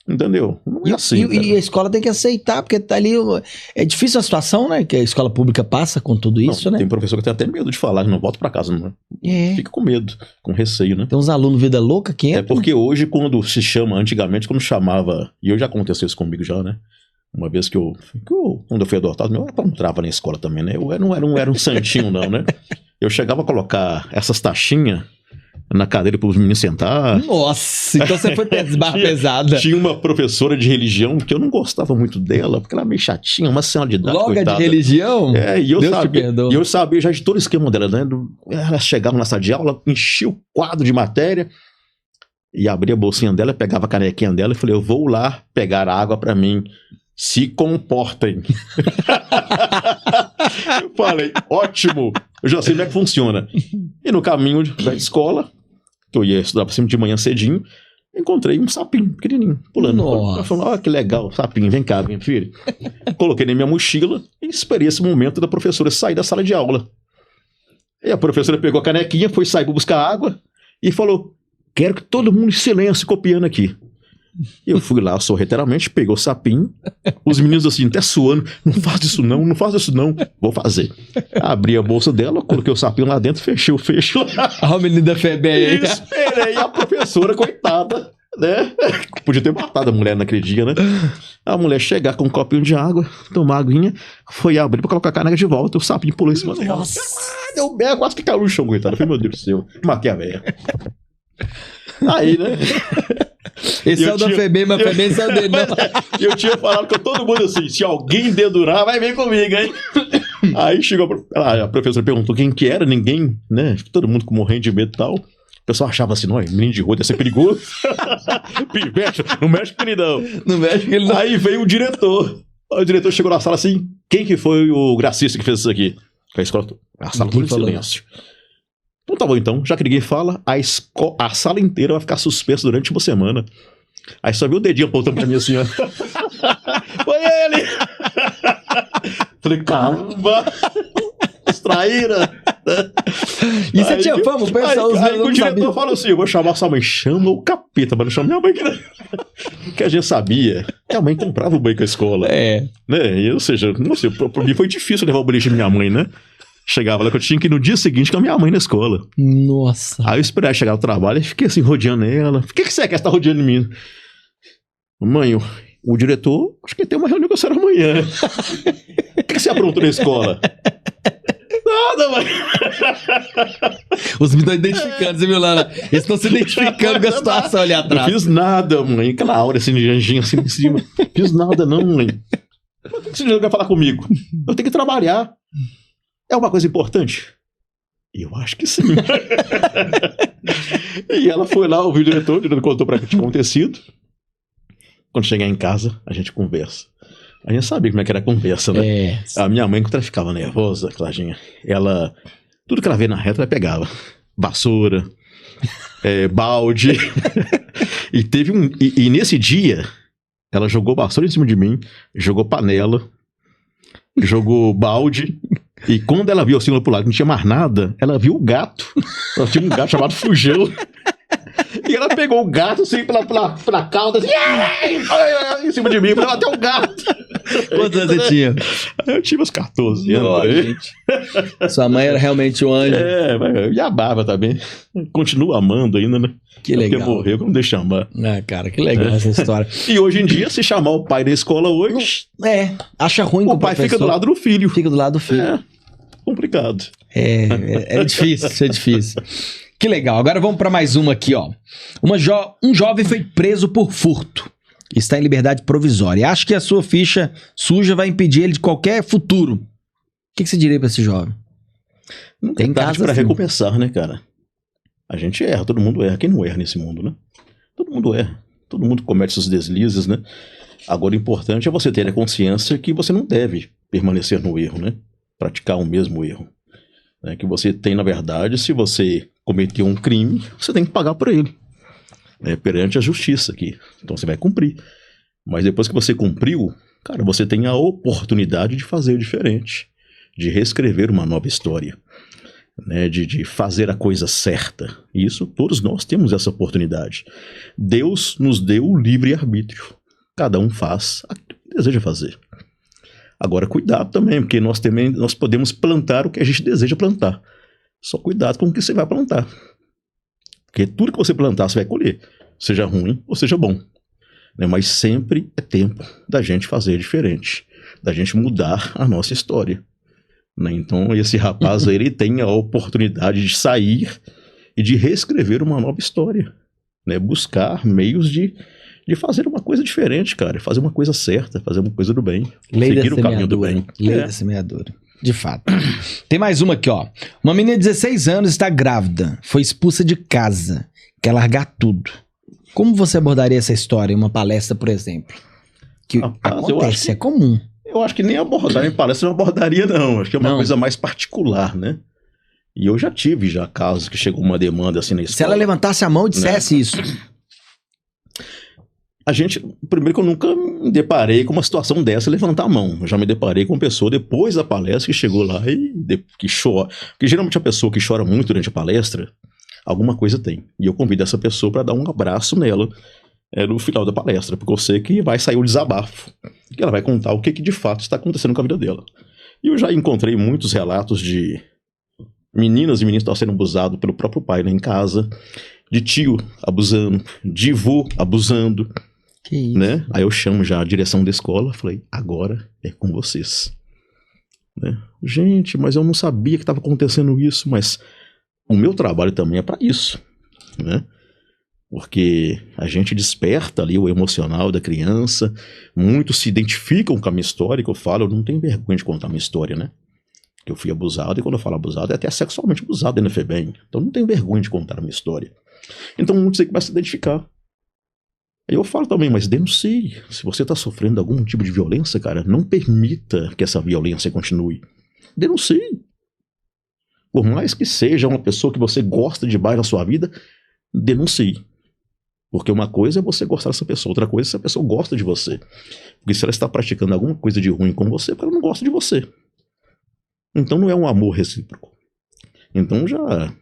Entendeu? Não é assim. E a escola tem que aceitar, porque tá ali. É difícil a situação, né? Que a escola pública passa com tudo isso, né? Tem professor que tem até medo de falar, não volta pra casa, não. Fica com medo, com receio, né? Tem uns alunos vida louca que entra. É porque hoje, quando se chama, antigamente, quando chamava, e hoje já aconteceu isso comigo já, né? Uma vez quando eu fui adotado, eu entrava na escola também, né? Eu não era um santinho, não, né? Eu chegava a colocar essas taxinhas na cadeira para os meninos sentar. Nossa, então você foi barra pesada. Tinha uma professora de religião que eu não gostava muito dela, porque ela era meio chatinha, uma senhora de idade, logo coitada. De religião? E eu sabia já de todo o esquema dela, né? Ela chegava na sala de aula, enchia o quadro de matéria e abria a bolsinha dela, pegava a canequinha dela e falei, eu vou lá pegar água para mim. Se comportem. Eu falei, ótimo, eu já sei como é que funciona. E no caminho da escola, que eu ia estudar de manhã cedinho, encontrei um sapinho pequenininho, pulando. Eu falei, que legal, sapinho, vem cá, minha filha. Coloquei na minha mochila e esperei esse momento da professora sair da sala de aula. E a professora pegou a canequinha, foi sair para buscar água e falou, quero que todo mundo em silêncio copiando aqui. Eu fui lá sorrateiramente, peguei o sapinho, os meninos assim, até suando, não faz isso não, vou fazer. Abri a bolsa dela, coloquei o sapinho lá dentro, fechei o fecho lá. Olha o menino da Febem aí. Esperei a professora, coitada, né? Podia ter matado a mulher naquele dia, né? A mulher chegar com um copinho de água, tomar a aguinha, foi abrir pra colocar a caneca de volta, o sapinho pulou em cima dela. Nossa! Deu berro, quase que caiu no chão, coitada. Eu falei, meu Deus do céu, matei a velha. Aí, né? Esse é o da Febem, mas Febem saiu dele, não. Eu tinha falado com todo mundo assim, se alguém dedurar, vai vir comigo, hein? Aí chegou, a professora perguntou quem que era, ninguém, né? Todo mundo morrendo de medo e tal. O pessoal achava assim, não, menino de rua deve ser perigoso. Não mexe com ele não. Não mexe com ele não. Aí veio o diretor. O diretor chegou na sala assim, quem que foi o gracista que fez isso aqui? A escola, a sala toda em silêncio. Então tá bom, então, já que ninguém fala, a sala inteira vai ficar suspensa durante uma semana. Aí só viu o dedinho apontando pra mim assim, ó. Foi ele! Falei, caramba! Distraíra! E você tinha fama? O pessoal aí o diretor falou assim, eu vou chamar sua mãe, chama o capeta, mas não chama minha mãe que não. Porque a gente sabia que a mãe comprava o banho com a escola. Né? E, ou seja, não sei, pra mim foi difícil levar o boletim da minha mãe, né? Chegava lá que eu tinha que ir no dia seguinte com a minha mãe na escola. Nossa. Aí eu esperava chegar ao trabalho e fiquei assim, rodeando ela. Por que você quer estar rodeando em mim? Mãe, o diretor, acho que tem uma reunião com a senhora amanhã. O que você aprontou na escola? Nada, mãe. Os meninos estão identificando, você viu lá? Eles estão se identificando com a situação ali atrás. Não fiz nada, mãe. Aquela aura assim de anjinho assim em cima. Fiz nada não, mãe. Por que você não quer falar comigo? Eu tenho que trabalhar. É uma coisa importante? Eu acho que sim. E ela foi lá, ouviu o diretor contou pra mim o que tinha acontecido. Quando chegar em casa, a gente conversa. A gente sabia como é que era a conversa, né? A minha mãe, quando ela ficava nervosa, Claudinha, ela... Tudo que ela vê na reta, ela pegava. Vassoura, balde. E teve E nesse dia, ela jogou vassoura em cima de mim, jogou panela, jogou balde... E quando ela viu assim lá pro lado, não tinha mais nada, ela viu o gato. Ela tinha um gato chamado Fujão. E ela pegou o gato assim pela cauda, assim, em cima de mim, pra até o gato. Quantos anos você tinha? Eu tinha uns 14 anos. Oh, gente. Sua mãe era realmente um anjo. E a Bárbara também. Continua amando ainda, né? Que legal. Porque morreu, não deixa amar. Ah, cara, que legal essa história. E hoje em dia, se chamar o pai da escola hoje... acha ruim o pai fica do lado do filho. Fica do lado do filho. Complicado. É difícil, é difícil. Que legal. Agora vamos para mais uma aqui, ó. Um jovem foi preso por furto. Está em liberdade provisória. Acha que a sua ficha suja vai impedir ele de qualquer futuro. O que você diria para esse jovem? Não tem tarde para recompensar, né, cara? A gente erra, todo mundo erra. Quem não erra nesse mundo, né? Todo mundo erra. Todo mundo comete seus deslizes, né? Agora, o importante é você ter a consciência que você não deve permanecer no erro, né? Praticar o mesmo erro. Né? Que você tem, na verdade, se você cometeu um crime, você tem que pagar por ele. Perante a justiça aqui. Então você vai cumprir. Mas depois que você cumpriu, cara, você tem a oportunidade de fazer diferente. De reescrever uma nova história. Né, de fazer a coisa certa. Isso, todos nós temos essa oportunidade. Deus nos deu o livre-arbítrio. cada um faz aquilo que deseja fazer. Agora, cuidado também, porque nós podemos plantar o que a gente deseja plantar. Só cuidado com o que você vai plantar. Porque tudo que você plantar, você vai colher. Seja ruim ou seja bom. Né? Mas sempre é tempo da gente fazer diferente. Da gente mudar a nossa história. Né? Então, esse rapaz aí, ele tem a oportunidade de sair e de reescrever uma nova história. Né? Buscar meios de fazer uma coisa diferente, cara. Fazer uma coisa certa, fazer uma coisa do bem. Lei seguir da o caminho do bem. Lei da semeadura. De fato. Tem mais uma aqui, ó. Uma menina de 16 anos está grávida. Foi expulsa de casa. Quer largar tudo. Como você abordaria essa história em uma palestra, por exemplo? Que acontece, é comum. Eu acho que nem abordar em palestra eu não abordaria, não. Acho que é uma coisa mais particular, né? E eu já tive casos que chegou uma demanda assim na escola. Se ela levantasse a mão e dissesse isso. Primeiro que eu nunca me deparei com uma situação dessa, levantar a mão. Eu já me deparei com uma pessoa depois da palestra que chegou lá que chora. Porque geralmente a pessoa que chora muito durante a palestra, alguma coisa tem. E eu convido essa pessoa para dar um abraço nela no final da palestra, porque eu sei que vai sair o desabafo. Que ela vai contar o que de fato está acontecendo com a vida dela. E eu já encontrei muitos relatos de meninas e meninos que estavam sendo abusados pelo próprio pai, né, em casa, de tio abusando, de vô abusando. Que isso? Né? Aí eu chamo já a direção da escola, falei, agora é com vocês. Né? Gente, mas eu não sabia que estava acontecendo isso, mas o meu trabalho também é para isso. Né? Porque a gente desperta ali o emocional da criança, muitos se identificam com a minha história, que eu falo, eu não tenho vergonha de contar a minha história, né? Que eu fui abusado, e quando eu falo abusado, é até sexualmente abusado dentro da FEBEM. Então não tenho vergonha de contar a minha história. Então muitos aí começam a se identificar. Aí eu falo também, mas denuncie. Se você está sofrendo algum tipo de violência, cara, não permita que essa violência continue. Denuncie. Por mais que seja uma pessoa que você gosta demais na sua vida, denuncie. Porque uma coisa é você gostar dessa pessoa, outra coisa é se a pessoa gosta de você. Porque se ela está praticando alguma coisa de ruim com você, ela não gosta de você. Então não é um amor recíproco. Então já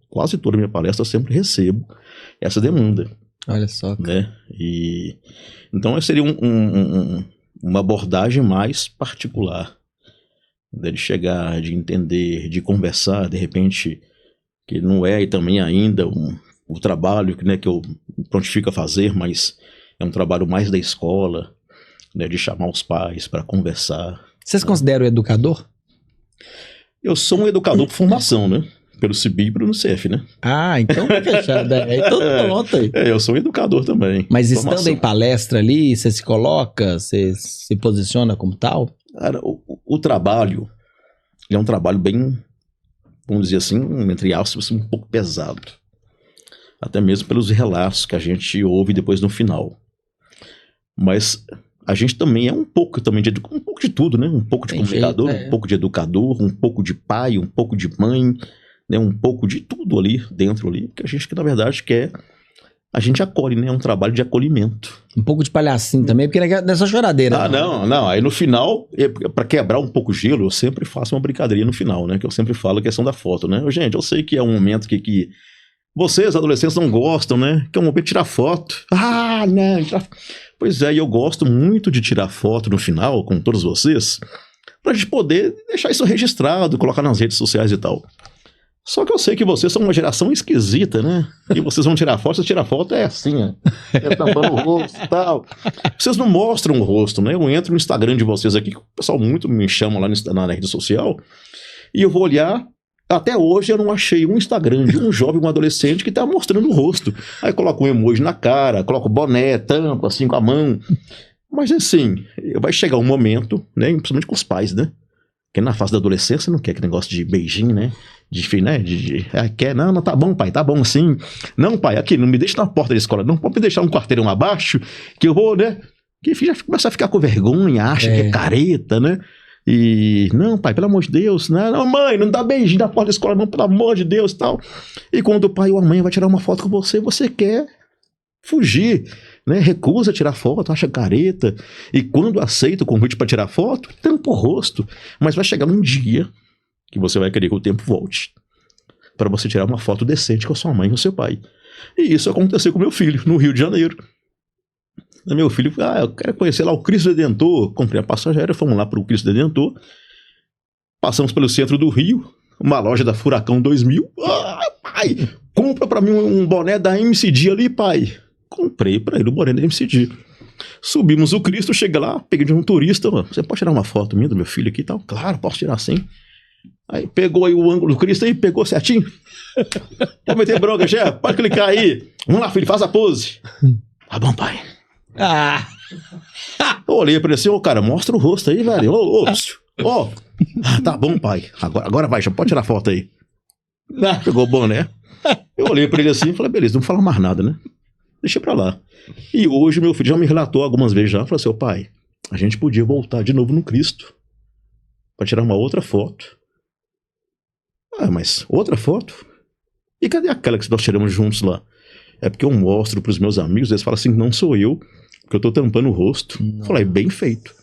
quase toda a minha palestra eu sempre recebo essa demanda. Olha só. Né? E então seria uma abordagem mais particular. De chegar, de entender, de conversar, de repente, que não é também ainda o trabalho né, que eu prontifico a fazer, mas é um trabalho mais da escola, né, de chamar os pais para conversar. Vocês consideram educador? Eu sou um educador por formação, né? Pelo CIBI e pelo CF, né? Ah, então fechado. Então pronto aí. Eu sou um educador também. Mas estando em palestra ali, você se coloca, você se posiciona como tal? Cara, o trabalho é um trabalho bem, vamos dizer assim, entre aspas, um pouco pesado. Até mesmo pelos relatos que a gente ouve depois no final. Mas a gente também é um pouco de tudo, né? Um pouco de comunicador, um pouco de educador, um pouco de pai, um pouco de mãe, né? Um pouco de tudo ali, dentro ali, que a gente, na verdade, quer... A gente acolhe, né? É um trabalho de acolhimento. Um pouco de palhacinho também, porque não é só choradeira. Não. Aí no final, para quebrar um pouco o gelo, eu sempre faço uma brincadeirinha no final, né? Que eu sempre falo a questão da foto, né? Gente, eu sei que é um momento que vocês, adolescentes, não gostam, né? Que é um momento de tirar foto. Ah, não. Pois é, e eu gosto muito de tirar foto no final, com todos vocês, pra gente poder deixar isso registrado, colocar nas redes sociais e tal. Só que eu sei que vocês são uma geração esquisita, né? E vocês vão tirar foto, é assim, ó. É tampando o rosto e tal. Vocês não mostram o rosto, né? Eu entro no Instagram de vocês aqui, que o pessoal muito me chama lá na rede social, e eu vou olhar. Até hoje eu não achei um Instagram de um jovem, um adolescente que tá mostrando o rosto. Aí coloca um emoji na cara, coloca o boné, tampa, assim, com a mão. Mas assim, vai chegar um momento, né? Principalmente com os pais, né? Porque na fase da adolescência não quer aquele negócio de beijinho, né? Quer, não, tá bom, pai, tá bom assim. Não, pai, aqui, não me deixa na porta da escola, não pode me deixar um quarteirão abaixo, que eu vou, né? Que já começa a ficar com vergonha, acha que é careta, né? E, não, pai, pelo amor de Deus, não, mãe, não dá beijinho na porta da escola, não, pelo amor de Deus, tal. E quando o pai ou a mãe vai tirar uma foto com você, você quer fugir, né? Recusa tirar foto, acha careta. E quando aceita o convite para tirar foto, tampa o rosto. Mas vai chegar um dia que você vai querer que o tempo volte para você tirar uma foto decente com a sua mãe e com o seu pai. E isso aconteceu com meu filho, no Rio de Janeiro. Meu filho, eu quero conhecer lá o Cristo Redentor. Comprei a passagem aérea, fomos lá pro Cristo Redentor. Passamos pelo centro do Rio, uma loja da Furacão 2000. Pai, compra pra mim um boné da MCD ali, pai. Comprei pra ele o boné da MCD. Subimos o Cristo, chega lá, peguei de um turista. Você pode tirar uma foto minha do meu filho aqui e tal? Claro, posso tirar sim. Aí pegou aí o ângulo do Cristo aí, pegou certinho. Pode meter bronca, chefe, pode clicar aí. Vamos lá, filho, faz a pose. Tá bom, pai. Eu olhei pra ele assim, cara, mostra o rosto aí, velho. Tá bom, pai. Agora vai, já pode tirar foto aí. Pegou o boné. Eu olhei pra ele assim e falei, beleza, não fala mais nada, né? Deixa pra lá. E hoje meu filho já me relatou algumas vezes já, falou assim, pai, a gente podia voltar de novo no Cristo pra tirar uma outra foto. Mas outra foto? E cadê aquela que nós tiramos juntos lá? É porque eu mostro pros meus amigos, eles falam assim, não sou eu, que eu tô tampando o rosto. Eu falei, bem feito.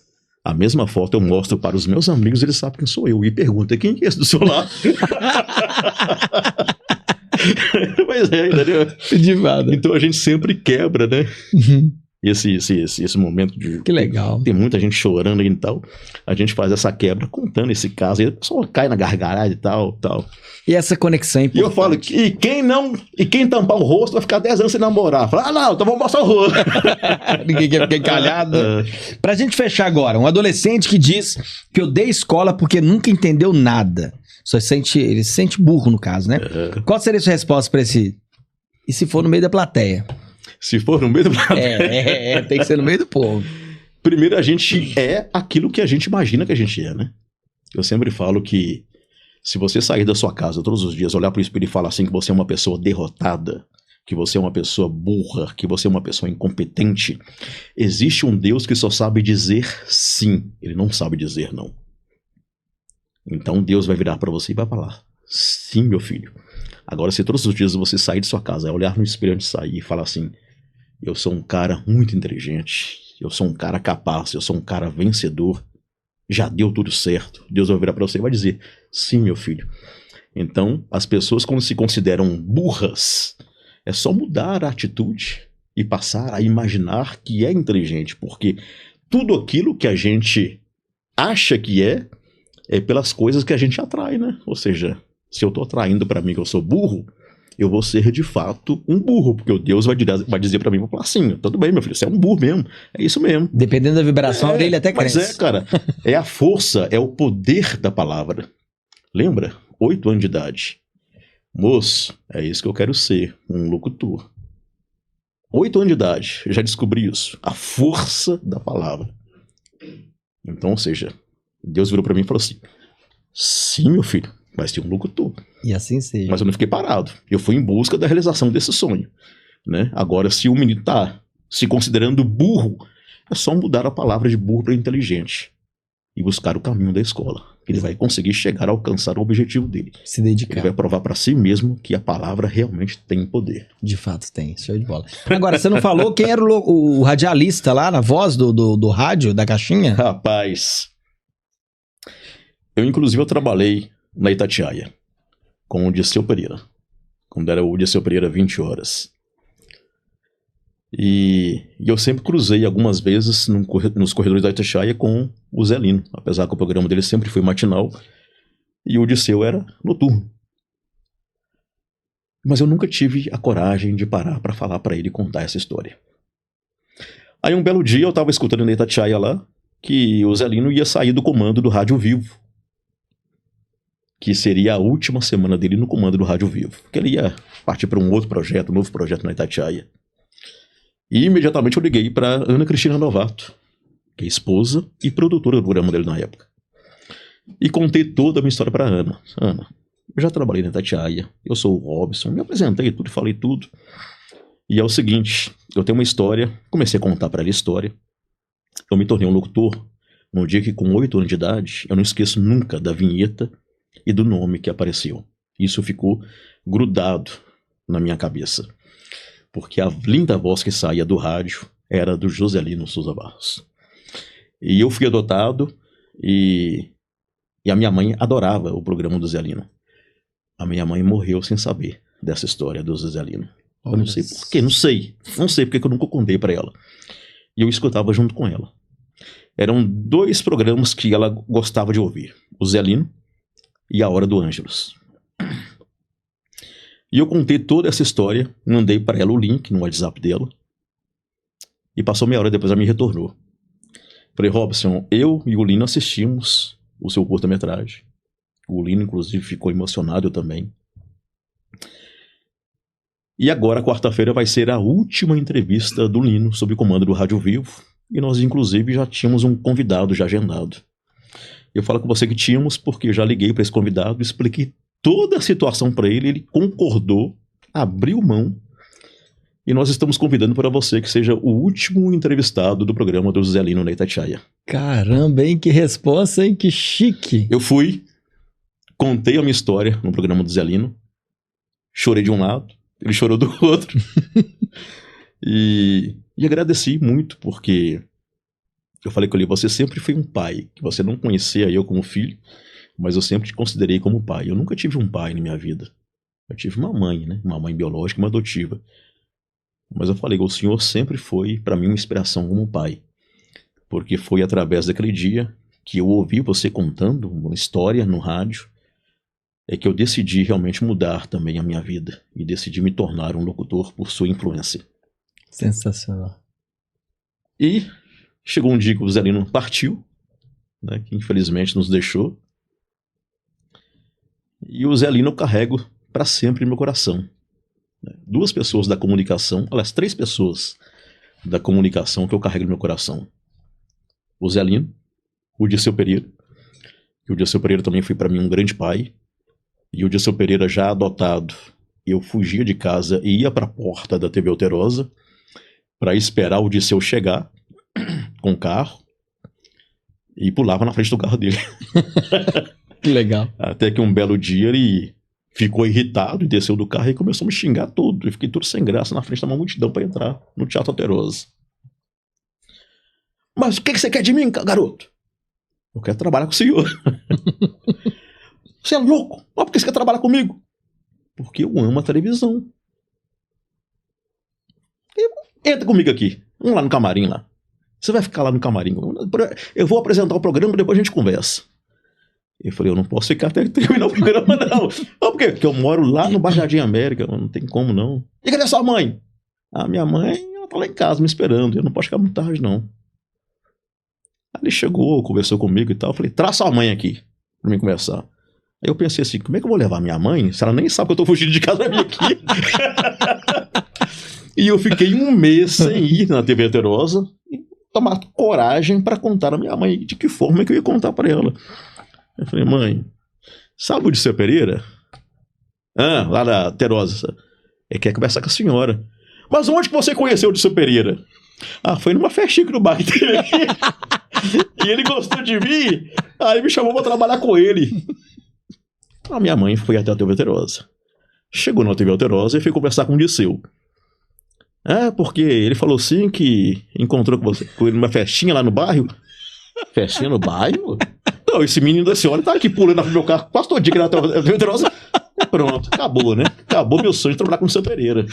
A mesma foto eu mostro para os meus amigos, eles sabem quem sou eu. E pergunta, quem é esse do seu lado? Mas entendeu? Então a gente sempre quebra, né? Esse momento de... Que legal. Tem muita gente chorando e tal. A gente faz essa quebra contando esse caso. E a pessoa cai na gargalhada e tal. E essa conexão é importante. E eu falo, quem tampar o rosto vai ficar 10 anos sem namorar. Fala, não, então vamos mostrar o rosto. Ninguém quer ficar encalhado. Pra gente fechar agora, um adolescente que diz que odeia escola porque nunca entendeu nada. Ele se sente burro, no caso, né? Qual seria a sua resposta pra esse... E se for no meio da plateia? Se for no meio da plateia... tem que ser no meio do povo. Primeiro, a gente é aquilo que a gente imagina que a gente é, né? Eu sempre falo que se você sair da sua casa todos os dias, olhar pro espelho e falar assim que você é uma pessoa derrotada, que você é uma pessoa burra, que você é uma pessoa incompetente, existe um Deus que só sabe dizer sim. Ele não sabe dizer não. Então Deus vai virar pra você e vai falar, sim, meu filho. Agora, se todos os dias você sair de sua casa, olhar no espelho antes de sair e falar assim, eu sou um cara muito inteligente, eu sou um cara capaz, eu sou um cara vencedor, já deu tudo certo. Deus vai virar pra você e vai dizer, sim, meu filho. Então, as pessoas quando se consideram burras, é só mudar a atitude e passar a imaginar que é inteligente, porque tudo aquilo que a gente acha que é pelas coisas que a gente atrai, né? Ou seja, se eu tô atraindo pra mim que eu sou burro, eu vou ser de fato um burro, porque o Deus vai dizer pra mim, vou falar assim, tudo bem, meu filho, você é um burro mesmo, é isso mesmo. Dependendo da vibração dele, até cresce. Mas cara, é a força, é o poder da palavra. Lembra? 8 anos de idade. Moço, é isso que eu quero ser, um locutor. 8 anos de idade, eu já descobri isso, a força da palavra. Então, ou seja, Deus virou pra mim e falou assim, sim, meu filho, vai ser um locutor. E assim seja. Mas eu não fiquei parado. Eu fui em busca da realização desse sonho, né? Agora, se o menino tá se considerando burro, é só mudar a palavra de burro para inteligente e buscar o caminho da escola. Ele vai conseguir chegar a alcançar o objetivo dele. Se dedicar. Ele vai provar para si mesmo que a palavra realmente tem poder. De fato tem, show de bola. Agora, você não falou quem era o radialista lá na voz do rádio, da caixinha? Rapaz, eu trabalhei na Itatiaia, com o Dirceu Pereira, quando era o Dirceu Pereira 20 horas. E eu sempre cruzei algumas vezes nos corredores da Itatiaia com o Zelino, apesar que o programa dele sempre foi matinal, e o Dirceu era noturno. Mas eu nunca tive a coragem de parar para falar para ele e contar essa história. Aí um belo dia eu estava escutando na Itatiaia lá, que o Zelino ia sair do comando do Rádio Vivo, que seria a última semana dele no comando do Rádio Vivo, que ele ia partir para um outro projeto, um novo projeto na Itatiaia. E imediatamente eu liguei para Ana Cristina Novato, que é esposa e produtora do programa dele na época. E contei toda a minha história para Ana. Ana, eu já trabalhei na Itatiaia, eu sou o Robson, me apresentei tudo, falei tudo. E é o seguinte, eu tenho uma história, comecei a contar para ela a história. Eu me tornei um locutor no dia que, com 8 anos de idade, eu não esqueço nunca da vinheta e do nome que apareceu. Isso ficou grudado na minha cabeça, porque a linda voz que saía do rádio era do Joselino Souza Barros. E eu fui adotado e a minha mãe adorava o programa do Zelino. A minha mãe morreu sem saber dessa história do Zelino. Eu não sei por quê, não sei porque eu nunca contei para ela. e eu escutava junto com ela. Eram 2 programas que ela gostava de ouvir, o Zelino e A Hora do Ângelus. E eu contei toda essa história, mandei para ela o link no WhatsApp dela, e passou meia hora depois ela me retornou. Falei, Robson, eu e o Lino assistimos o seu curta-metragem. O Lino, inclusive, ficou emocionado, eu também. E agora, quarta-feira, vai ser a última entrevista do Lino sob o comando do Rádio Vivo. E nós, inclusive, já tínhamos um convidado já agendado. Eu falo com você que tínhamos porque eu já liguei para esse convidado, expliquei toda a situação para ele, ele concordou, abriu mão. E nós estamos convidando para você que seja o último entrevistado do programa do Zelino na Itatiaia. Caramba, hein? Que resposta, hein? Que chique. Eu fui, contei a minha história no programa do Zelino, chorei de um lado, ele chorou do outro. e agradeci muito, porque eu falei com ele, você sempre foi um pai, que você não conhecia eu como filho, mas eu sempre te considerei como pai. Eu nunca tive um pai na minha vida. Eu tive uma mãe, né? Uma mãe biológica, uma adotiva. Mas eu falei, o senhor sempre foi para mim uma inspiração como pai. Porque foi através daquele dia que eu ouvi você contando uma história no rádio, é que eu decidi realmente mudar também a minha vida. E decidi me tornar um locutor por sua influência. Sensacional. E chegou um dia que o Zelino partiu, né, que infelizmente nos deixou. E o Zelino eu carrego para sempre no meu coração. 2 pessoas da comunicação, aliás, 3 pessoas da comunicação que eu carrego no meu coração. O Zelino, o Dirceu Pereira, e o Dirceu Pereira também foi para mim um grande pai, e o Dirceu Pereira já adotado, eu fugia de casa e ia para a porta da TV Alterosa para esperar o Dirceu chegar com o carro e pulava na frente do carro dele. Que legal. Até que um belo dia ele ficou irritado e desceu do carro e começou a me xingar todo. Eu fiquei tudo sem graça na frente da multidão para entrar no Teatro Alterosa. Mas o que você quer de mim, garoto? Eu quero trabalhar com o senhor. Você é louco? Mas por que você quer trabalhar comigo? Porque eu amo a televisão. Entra comigo aqui. Vamos lá no camarim lá. Você vai ficar lá no camarim. Eu vou apresentar o programa e depois a gente conversa. Eu falei, eu não posso ficar até terminar o programa, não. Por quê? Porque eu moro lá no Baixo Jardim América, não tem como, não. E cadê sua mãe? A minha mãe, ela tá lá em casa me esperando, eu não posso ficar muito tarde, não. Aí ele chegou, conversou comigo e tal, eu falei, traz sua mãe aqui, pra mim conversar. Aí eu pensei assim, como é que eu vou levar minha mãe, se ela nem sabe que eu tô fugindo de casa pra vir aqui? E eu fiquei 1 mês sem ir na TV Alterosa e tomar coragem pra contar a minha mãe de que forma que eu ia contar pra ela. Eu falei, mãe, sabe o Dirceu Pereira? Lá da Terosa. Ele quer conversar com a senhora. Mas onde que você conheceu o Dirceu Pereira? Foi numa festinha aqui no bar que teve aqui. E ele gostou de mim, aí me chamou pra trabalhar com ele. A minha mãe foi até a TV Terosa. Chegou na TV Terosa e foi conversar com o Dirceu. Porque ele falou assim que encontrou com ele numa festinha lá no bairro. Festinha no bairro? Não, esse menino da senhora tá aqui pulando no meu carro quase todo dia que na TV Terosa. Pronto, acabou, né? Acabou meu sonho de trabalhar com o Dirceu Pereira.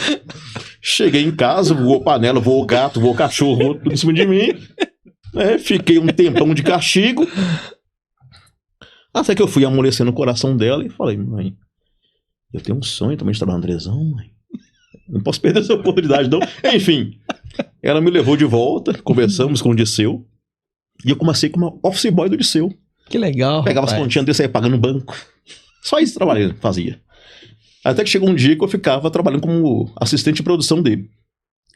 Cheguei em casa, voou panela, voou gato, voou cachorro, voou tudo em cima de mim. Fiquei um tempão de castigo. Até que eu fui amolecendo o coração dela e falei, mãe, eu tenho um sonho também de trabalhar no televisão, mãe. Não posso perder essa oportunidade, não. Enfim, ela me levou de volta, conversamos com o Dirceu. E eu comecei como office boy do Dirceu. Que legal. Pegava as continhas dele, saía pagando banco. Só isso trabalhando, fazia. Até que chegou um dia que eu ficava trabalhando como assistente de produção dele.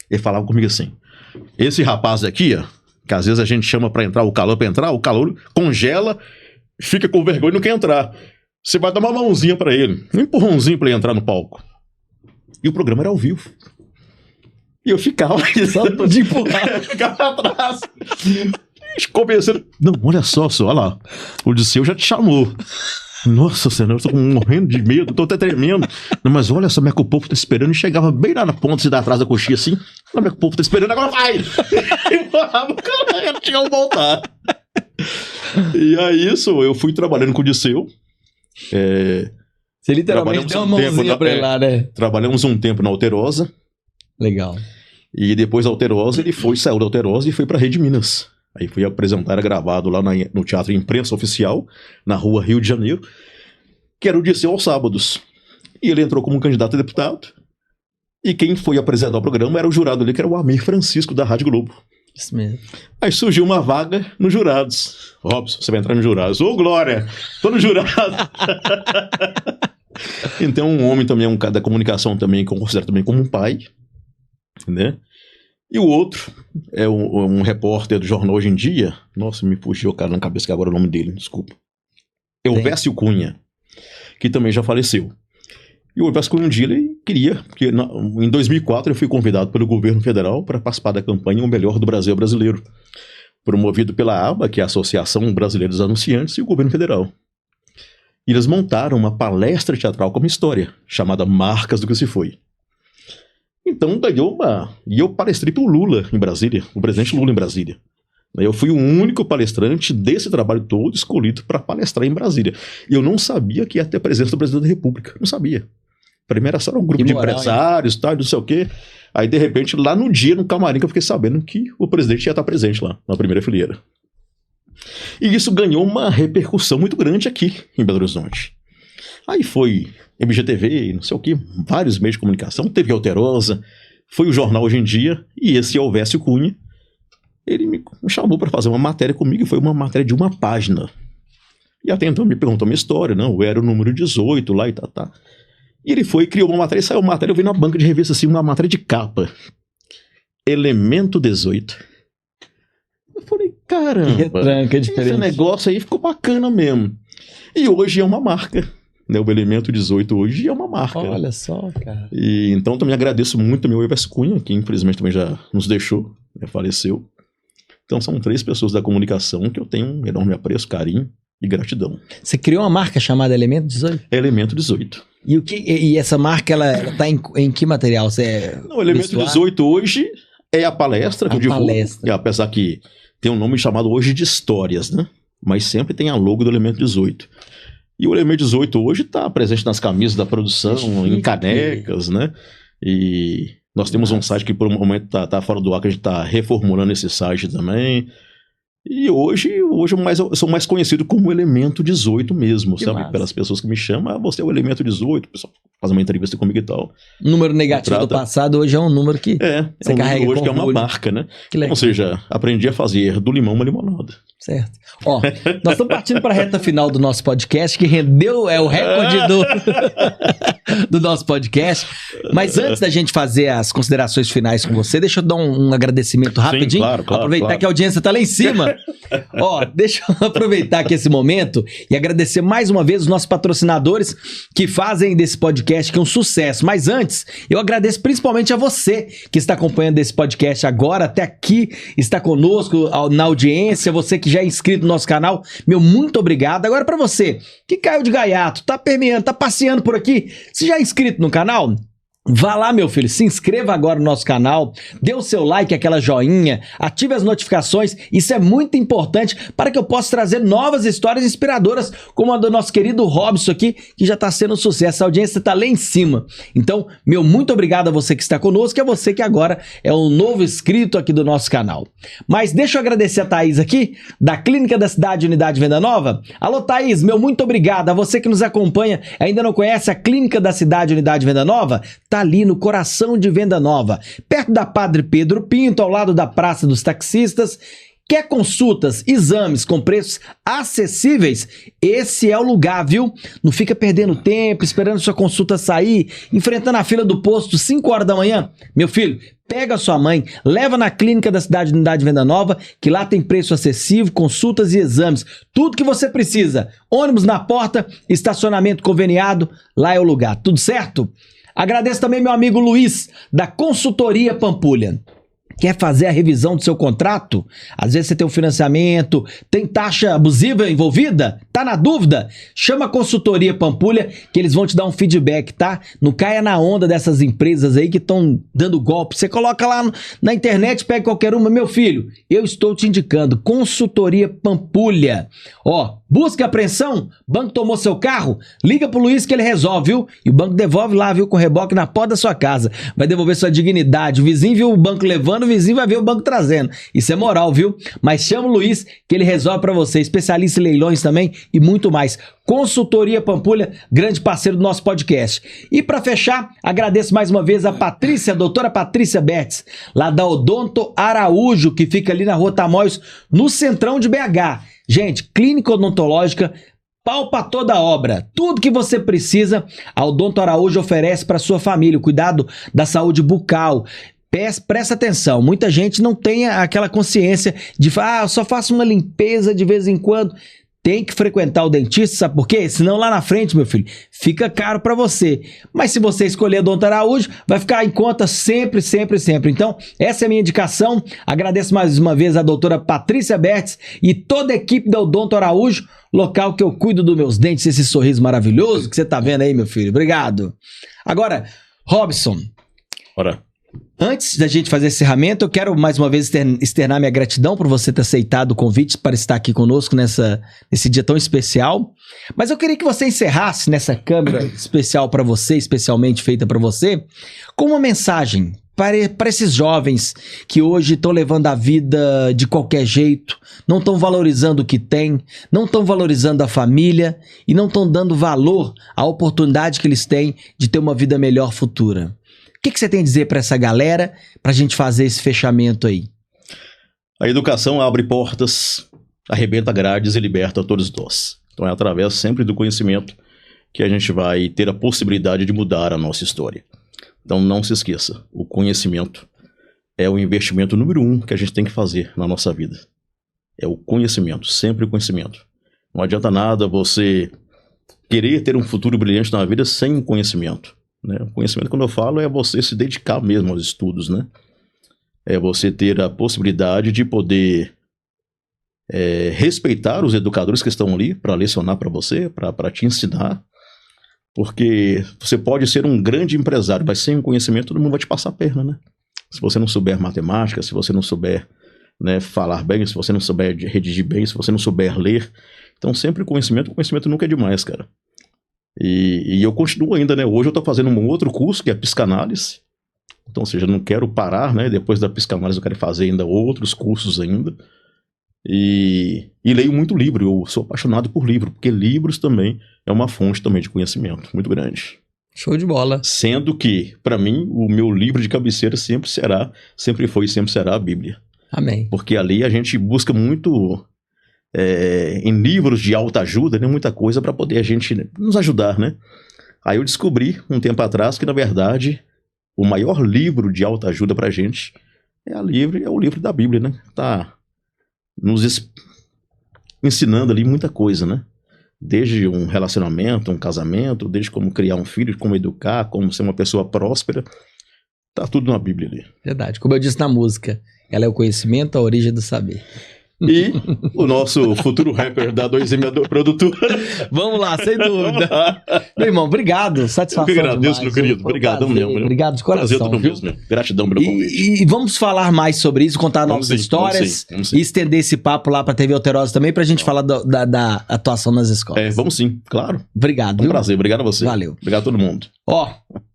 Ele falava comigo assim, esse rapaz aqui, ó, que às vezes a gente chama pra entrar, o calor congela, fica com vergonha e não quer entrar. Você vai dar uma mãozinha pra ele, um empurrãozinho pra ele entrar no palco. E o programa era ao vivo. E eu ficava... Só de empurrar. Ficava atrás. Conversando. Não, olha só, olha lá. O Dirceu já te chamou. Nossa senhora, eu tô morrendo de medo, tô até tremendo. Não, mas olha só, como é que o povo tá esperando. E chegava bem lá na ponta, se dá atrás da coxinha assim. Como é que o povo tá esperando, agora vai! E falava, cara, não tinha como voltar. E aí, eu fui trabalhando com o Dirceu. Você literalmente deu uma mãozinha pra ele lá, né? Trabalhamos um tempo na Alterosa. Legal. E depois da Alterosa, saiu da Alterosa e foi para a Rede Minas. Aí fui apresentar, era gravado lá no Teatro Imprensa Oficial, na rua Rio de Janeiro, que era o Dirceu aos sábados. E ele entrou como candidato a deputado. E quem foi apresentar o programa era o jurado ali, que era o Amir Francisco, da Rádio Globo. Isso mesmo. Aí surgiu uma vaga nos jurados. Robson, você vai entrar nos jurados. Ô, Glória, tô no jurado. Então, um homem também, um cara da comunicação também, que eu considero também como um pai, né? E o outro é um repórter do jornal Hoje em Dia. Nossa, me fugiu o cara na cabeça que agora é o nome dele, desculpa. É o Vécio Cunha, que também já faleceu. E o Vécio Cunha um dia ele queria, porque em 2004 eu fui convidado pelo governo federal para participar da campanha O Melhor do Brasil Brasileiro, promovido pela ABA, que é a Associação Brasileira dos Anunciantes, e o governo federal. E eles montaram uma palestra teatral com uma história, chamada Marcas do que se foi. Então ganhou uma... E eu palestrei pro Lula em Brasília, o presidente Lula em Brasília. Eu fui o único palestrante desse trabalho todo escolhido para palestrar em Brasília. E eu não sabia que ia ter a presença do presidente da República. Não sabia. Primeiro era só um grupo de empresários, tal, não sei o quê. Aí, de repente, lá no dia, no camarim, que eu fiquei sabendo que o presidente ia estar presente lá, na primeira fileira. E isso ganhou uma repercussão muito grande aqui em Belo Horizonte. Aí foi MGTV, não sei o quê, vários meios de comunicação, teve Alterosa, foi o jornal Hoje em Dia, e esse Vécio Cunha, ele me chamou para fazer uma matéria comigo, e foi uma matéria de uma página. E até então me perguntou a minha história, não, eu era o número 18 lá e tá. E ele foi, criou uma matéria, saiu uma matéria, eu vi na banca de revista assim, uma matéria de capa. Elemento 18. Eu falei, caramba, esse negócio aí ficou bacana mesmo. E hoje é uma marca, né? O Elemento 18 hoje é uma marca. Olha só, cara. E então também agradeço muito também ao Vécio Cunha, que infelizmente também já nos deixou, né, faleceu. Então são 3 pessoas da comunicação que eu tenho um enorme apreço, carinho e gratidão. Você criou uma marca chamada Elemento 18? Elemento 18. E essa marca, ela tá em que material? O Elemento 18 hoje é a palestra que eu divulgo. Apesar que tem um nome chamado hoje de Histórias, né? Mas sempre tem a logo do Elemento 18. E o Elemento 18 hoje está presente nas camisas da produção, em canecas, né? E nós temos um site que por um momento tá fora do ar, que a gente está reformulando esse site também. E hoje eu sou mais conhecido como Elemento 18 mesmo, sabe? Massa. Pelas pessoas que me chamam, você é o Elemento 18, o pessoal faz uma entrevista comigo e tal. Número negativo do passado hoje é um número que você carrega hoje, que é uma marca, né? Ou seja, aprendi a fazer do limão uma limonada. Certo. Ó, nós estamos partindo para a reta final do nosso podcast, que rendeu, o recorde do nosso podcast. Mas antes da gente fazer as considerações finais com você, deixa eu dar um agradecimento rapidinho. Sim, claro, aproveitar que a audiência está lá em cima. Ó, deixa eu aproveitar aqui esse momento e agradecer mais uma vez os nossos patrocinadores que fazem desse podcast que é um sucesso. Mas antes, eu agradeço principalmente a você que está acompanhando esse podcast agora, até aqui, está conosco na audiência, você que já é inscrito no nosso canal, meu muito obrigado. Agora para você que caiu de gaiato, tá permeando, tá passeando por aqui, você já é inscrito no canal? Vá lá, meu filho, se inscreva agora no nosso canal, dê o seu like, aquela joinha, ative as notificações, isso é muito importante para que eu possa trazer novas histórias inspiradoras, como a do nosso querido Robson aqui, que já está sendo um sucesso, a audiência está lá em cima. Então, meu muito obrigado a você que está conosco e a você que agora é um novo inscrito aqui do nosso canal. Mas deixa eu agradecer a Thaís aqui, da Clínica da Cidade Unidade Venda Nova. Alô, Thaís, meu muito obrigado a você que nos acompanha, ainda não conhece a Clínica da Cidade Unidade Venda Nova? Tá ali no coração de Venda Nova, perto da Padre Pedro Pinto, ao lado da Praça dos Taxistas. Quer consultas, exames com preços acessíveis? Esse é o lugar, viu? Não fica perdendo tempo, esperando sua consulta sair, enfrentando a fila do posto 5 horas da manhã. Meu filho, pega a sua mãe, leva na Clínica da Cidade Unidade Venda Nova, que lá tem preço acessível, consultas e exames. Tudo que você precisa. Ônibus na porta, estacionamento conveniado, lá é o lugar. Tudo certo? Agradeço também meu amigo Luiz, da Consultoria Pampulha. Quer fazer a revisão do seu contrato? Às vezes você tem um financiamento, tem taxa abusiva envolvida? Tá na dúvida? Chama a Consultoria Pampulha que eles vão te dar um feedback, tá? Não caia na onda dessas empresas aí que estão dando golpe. Você coloca lá na internet, pega qualquer uma. Meu filho, eu estou te indicando Consultoria Pampulha. Ó, Busca e apreensão? Banco tomou seu carro? Liga pro Luiz que ele resolve, viu? E o banco devolve lá, viu? Com reboque na porta da sua casa. Vai devolver sua dignidade. O vizinho viu o banco levando, o vizinho vai ver o banco trazendo. Isso é moral, viu? Mas chama o Luiz que ele resolve pra você. Especialista em leilões também e muito mais. Consultoria Pampulha, grande parceiro do nosso podcast. E pra fechar, agradeço mais uma vez a Patrícia, a doutora Patrícia Bertz, lá da Odonto Araújo, que fica ali na Rua Tamoios, no centrão de BH. Gente, clínica odontológica, pau pra toda obra. Tudo que você precisa, a Odonto Araújo oferece para sua família. O cuidado da saúde bucal. Presta atenção, muita gente não tem aquela consciência de falar, eu só faço uma limpeza de vez em quando. Tem que frequentar o dentista, sabe por quê? Senão lá na frente, meu filho, fica caro pra você. Mas se você escolher Odonto Araújo, vai ficar em conta sempre, sempre, sempre. Então, essa é a minha indicação. Agradeço mais uma vez a doutora Patrícia Bertz e toda a equipe da Odonto Araújo, local que eu cuido dos meus dentes, esse sorriso maravilhoso que você tá vendo aí, meu filho. Obrigado. Agora, Robson. Bora. Antes da gente fazer esse encerramento, eu quero mais uma vez externar minha gratidão por você ter aceitado o convite para estar aqui conosco nesse dia tão especial. Mas eu queria que você encerrasse nessa câmera especial para você, especialmente feita para você, com uma mensagem para esses jovens que hoje estão levando a vida de qualquer jeito, não estão valorizando o que tem, não estão valorizando a família e não estão dando valor à oportunidade que eles têm de ter uma vida melhor futura. O que você tem a dizer para essa galera, para a gente fazer esse fechamento aí? A educação abre portas, arrebenta grades e liberta todos nós. Então é através sempre do conhecimento que a gente vai ter a possibilidade de mudar a nossa história. Então não se esqueça, o conhecimento é o investimento número 1 que a gente tem que fazer na nossa vida. É o conhecimento, sempre o conhecimento. Não adianta nada você querer ter um futuro brilhante na vida sem conhecimento. Né? O conhecimento, quando eu falo, é você se dedicar mesmo aos estudos, né? É você ter a possibilidade de poder respeitar os educadores que estão ali para lecionar para você, para te ensinar, porque você pode ser um grande empresário, mas sem o conhecimento todo mundo vai te passar a perna, né? Se você não souber matemática, se você não souber, né, falar bem, se você não souber redigir bem, se você não souber ler, então sempre o conhecimento nunca é demais, cara. E eu continuo ainda, né? Hoje eu estou fazendo um outro curso, que é psicanálise. Então, ou seja, não quero parar, né? Depois da psicanálise eu quero fazer ainda outros cursos ainda. E leio muito livro. Eu sou apaixonado por livro, porque livros também é uma fonte também de conhecimento muito grande. Show de bola. Sendo que, para mim, o meu livro de cabeceira sempre foi e sempre será a Bíblia. Amém. Porque ali a gente busca muito... em livros de autoajuda, né, muita coisa para poder a gente nos ajudar, né? Aí eu descobri um tempo atrás que, na verdade, o maior livro de autoajuda pra gente é o livro da Bíblia, né? Tá nos ensinando ali muita coisa, né? Desde um relacionamento, um casamento, desde como criar um filho, como educar, como ser uma pessoa próspera, tá tudo na Bíblia ali. Verdade. Como eu disse na música, ela é o conhecimento, a origem do saber. E o nosso futuro rapper da 2M Produtora. Vamos lá, sem dúvida. Meu irmão, obrigado. Satisfação. Eu agradeço, meu querido. Obrigadão mesmo. Obrigado de coração. Prazer mesmo. Gratidão pelo convite. E vamos falar mais sobre isso, contar novas histórias vamos sim. E estender esse papo lá pra TV Alterosa também, pra gente falar da atuação nas escolas. Vamos sim, claro. Obrigado. Um prazer, obrigado a você. Valeu. Obrigado a todo mundo.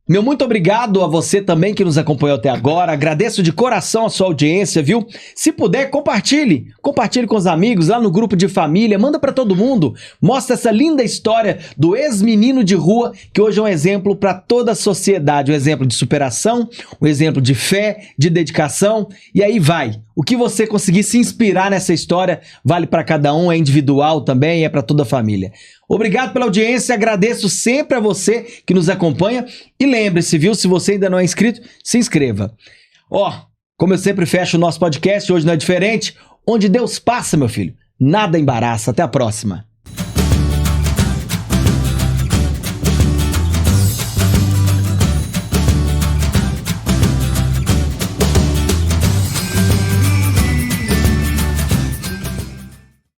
Meu muito obrigado a você também que nos acompanhou até agora. Agradeço de coração a sua audiência, viu? Se puder, compartilhe. Compartilhe com os amigos lá no grupo de família. Manda pra todo mundo. Mostra essa linda história do ex-menino de rua, que hoje é um exemplo pra toda a sociedade. Um exemplo de superação, um exemplo de fé, de dedicação. E aí vai. O que você conseguir se inspirar nessa história vale pra cada um, é individual também, é pra toda a família. Obrigado pela audiência, agradeço sempre a você que nos acompanha e lembre-se, viu, se você ainda não é inscrito, se inscreva. Como eu sempre fecho o nosso podcast, hoje não é diferente, onde Deus passa, meu filho, nada embaraça. Até a próxima.